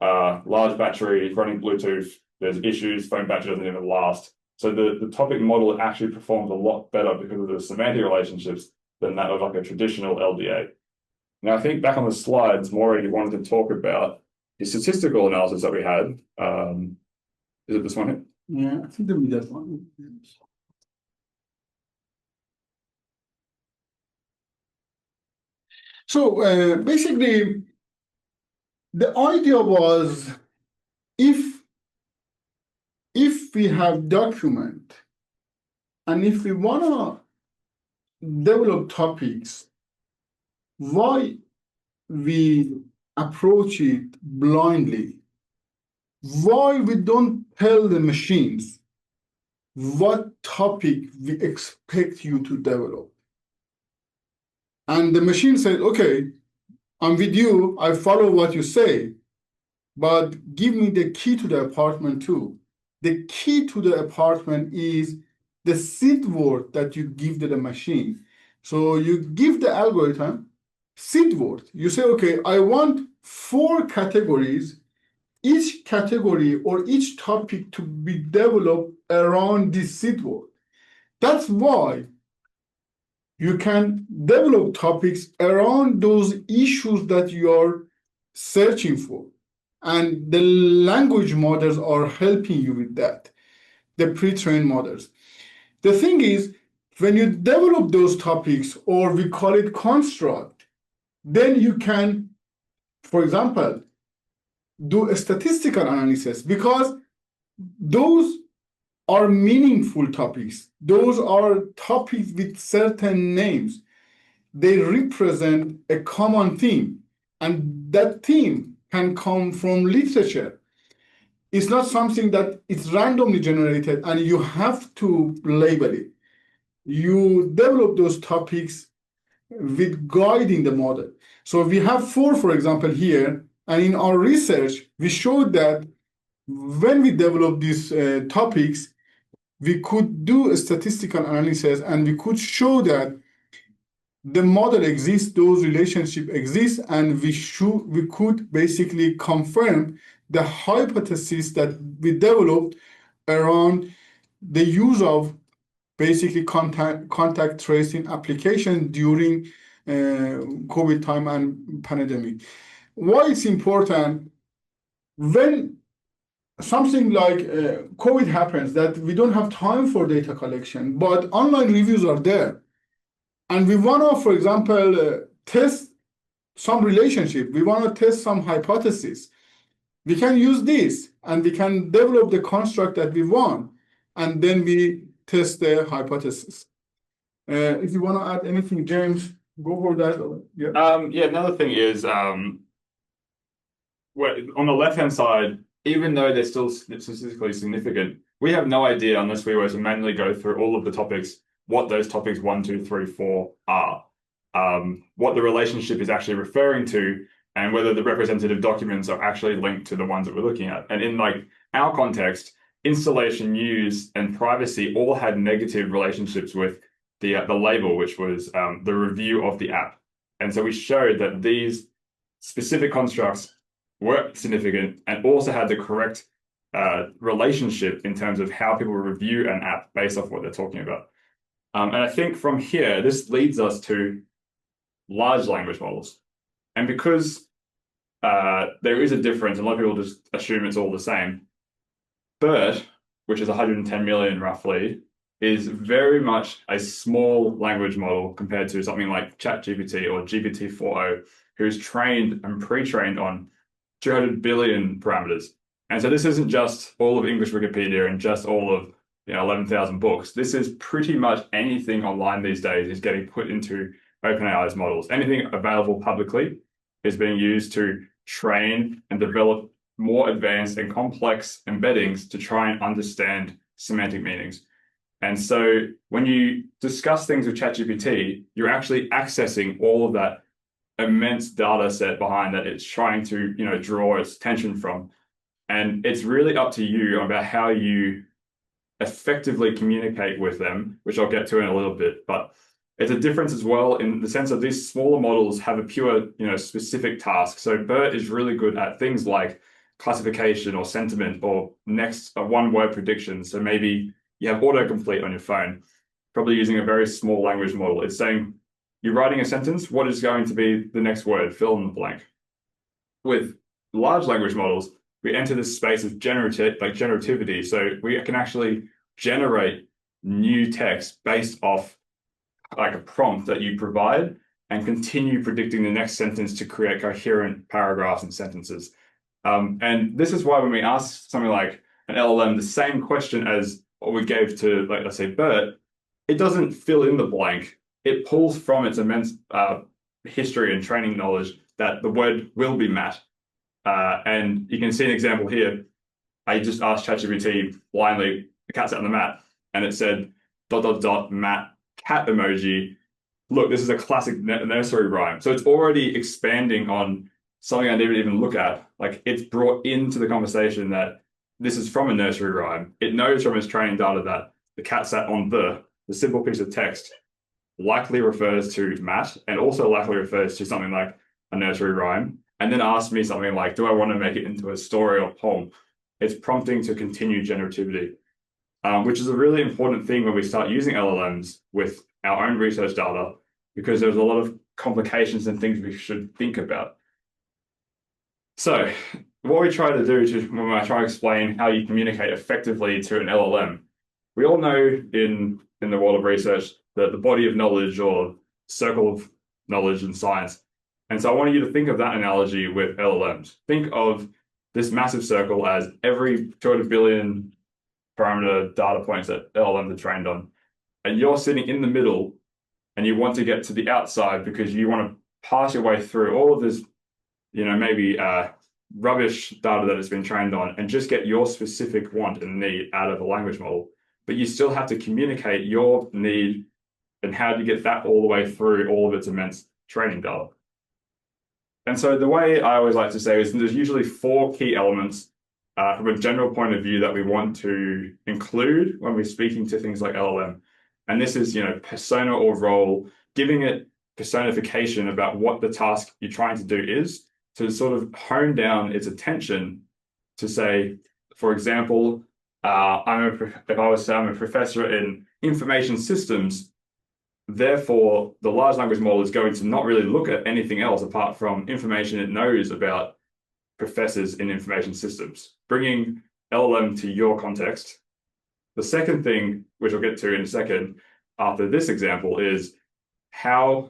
Speaker 3: large battery, running Bluetooth, there's issues, phone battery doesn't even last. So the topic model actually performs a lot better because of the semantic relationships than that of like a traditional LDA. Now, I think back on the slides, Maury wanted to talk about the statistical analysis that we had. Is it this one here?
Speaker 1: Yeah, I think the middle one. So basically, the idea was if we have document and if we want to develop topics, why we approach it blindly? Why we don't tell the machines what topic we expect you to develop? And the machine said, okay, I'm with you, I follow what you say, but give me the key to the apartment too. The key to the apartment is the seed word that you give to the machine. So you give the algorithm seed word. You say, okay, I want 4 categories, each category or each topic to be developed around this seed word. That's why you can develop topics around those issues that you are searching for. And the language models are helping you with that, the pre-trained models. The thing is, when you develop those topics, or we call it construct, then you can, for example, do a statistical analysis, because those are meaningful topics. Those are topics with certain names. They represent a common theme, and that theme can come from literature. It's not something that is randomly generated and you have to label it. You develop those topics with guiding the model. So we have 4, for example, here, and in our research, we showed that when we develop these topics, we could do a statistical analysis and we could show that the model exists, those relationships exist, and we could basically confirm the hypothesis that we developed around the use of basically contact tracing application during COVID time and pandemic. Why it's important? When something like COVID happens, that we don't have time for data collection, but online reviews are there. And we want to, for example, test some relationship. We want to test some hypothesis. We can use this and we can develop the construct that we want. And then we test the hypothesis. If you want to add anything, James, go for that.
Speaker 3: Yeah, another thing is, on the left-hand side, even though they're still statistically significant, we have no idea, unless we were to manually go through all of the topics, what those topics 1, 2, 3, 4 are, what the relationship is actually referring to, and whether the representative documents are actually linked to the ones that we're looking at. And in like our context, installation use and privacy all had negative relationships with the label, which was the review of the app. And so we showed that these specific constructs were significant and also had the correct relationship in terms of how people review an app based off what they're talking about. And I think from here, this leads us to large language models. And because there is a difference, and a lot of people just assume it's all the same, BERT, which is 110 million roughly, is very much a small language model compared to something like ChatGPT or GPT-4o, who's trained and pre-trained on 200 billion parameters. And so this isn't just all of English Wikipedia and just all of 11,000 books. This is pretty much anything online these days is getting put into OpenAI's models. Anything available publicly is being used to train and develop more advanced and complex embeddings to try and understand semantic meanings. And so when you discuss things with ChatGPT, you're actually accessing all of that immense data set behind that it's trying to, draw its attention from. And it's really up to you about how you effectively communicate with them, which I'll get to in a little bit. But it's a difference as well in the sense of these smaller models have a pure, specific task. So BERT is really good at things like classification or sentiment or next one-word prediction. So maybe you have autocomplete on your phone, probably using a very small language model. It's saying, you're writing a sentence, what is going to be the next word? Fill in the blank. With large language models, we enter this space of generativity. So we can actually generate new text based off like a prompt that you provide and continue predicting the next sentence to create coherent paragraphs and sentences. And this is why when we ask something like an LLM the same question as what we gave to, like, let's say BERT, it doesn't fill in the blank. It pulls from its immense history and training knowledge that the word will be mat. And you can see an example here. I just asked ChatGPT blindly, the cat sat on the mat, and it said ... mat cat emoji. Look, this is a classic nursery rhyme. So it's already expanding on something I didn't even look at. Like, it's brought into the conversation that this is from a nursery rhyme. It knows from its training data that the cat sat on the simple piece of text likely refers to mat and also likely refers to something like a nursery rhyme, and then ask me something like, do I want to make it into a story or poem? It's prompting to continue generativity, which is a really important thing when we start using LLMs with our own research data, because there's a lot of complications and things we should think about. So what we try to do when I try to explain how you communicate effectively to an LLM, we all know in the world of research that the body of knowledge or circle of knowledge in science. And so I want you to think of that analogy with LLMs. Think of this massive circle as every 200 billion parameter data points that LLMs are trained on. And you're sitting in the middle and you want to get to the outside because you want to pass your way through all of this, maybe rubbish data that it's been trained on and just get your specific want and need out of a language model. But you still have to communicate your need and how do you get that all the way through all of its immense training data. And so the way I always like to say is there's usually 4 key elements from a general point of view that we want to include when we're speaking to things like LLM. And this is, persona or role, giving it personification about what the task you're trying to do is, to sort of hone down its attention to say, for example, if I was to say I'm a professor in information systems, therefore the large language model is going to not really look at anything else apart from information it knows about professors in information systems, bringing LLM to your context. The second thing, which I'll get to in a second after this example, is how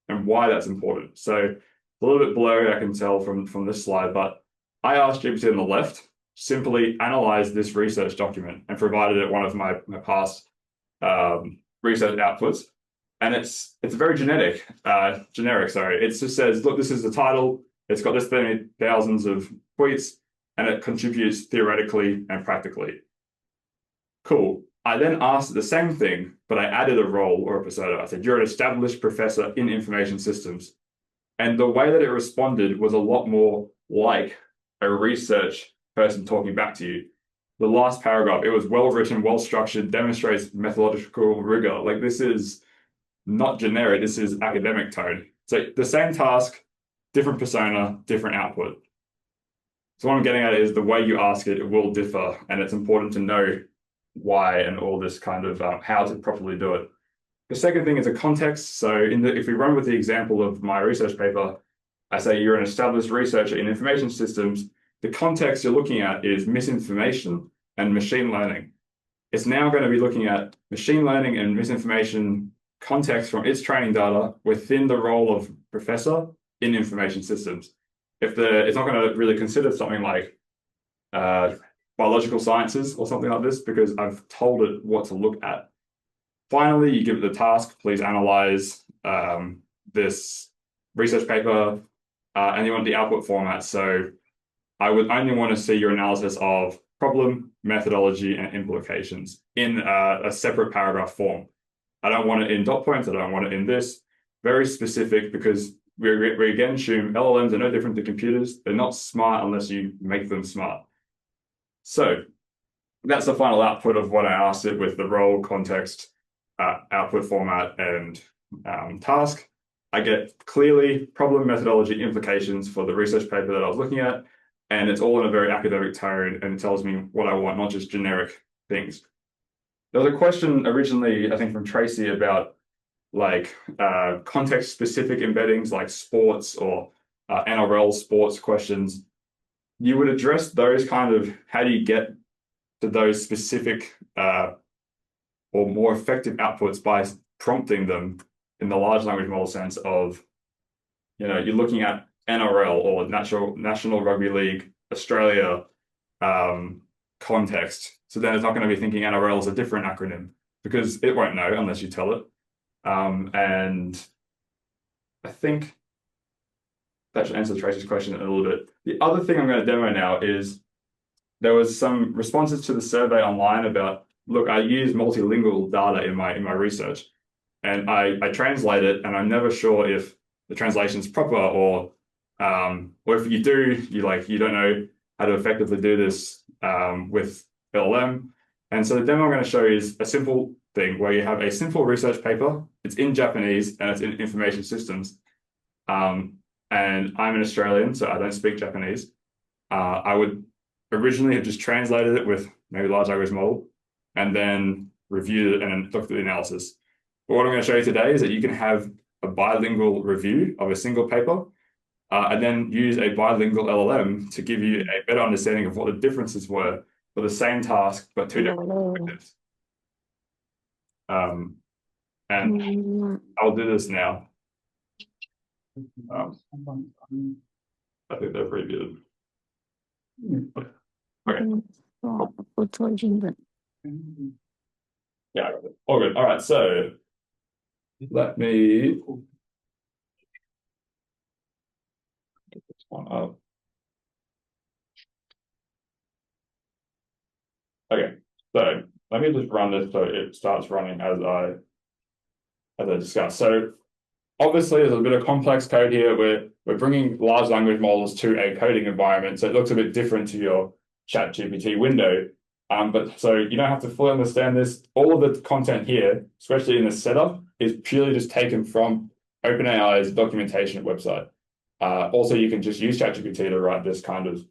Speaker 3: and why that's important. So a little bit blurry, I can tell from this slide, but I asked GPT on the left, simply analyze this research document and provided it one of my past research outputs. And it's very generic. It just says, look, this is the title. It's got this many thousands of tweets, and it contributes theoretically and practically. Cool. I then asked the same thing, but I added a role or a persona. I said, you're an established professor in information systems. And the way that it responded was a lot more like a research person talking back to you. The last paragraph, it was well written, well structured, demonstrates methodological rigor. Like, this is not generic, this is academic tone. So the same task, different persona, different output. So what I'm getting at is the way you ask it will differ, and it's important to know why and all this kind of how to properly do it. The second thing is a context. So if we run with the example of my research paper, I say you're an established researcher in information systems. The context you're looking at is misinformation and machine learning. It's now going to be looking at machine learning and misinformation context from its training data within the role of professor in information systems. It's not going to really consider something like biological sciences or something like this, because I've told it what to look at. Finally, you give it the task, please analyze this research paper, and you want the output format. So I would only want to see your analysis of problem, methodology, and implications in a separate paragraph form. I don't want it in dot points. I don't want it in this. Very specific, because we again assume LLMs are no different to computers. They're not smart unless you make them smart. So that's the final output of what I asked it with the role, context, output format, and task. I get clearly problem, methodology, implications for the research paper that I was looking at, and it's all in a very academic tone, and it tells me what I want, not just generic things. There was a question originally, I think, from Tracy about like context-specific embeddings, like sports or NRL sports questions. You would address those kind of, how do you get to those specific or more effective outputs by prompting them in the large language model sense of, you know, you're looking at NRL or National Rugby League Australia context. So then it's not going to be thinking NRL is a different acronym, because it won't know unless you tell it. And I think that should answer Tracy's question a little bit. The other thing I'm going to demo now is there was some responses to the survey online about, look, I use multilingual data in my research, and I translate it, and I'm never sure if the translation's proper, or if you do, you don't know how to effectively do this with LLM. And so the demo I'm going to show you is a simple thing where you have a simple research paper. It's in Japanese and it's in information systems. And I'm an Australian, so I don't speak Japanese. I would originally have just translated it with maybe large language model and then reviewed it and then looked at the analysis. But what I'm going to show you today is that you can have a bilingual review of a single paper and then use a bilingual LLM to give you a better understanding of what the differences were for the same task, but two different perspectives. And I'll do this now. I think they're pretty good. Okay. Yeah, all good. All right, so let me get this one up. Okay, so let me just run this so it starts running as I discussed. So obviously there's a bit of complex code here. We're bringing large language models to a coding environment, so it looks a bit different to your ChatGPT window. But so you don't have to fully understand this. All of the content here, especially in the setup, is purely just taken from OpenAI's documentation website. Also, you can just use ChatGPT to write this kind of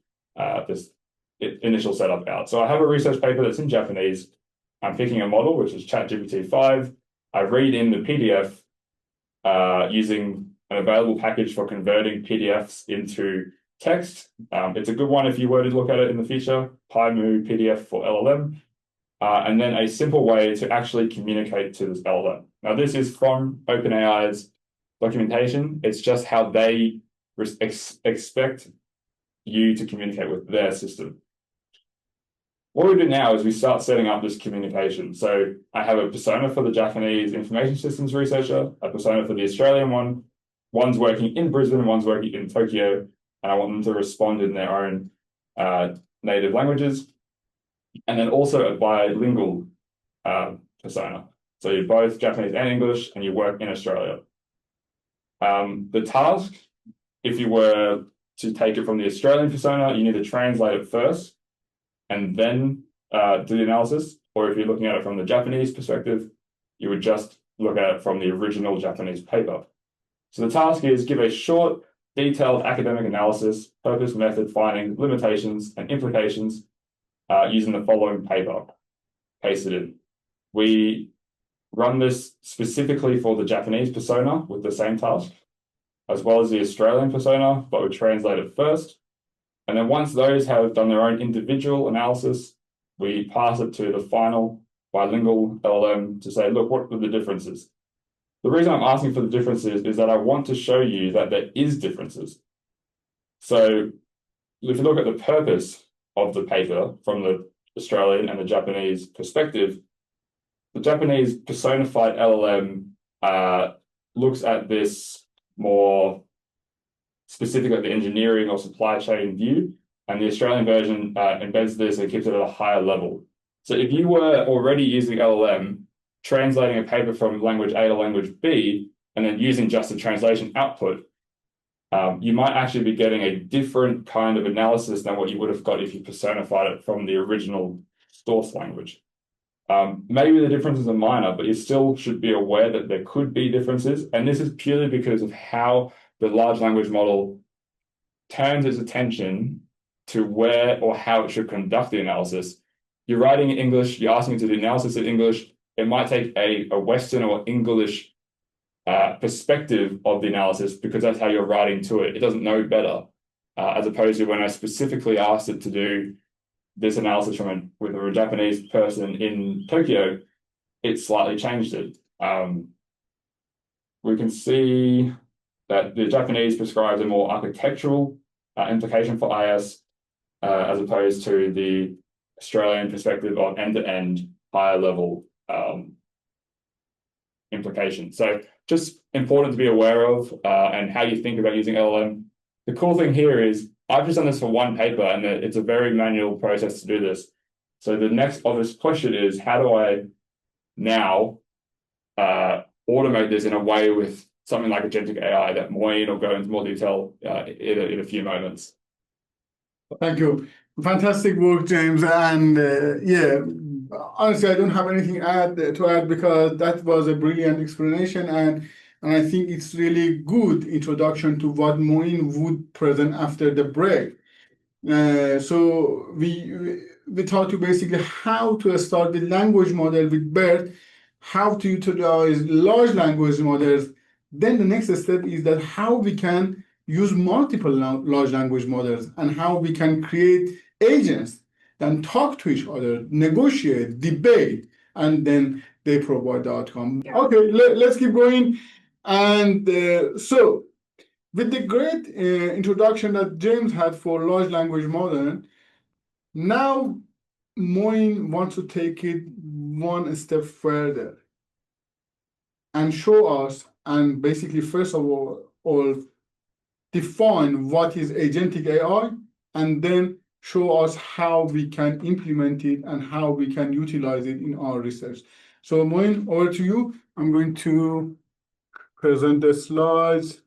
Speaker 3: this initial setup out. So I have a research paper that's in Japanese. I'm picking a model, which is ChatGPT 5. I read in the PDF using an available package for converting PDFs into text. It's a good one if you were to look at it in the future, PyMu PDF for LLM, and then a simple way to actually communicate to this LLM. Now, this is from OpenAI's documentation. It's just how they expect you to communicate with their system. What we do now is we start setting up this communication. So I have a persona for the Japanese information systems researcher, a persona for the Australian one. One's working in Brisbane, one's working in Tokyo, and I want them to respond in their own native languages. And then also a bilingual persona. So you're both Japanese and English, and you work in Australia. The task, if you were to take it from the Australian persona, you need to translate it first and then do the analysis. Or if you're looking at it from the Japanese perspective, you would just look at it from the original Japanese paper. So the task is give a short, detailed academic analysis, purpose, method, findings, limitations, and implications using the following paper. Paste it in. We run this specifically for the Japanese persona with the same task, as well as the Australian persona, but we translate it first. And then once those have done their own individual analysis, we pass it to the final bilingual LLM to say, look, what are the differences? The reason I'm asking for the differences is that I want to show you that there is differences. So if you look at the purpose of the paper from the Australian and the Japanese perspective, the Japanese personified LLM looks at this more specific at the engineering or supply chain view, and the Australian version embeds this and keeps it at a higher level. So if you were already using LLM, translating a paper from language A to language B, and then using just a translation output, you might actually be getting a different kind of analysis than what you would have got if you personified it from the original source language. Maybe the differences are minor, but you still should be aware that there could be differences. And this is purely because of how the large language model turns its attention to where or how it should conduct the analysis. You're writing in English, you're asking it to do analysis in English. It might take a Western or English perspective of the analysis because that's how you're writing to it. It doesn't know better, as opposed to when I specifically asked it to do this analysis with a Japanese person in Tokyo, it slightly changed it. We can see that the Japanese prescribes a more architectural implication for IS, as opposed to the Australian perspective of end-to-end higher level implication. So just important to be aware of and how you think about using LLM. The cool thing here is I've just done this for one paper and it's a very manual process to do this. So the next obvious question is, how do I now automate this in a way with something like agentic AI that Moin will go into more detail in a few moments.
Speaker 1: Thank you. Fantastic work, James. And yeah, honestly, I don't have anything to add because that was a brilliant explanation. And I think it's really good introduction to what Moin would present after the break. So we taught you basically how to start the language model with BERT, how to utilize large language models. Then the next step is that how we can use multiple large language models and how we can create agents that talk to each other, negotiate, debate, and then they provide the outcome. Okay, let's keep going. And so with the great introduction that James had for large language model, now Moin wants to take it one step further and show us, and basically first of all define what is agentic AI, and then show us how we can implement it and how we can utilize it in our research. So Moin, over to you. I'm going to present the slides.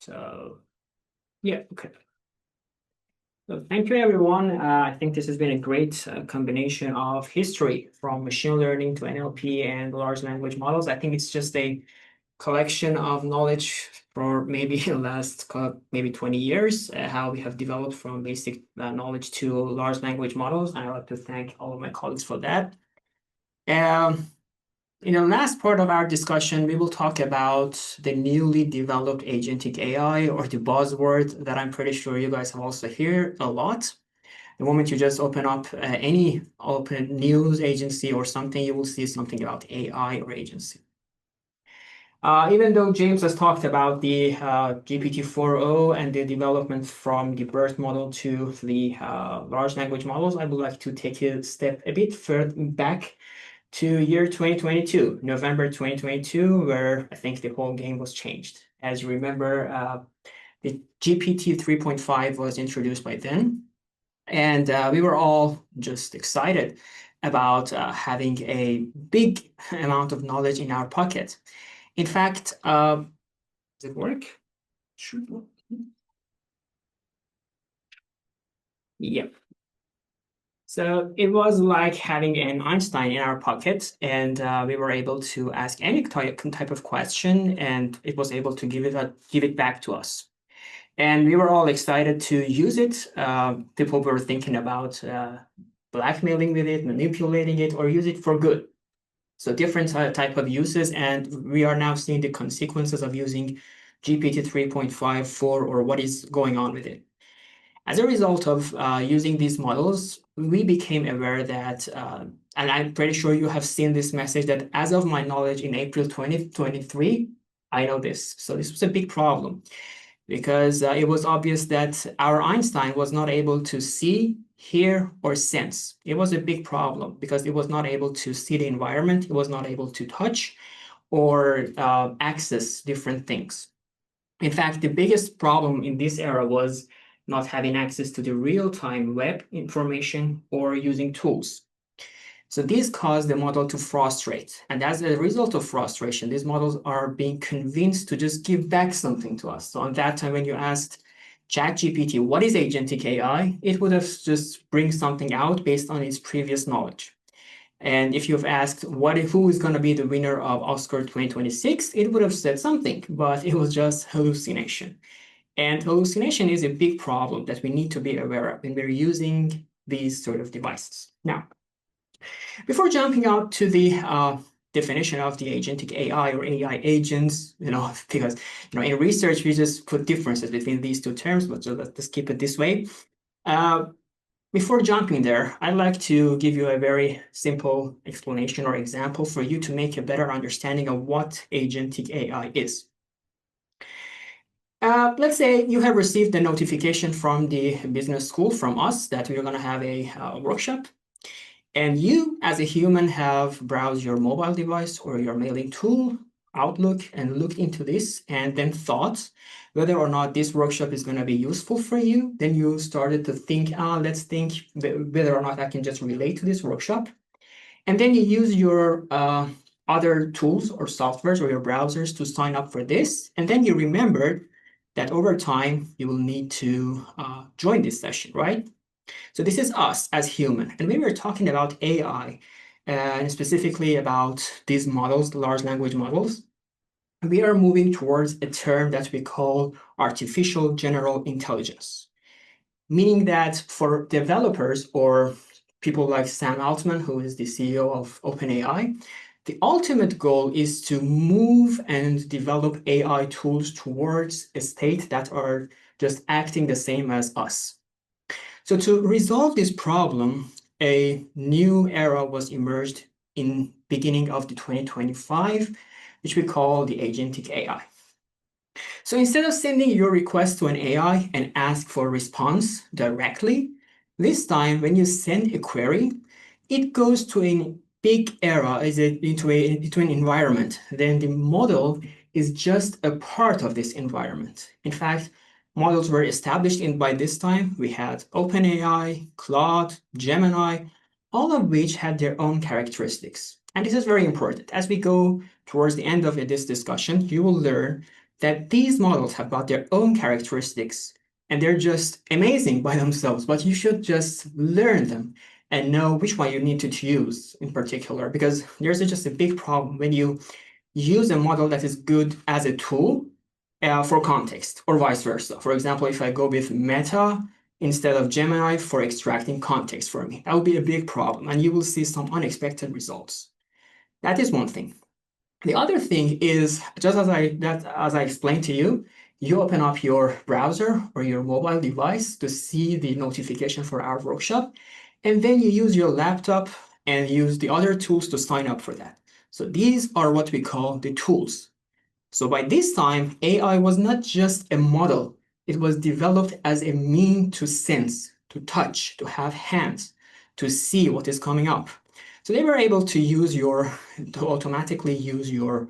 Speaker 2: So, yeah, okay. So thank you, everyone. I think this has been a great combination of history from machine learning to NLP and large language models. I think it's just a collection of knowledge for maybe the last maybe 20 years, how we have developed from basic knowledge to large language models. And I'd like to thank all of my colleagues for that. In the last part of our discussion, we will talk about the newly developed agentic AI, or the buzzword that I'm pretty sure you guys have also heard a lot. The moment you just open up any open news agency or something, you will see something about AI or agency. Even though James has talked about the GPT-4o and the development from the BERT model to the large language models, I would like to take a step a bit further back to year 2022, November 2022, where I think the whole game was changed. As you remember, the GPT 3.5 was introduced by then, and we were all just excited about having a big amount of knowledge in our pocket. In fact, does it work? Should work. Yep. So it was like having an Einstein in our pocket, and we were able to ask any type of question, and it was able to give it back to us. And we were all excited to use it. People were thinking about blackmailing with it, manipulating it, or use it for good. So different type of uses, and we are now seeing the consequences of using GPT 3.5 for, or what is going on with it. As a result of using these models, we became aware that, and I'm pretty sure you have seen this message, that as of my knowledge in April 2023, I know this. So this was a big problem because it was obvious that our Einstein was not able to see, hear, or sense. It was a big problem because it was not able to see the environment, it was not able to touch or access different things. In fact, the biggest problem in this era was not having access to the real-time web information or using tools. So this caused the model to frustrate. And as a result of frustration, these models are being convinced to just give back something to us. So on that time, when you asked ChatGPT, what is agentic AI? It would have just bring something out based on its previous knowledge. And if you've asked who is going to be the winner of Oscar 2026, it would have said something, but it was just hallucination. And hallucination is a big problem that we need to be aware of when we're using these sort of devices. Now, before jumping out to the definition of the agentic AI or AI agents, because in research we just put differences between these two terms, but so let's keep it this way. Before jumping there, I'd like to give you a very simple explanation or example for you to make a better understanding of what agentic AI is. Let's say you have received a notification from the business school from us that we're going to have a workshop. And you, as a human, have browsed your mobile device or your mailing tool, Outlook, and looked into this and then thought whether or not this workshop is going to be useful for you. Then you started to think, let's think whether or not I can just relate to this workshop. And then you use your other tools or softwares or your browsers to sign up for this. And then you remembered that over time, you will need to join this session, right? So this is us as human. And when we're talking about AI, and specifically about these models, the large language models, we are moving towards a term that we call artificial general intelligence, meaning that for developers or people like Sam Altman, who is the CEO of OpenAI, the ultimate goal is to move and develop AI tools towards a state that are just acting the same as us. So to resolve this problem, a new era was emerged in beginning of the 2025, which we call the agentic AI. So instead of sending your request to an AI and ask for a response directly, this time when you send a query, it goes to a big era, into an environment. Then the model is just a part of this environment. In fact, models were established by this time. We had OpenAI, Claude, Gemini, all of which had their own characteristics. And this is very important. As we go towards the end of this discussion, you will learn that these models have got their own characteristics and they're just amazing by themselves, but you should just learn them and know which one you need to use in particular, because there's just a big problem when you use a model that is good as a tool for context or vice versa. For example, if I go with Meta instead of Gemini for extracting context for me, that would be a big problem and you will see some unexpected results. That is one thing. The other thing is, just as I explained to you, you open up your browser or your mobile device to see the notification for our workshop, and then you use your laptop and use the other tools to sign up for that. So these are what we call the tools. So by this time, AI was not just a model. It was developed as a means to sense, to touch, to have hands, to see what is coming up. So they were able to automatically use your,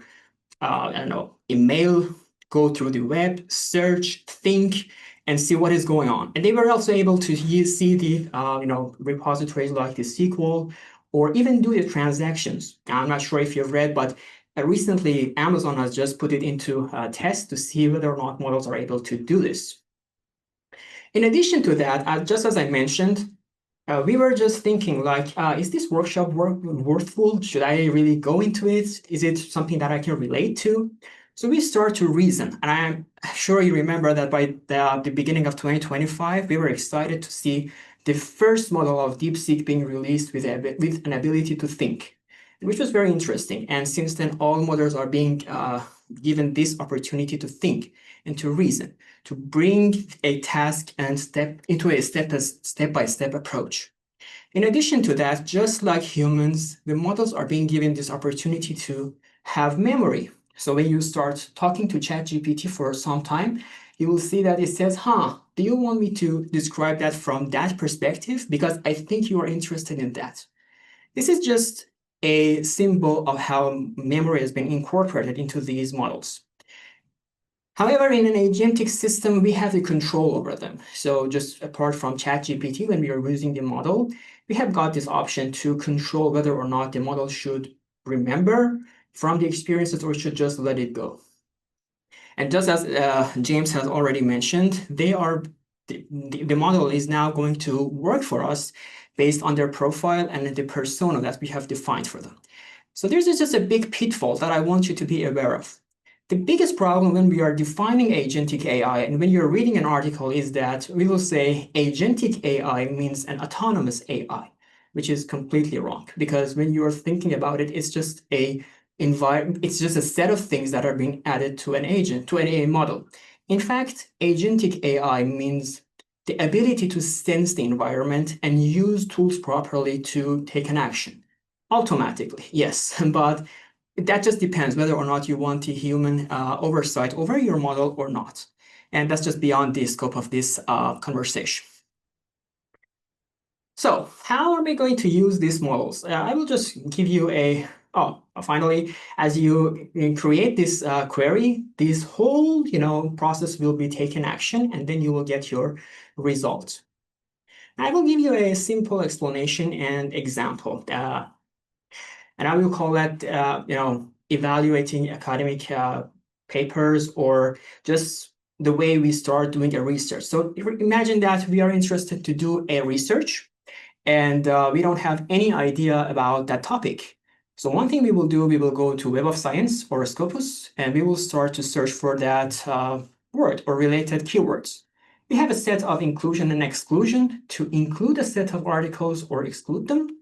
Speaker 2: email, go through the web, search, think, and see what is going on. And they were also able to see the, repositories like the SQL, or even do the transactions. I'm not sure if you've read, but recently Amazon has just put it into a test to see whether or not models are able to do this. In addition to that, just as I mentioned, we were just thinking like, is this workshop worthful? Should I really go into it? Is it something that I can relate to? So we start to reason. And I'm sure you remember that by the beginning of 2025, we were excited to see the first model of DeepSeek being released with an ability to think, which was very interesting. And since then, all models are being given this opportunity to think and to reason, to bring a task and step into a step-by-step approach. In addition to that, just like humans, the models are being given this opportunity to have memory. So when you start talking to ChatGPT for some time, you will see that it says, do you want me to describe that from that perspective? Because I think you are interested in that. This is just a symbol of how memory has been incorporated into these models. However, in an agentic system, we have the control over them. So just apart from ChatGPT, when we are using the model, we have got this option to control whether or not the model should remember from the experiences or should just let it go. And just as James has already mentioned, the model is now going to work for us based on their profile and the persona that we have defined for them. So there's just a big pitfall that I want you to be aware of. The biggest problem when we are defining agentic AI and when you're reading an article is that we will say agentic AI means an autonomous AI, which is completely wrong, because when you're thinking about it, it's just it's just a set of things that are being added to an agent, to an AI model. In fact, agentic AI means the ability to sense the environment and use tools properly to take an action. Automatically, yes, but that just depends whether or not you want a human oversight over your model or not. And that's just beyond the scope of this conversation. So how are we going to use these models? I will just give you finally, as you create this query, this whole process will be taken action, and then you will get your result. I will give you a simple explanation and example, and I will call that evaluating academic papers, or just the way we start doing a research. So imagine that we are interested to do a research, and we don't have any idea about that topic. So one thing we will do, we will go to Web of Science or Scopus, and we will start to search for that word or related keywords. We have a set of inclusion and exclusion to include a set of articles or exclude them.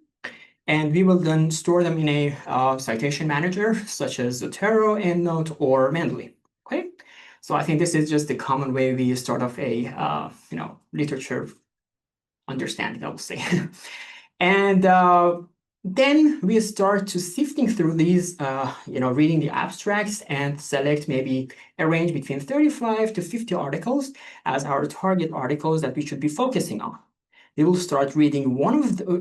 Speaker 2: And we will then store them in a citation manager, such as Zotero, EndNote, or Mendeley. Okay, so I think this is just the common way we start off a literature understanding, I would say. And then we start to sifting through these, reading the abstracts and select maybe a range between 35 to 50 articles as our target articles that we should be focusing on. We will start reading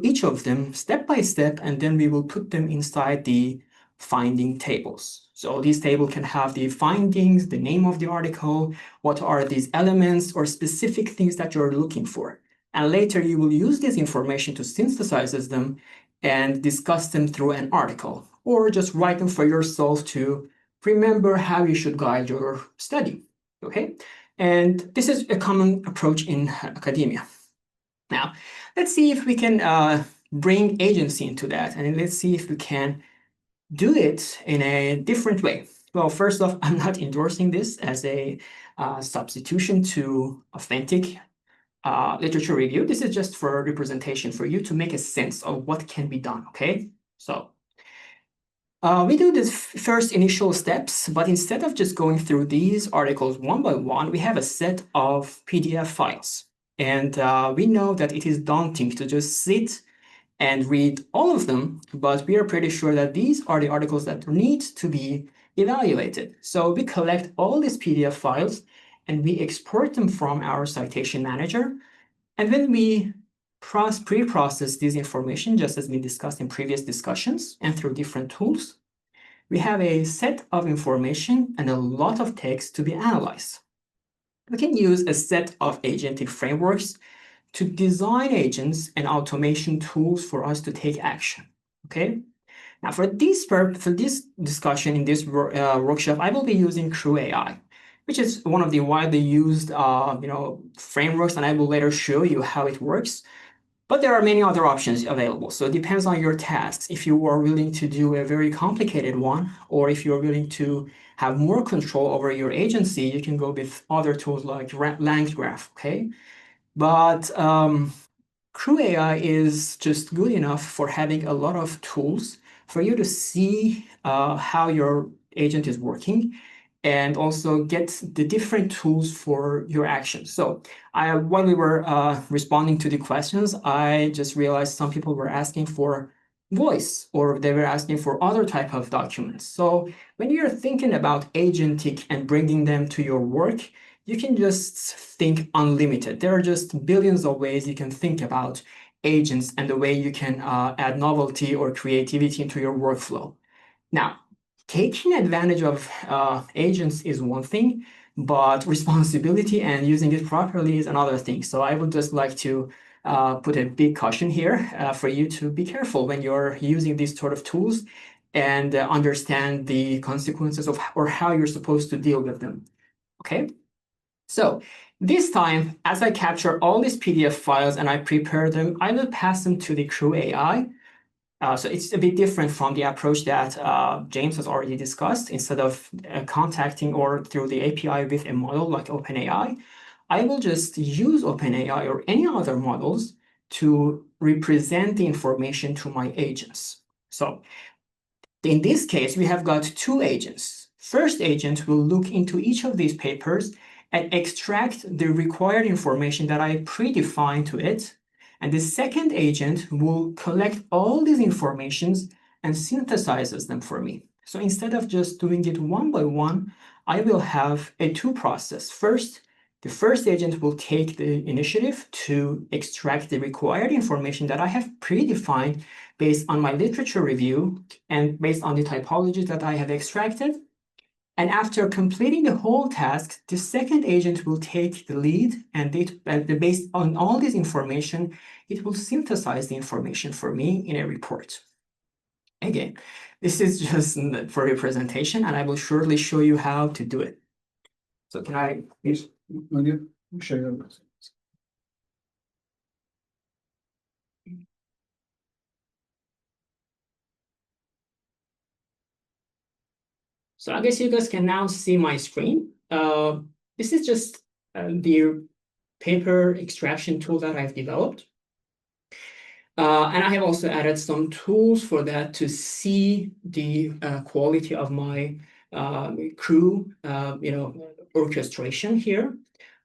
Speaker 2: each of them step by step, and then we will put them inside the finding tables. So this table can have the findings, the name of the article, what are these elements or specific things that you're looking for. And later you will use this information to synthesize them and discuss them through an article, or just write them for yourself to remember how you should guide your study. Okay, and this is a common approach in academia. Now, let's see if we can bring agency into that, and let's see if we can do it in a different way. Well, first off, I'm not endorsing this as a substitution to authentic literature review. This is just for representation, for you to make a sense of what can be done, okay? So we do this first initial steps, but instead of just going through these articles one by one, we have a set of PDF files. And we know that it is daunting to just sit and read all of them, but we are pretty sure that these are the articles that need to be evaluated. So we collect all these PDF files and we export them from our citation manager. And then we pre-process this information, just as we discussed in previous discussions and through different tools. We have a set of information and a lot of text to be analyzed. We can use a set of agentic frameworks to design agents and automation tools for us to take action, okay? Now, for this discussion in this workshop, I will be using Crew AI, which is one of the widely used frameworks, and I will later show you how it works. But there are many other options available, so it depends on your tasks. If you are willing to do a very complicated one, or if you're willing to have more control over your agency, you can go with other tools like LangGraph, okay? But Crew AI is just good enough for having a lot of tools for you to see how your agent is working, and also get the different tools for your actions. So while we were responding to the questions, I just realized some people were asking for voice, or they were asking for other type of documents. So when you're thinking about agentic and bringing them to your work, you can just think unlimited. There are just billions of ways you can think about agents and the way you can add novelty or creativity into your workflow. Now, taking advantage of agents is one thing, but responsibility and using it properly is another thing. So I would just like to put a big caution here for you to be careful when you're using these sort of tools and understand the consequences of or how you're supposed to deal with them. Okay, so this time, as I capture all these PDF files and I prepare them, I will pass them to the Crew AI. So it's a bit different from the approach that James has already discussed. Instead of contacting or through the API with a model like OpenAI, I will just use OpenAI or any other models to represent the information to my agents. So in this case, we have got two agents. First agent will look into each of these papers and extract the required information that I predefined to it. And the second agent will collect all these informations and synthesizes them for me. So instead of just doing it one by one, I will have a two process. First, the first agent will take the initiative to extract the required information that I have predefined based on my literature review and based on the typologies that I have extracted. And after completing the whole task, the second agent will take the lead, and based on all this information, it will synthesize the information for me in a report. Again, this is just for a presentation, and I will shortly show you how to do it. So can I please share your notes? So I guess you guys can now see my screen. This is just the paper extraction tool that I've developed. And I have also added some tools for that to see the quality of my crew, orchestration here.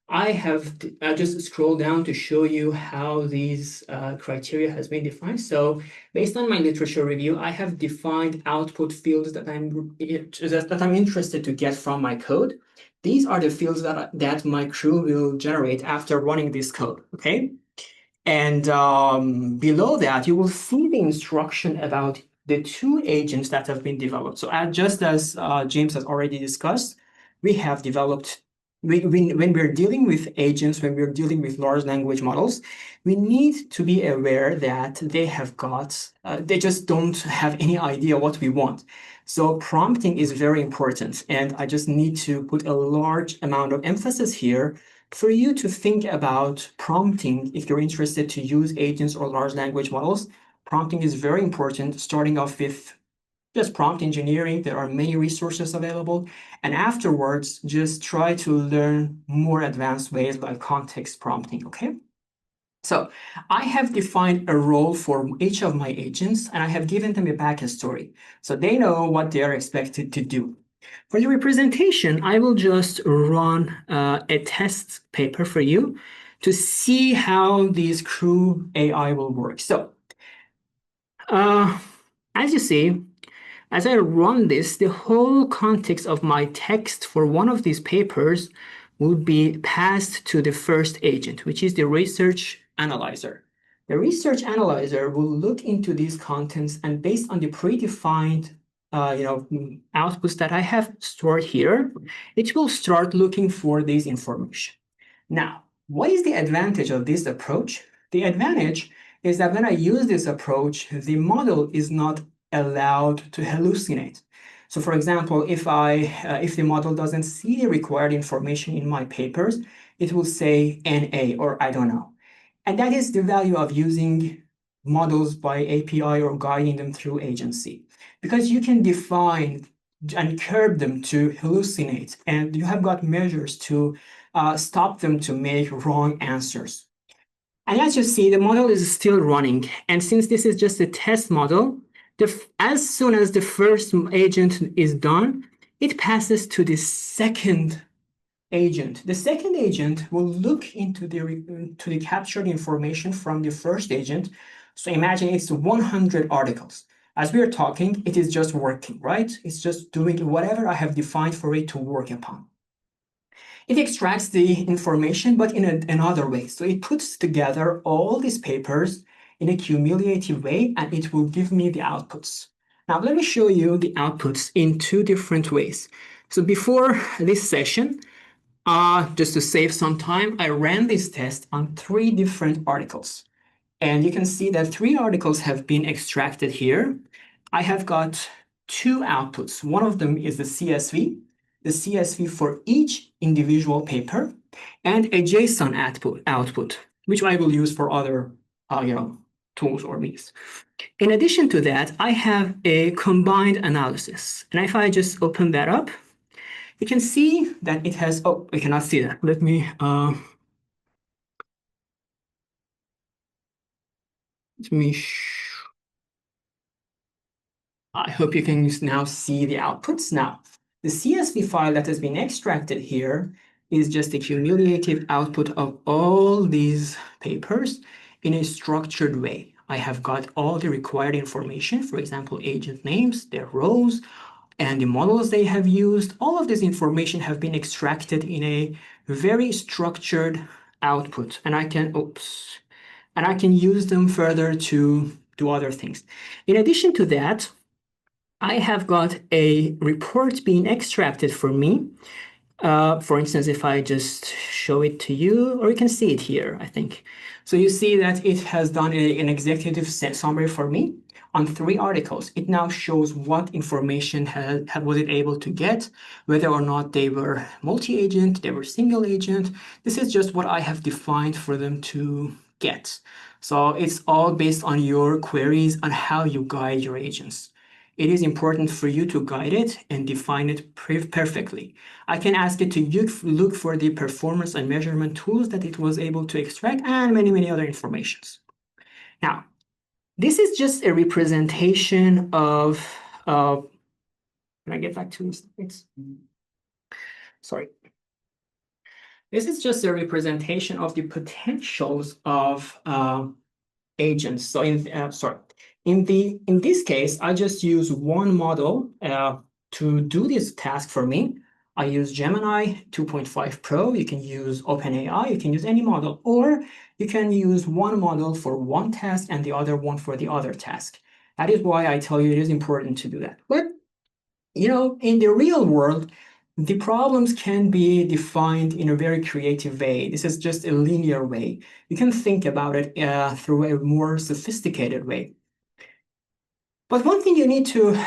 Speaker 2: I have just scrolled down to show you how these criteria has been defined. So based on my literature review, I have defined output fields that I'm interested to get from my code. These are the fields that my crew will generate after running this code, okay? And below that, you will see the instruction about the two agents that have been developed. So just as James has already discussed, we have developed when we're dealing with agents, when we're dealing with large language models, we need to be aware that they have got, they just don't have any idea what we want. So prompting is very important. And I just need to put a large amount of emphasis here for you to think about prompting. If you're interested to use agents or large language models, prompting is very important, starting off with just prompt engineering. There are many resources available. And afterwards, just try to learn more advanced ways like context prompting, okay? So I have defined a role for each of my agents, and I have given them a backstory. So they know what they are expected to do. For the representation, I will just run a test paper for you to see how these Crew AI will work. So as you see, as I run this, the whole context of my text for one of these papers will be passed to the first agent, which is the research analyzer. The research analyzer will look into these contents, and based on the predefined outputs that I have stored here, it will start looking for this information. Now, what is the advantage of this approach? The advantage is that when I use this approach, the model is not allowed to hallucinate. So for example, if the model doesn't see the required information in my papers, it will say NA or I don't know. And that is the value of using models by API or guiding them through agency, because you can define and curb them to hallucinate, and you have got measures to stop them to make wrong answers. And as you see, the model is still running. And since this is just a test model, as soon as the first agent is done, it passes to the second agent. The second agent will look into the captured information from the first agent. So imagine it's 100 articles. As we are talking, it is just working, right? It's just doing whatever I have defined for it to work upon. It extracts the information, but in another way. So it puts together all these papers in a cumulative way, and it will give me the outputs. Now, let me show you the outputs in two different ways. So before this session, just to save some time, I ran this test on 3 different articles. And you can see that 3 articles have been extracted here. I have got 2 outputs. One of them is the CSV for each individual paper, and a JSON output, which I will use for other tools or means. In addition to that, I have a combined analysis. And if I just open that up, you can see that it has, oh, I cannot see that. Let me I hope you can now see the outputs. Now, the CSV file that has been extracted here is just a cumulative output of all these papers in a structured way. I have got all the required information, for example, agent names, their roles, and the models they have used. All of this information have been extracted in a very structured output, and I can use them further to do other things. In addition to that, I have got a report being extracted for me. For instance, if I just show it to you, or you can see it here, I think. So you see that it has done an executive summary for me on 3 articles. It now shows what information was it able to get, whether or not they were multi-agent, they were single agent. This is just what I have defined for them to get. So it's all based on your queries on how you guide your agents. It is important for you to guide it and define it perfectly. I can ask it to look for the performance and measurement tools that it was able to extract and many, many other informations. Now, this is just a representation of, can I get back to this? Thanks. Sorry. This is just a representation of the potentials of agents. So in this case, I just use one model to do this task for me. I use Gemini 2.5 Pro. You can use OpenAI. You can use any model, or you can use one model for one task and the other one for the other task. That is why I tell you it is important to do that. But, in the real world, the problems can be defined in a very creative way. This is just a linear way. You can think about it through a more sophisticated way. But one thing you need to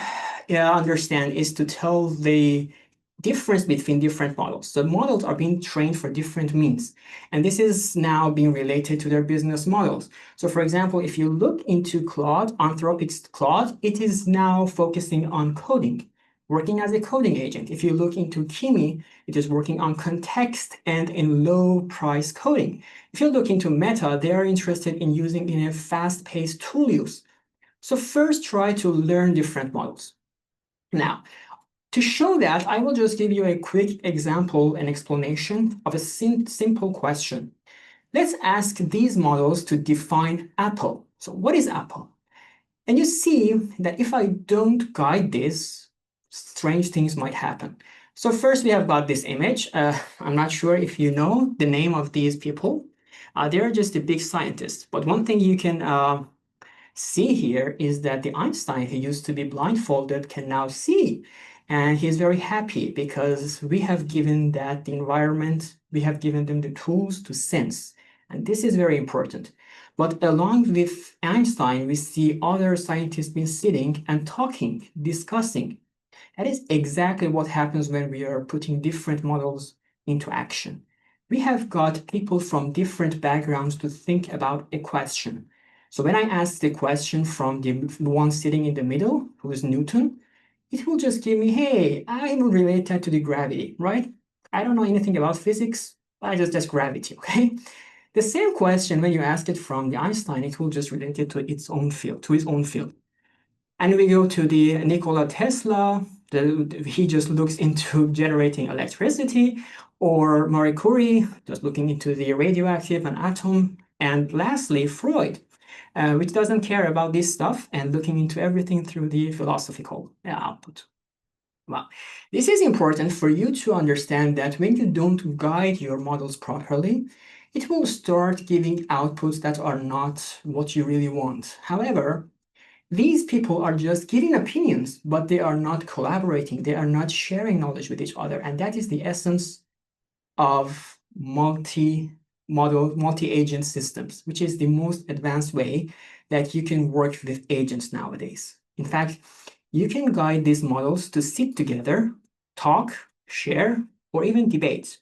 Speaker 2: understand is to tell the difference between different models. So models are being trained for different means, and this is now being related to their business models. So for example, if you look into Claude, Anthropic's Claude, it is now focusing on coding, working as a coding agent. If you look into Kimi, it is working on context and in low price coding. If you look into Meta, they are interested in using in a fast-paced tool use. So first try to learn different models. Now, to show that, I will just give you a quick example and explanation of a simple question. Let's ask these models to define apple. So what is apple? And you see that if I don't guide this, strange things might happen. So first we have got this image. I'm not sure if you know the name of these people. They're just a big scientists. But one thing you can see here is that the Einstein who used to be blindfolded can now see. And he's very happy because we have given that the environment, we have given them the tools to sense. And this is very important. But along with Einstein, we see other scientists been sitting and talking, discussing. That is exactly what happens when we are putting different models into action. We have got people from different backgrounds to think about a question. So when I ask the question from the one sitting in the middle, who is Newton, it will just give me, hey, I will relate that to the gravity, right? I don't know anything about physics, I just gravity, okay? The same question, when you ask it from the Einstein, it will just relate it to its own field, to his own field. And we go to the Nikola Tesla, he just looks into generating electricity, or Marie Curie, just looking into the radioactive and atom. And lastly, Freud, which doesn't care about this stuff and looking into everything through the philosophical output. Well, this is important for you to understand that when you don't guide your models properly, it will start giving outputs that are not what you really want. However, these people are just giving opinions, but they are not collaborating. They are not sharing knowledge with each other. And that is the essence
Speaker 6: of multi-model, multi-agent systems, which is the most advanced way that you can work with agents nowadays. In fact, you can guide these models to sit together, talk, share, or even debate.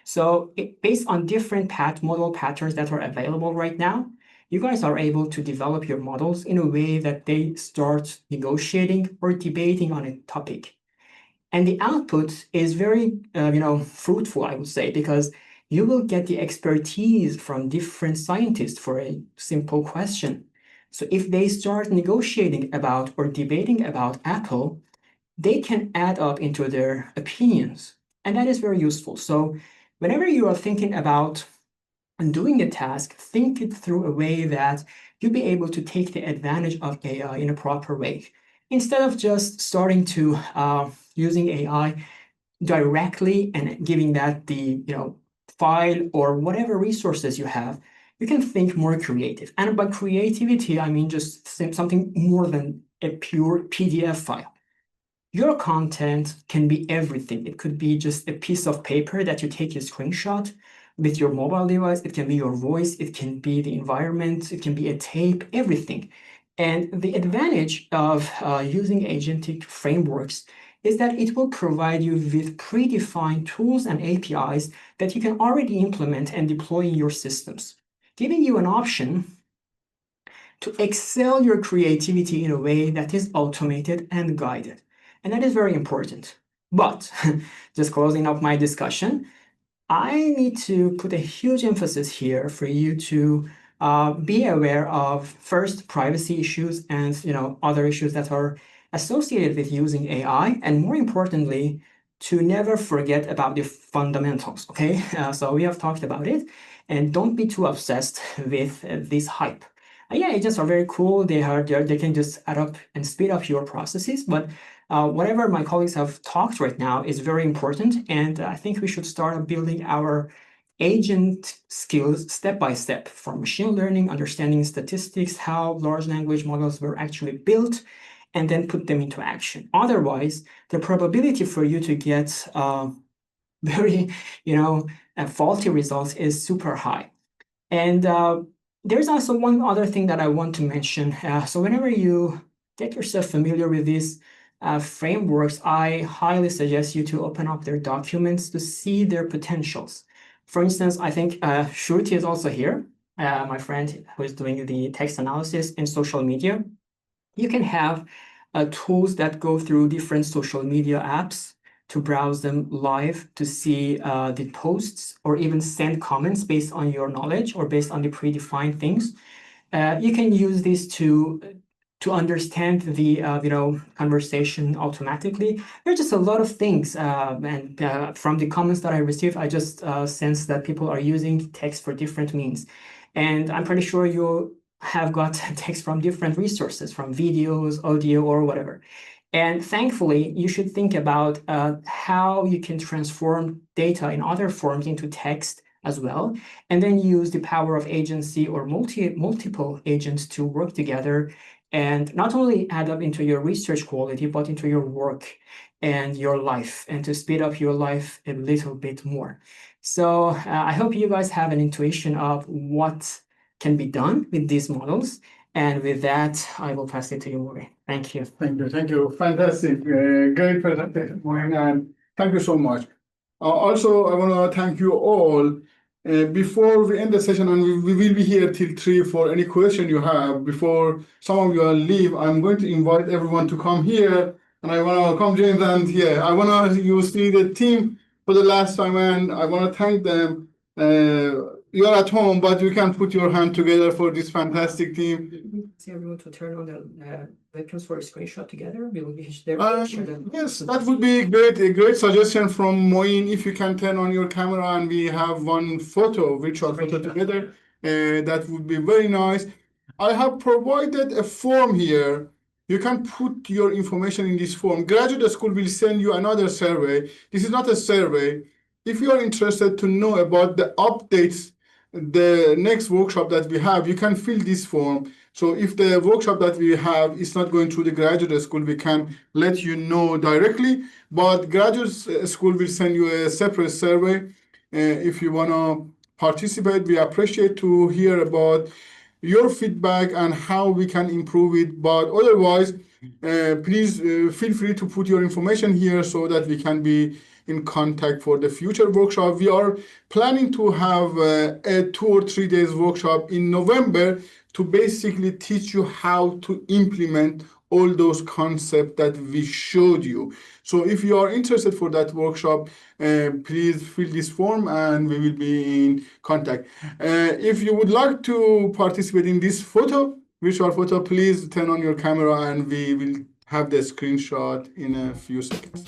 Speaker 6: So based on different model patterns that are available right now, you guys are able to develop your models in a way that they start negotiating or debating on a topic. And the output is very, fruitful, I would say, because you will get the expertise from different scientists for a simple question. So if they start negotiating about or debating about Apple, they can add up into their opinions. And that is very useful. So whenever you are thinking about doing a task, think it through a way that you'll be able to take the advantage of AI in a proper way. Instead of just starting to using AI directly and giving that the file or whatever resources you have, you can think more creative. And by creativity, I mean just something more than a pure PDF file. Your content can be everything. It could be just a piece of paper that you take a screenshot with your mobile device. It can be your voice. It can be the environment. It can be a tape, everything. And the advantage of using agentic frameworks is that it will provide you with predefined tools and APIs that you can already implement and deploy in your systems, giving you an option to excel your creativity in a way that is automated and guided. And that is very important. But just closing up my discussion, I need to put a huge emphasis here for you to be aware of first privacy issues and other issues that are associated with using AI, and more importantly, to never forget about the fundamentals. Okay, so we have talked about it, and don't be too obsessed with this hype. Yeah, agents are very cool. They can just add up and speed up your processes, but whatever my colleagues have talked right now is very important, and I think we should start building our agent skills step by step, from machine learning, understanding statistics, how large language models were actually built, and then put them into action. Otherwise, the probability for you to get very, faulty results is super high. And there's also one other thing that I want to mention. So whenever you get yourself familiar with these frameworks, I highly suggest you to open up their documents to see their potentials. For instance, I think Shruti is also here, my friend who is doing the text analysis in social media. You can have tools that go through different social media apps to browse them live, to see the posts, or even send comments based on your knowledge or based on the predefined things. You can use this to understand the conversation automatically. There's just a lot of things, and from the comments that I received, I just sense that people are using text for different means, and I'm pretty sure you have got text from different resources, from videos, audio, or whatever. And thankfully, you should think about how you can transform data in other forms into text as well, and then use the power of agency or multiple agents to work together and not only add up into your research quality, but into your work and your life, and to speed up your life a little bit more. So I hope you guys have an intuition of what can be done with these models. And with that, I will pass it to you, Maury. Thank you.
Speaker 1: Thank you. Fantastic. Great presentation, Moin, and thank you so much. Also, I want to thank you all. Before we end the session, and we will be here till 3 for any question you have. Before some of you leave, I'm going to invite everyone to come here, and I want to come, James, and I want you see the team for the last time, and I want to thank them. You're at home, but you can put your hand together for this fantastic team.
Speaker 6: See everyone to turn on the webcams for a screenshot together. We will be there.
Speaker 1: Yes, that would be great. A great suggestion from Moin. If you can turn on your camera and we have one photo, virtual photo together, that would be very nice. I have provided a form here. You can put your information in this form. Graduate School will send you another survey. This is not a survey. If you are interested to know about the updates, the next workshop that we have, you can fill this form. So if the workshop that we have is not going through the graduate school, we can let you know directly, but graduate school will send you a separate survey. If you want to participate, we appreciate to hear about your feedback and how we can improve it. But otherwise, please feel free to put your information here so that we can be in contact for the future workshop. We are planning to have a 2 or 3 days workshop in November to basically teach you how to implement all those concepts that we showed you. So if you are interested for that workshop, please fill this form and we will be in contact. If you would like to participate in this virtual photo, please turn on your camera and we will have the screenshot in a few seconds.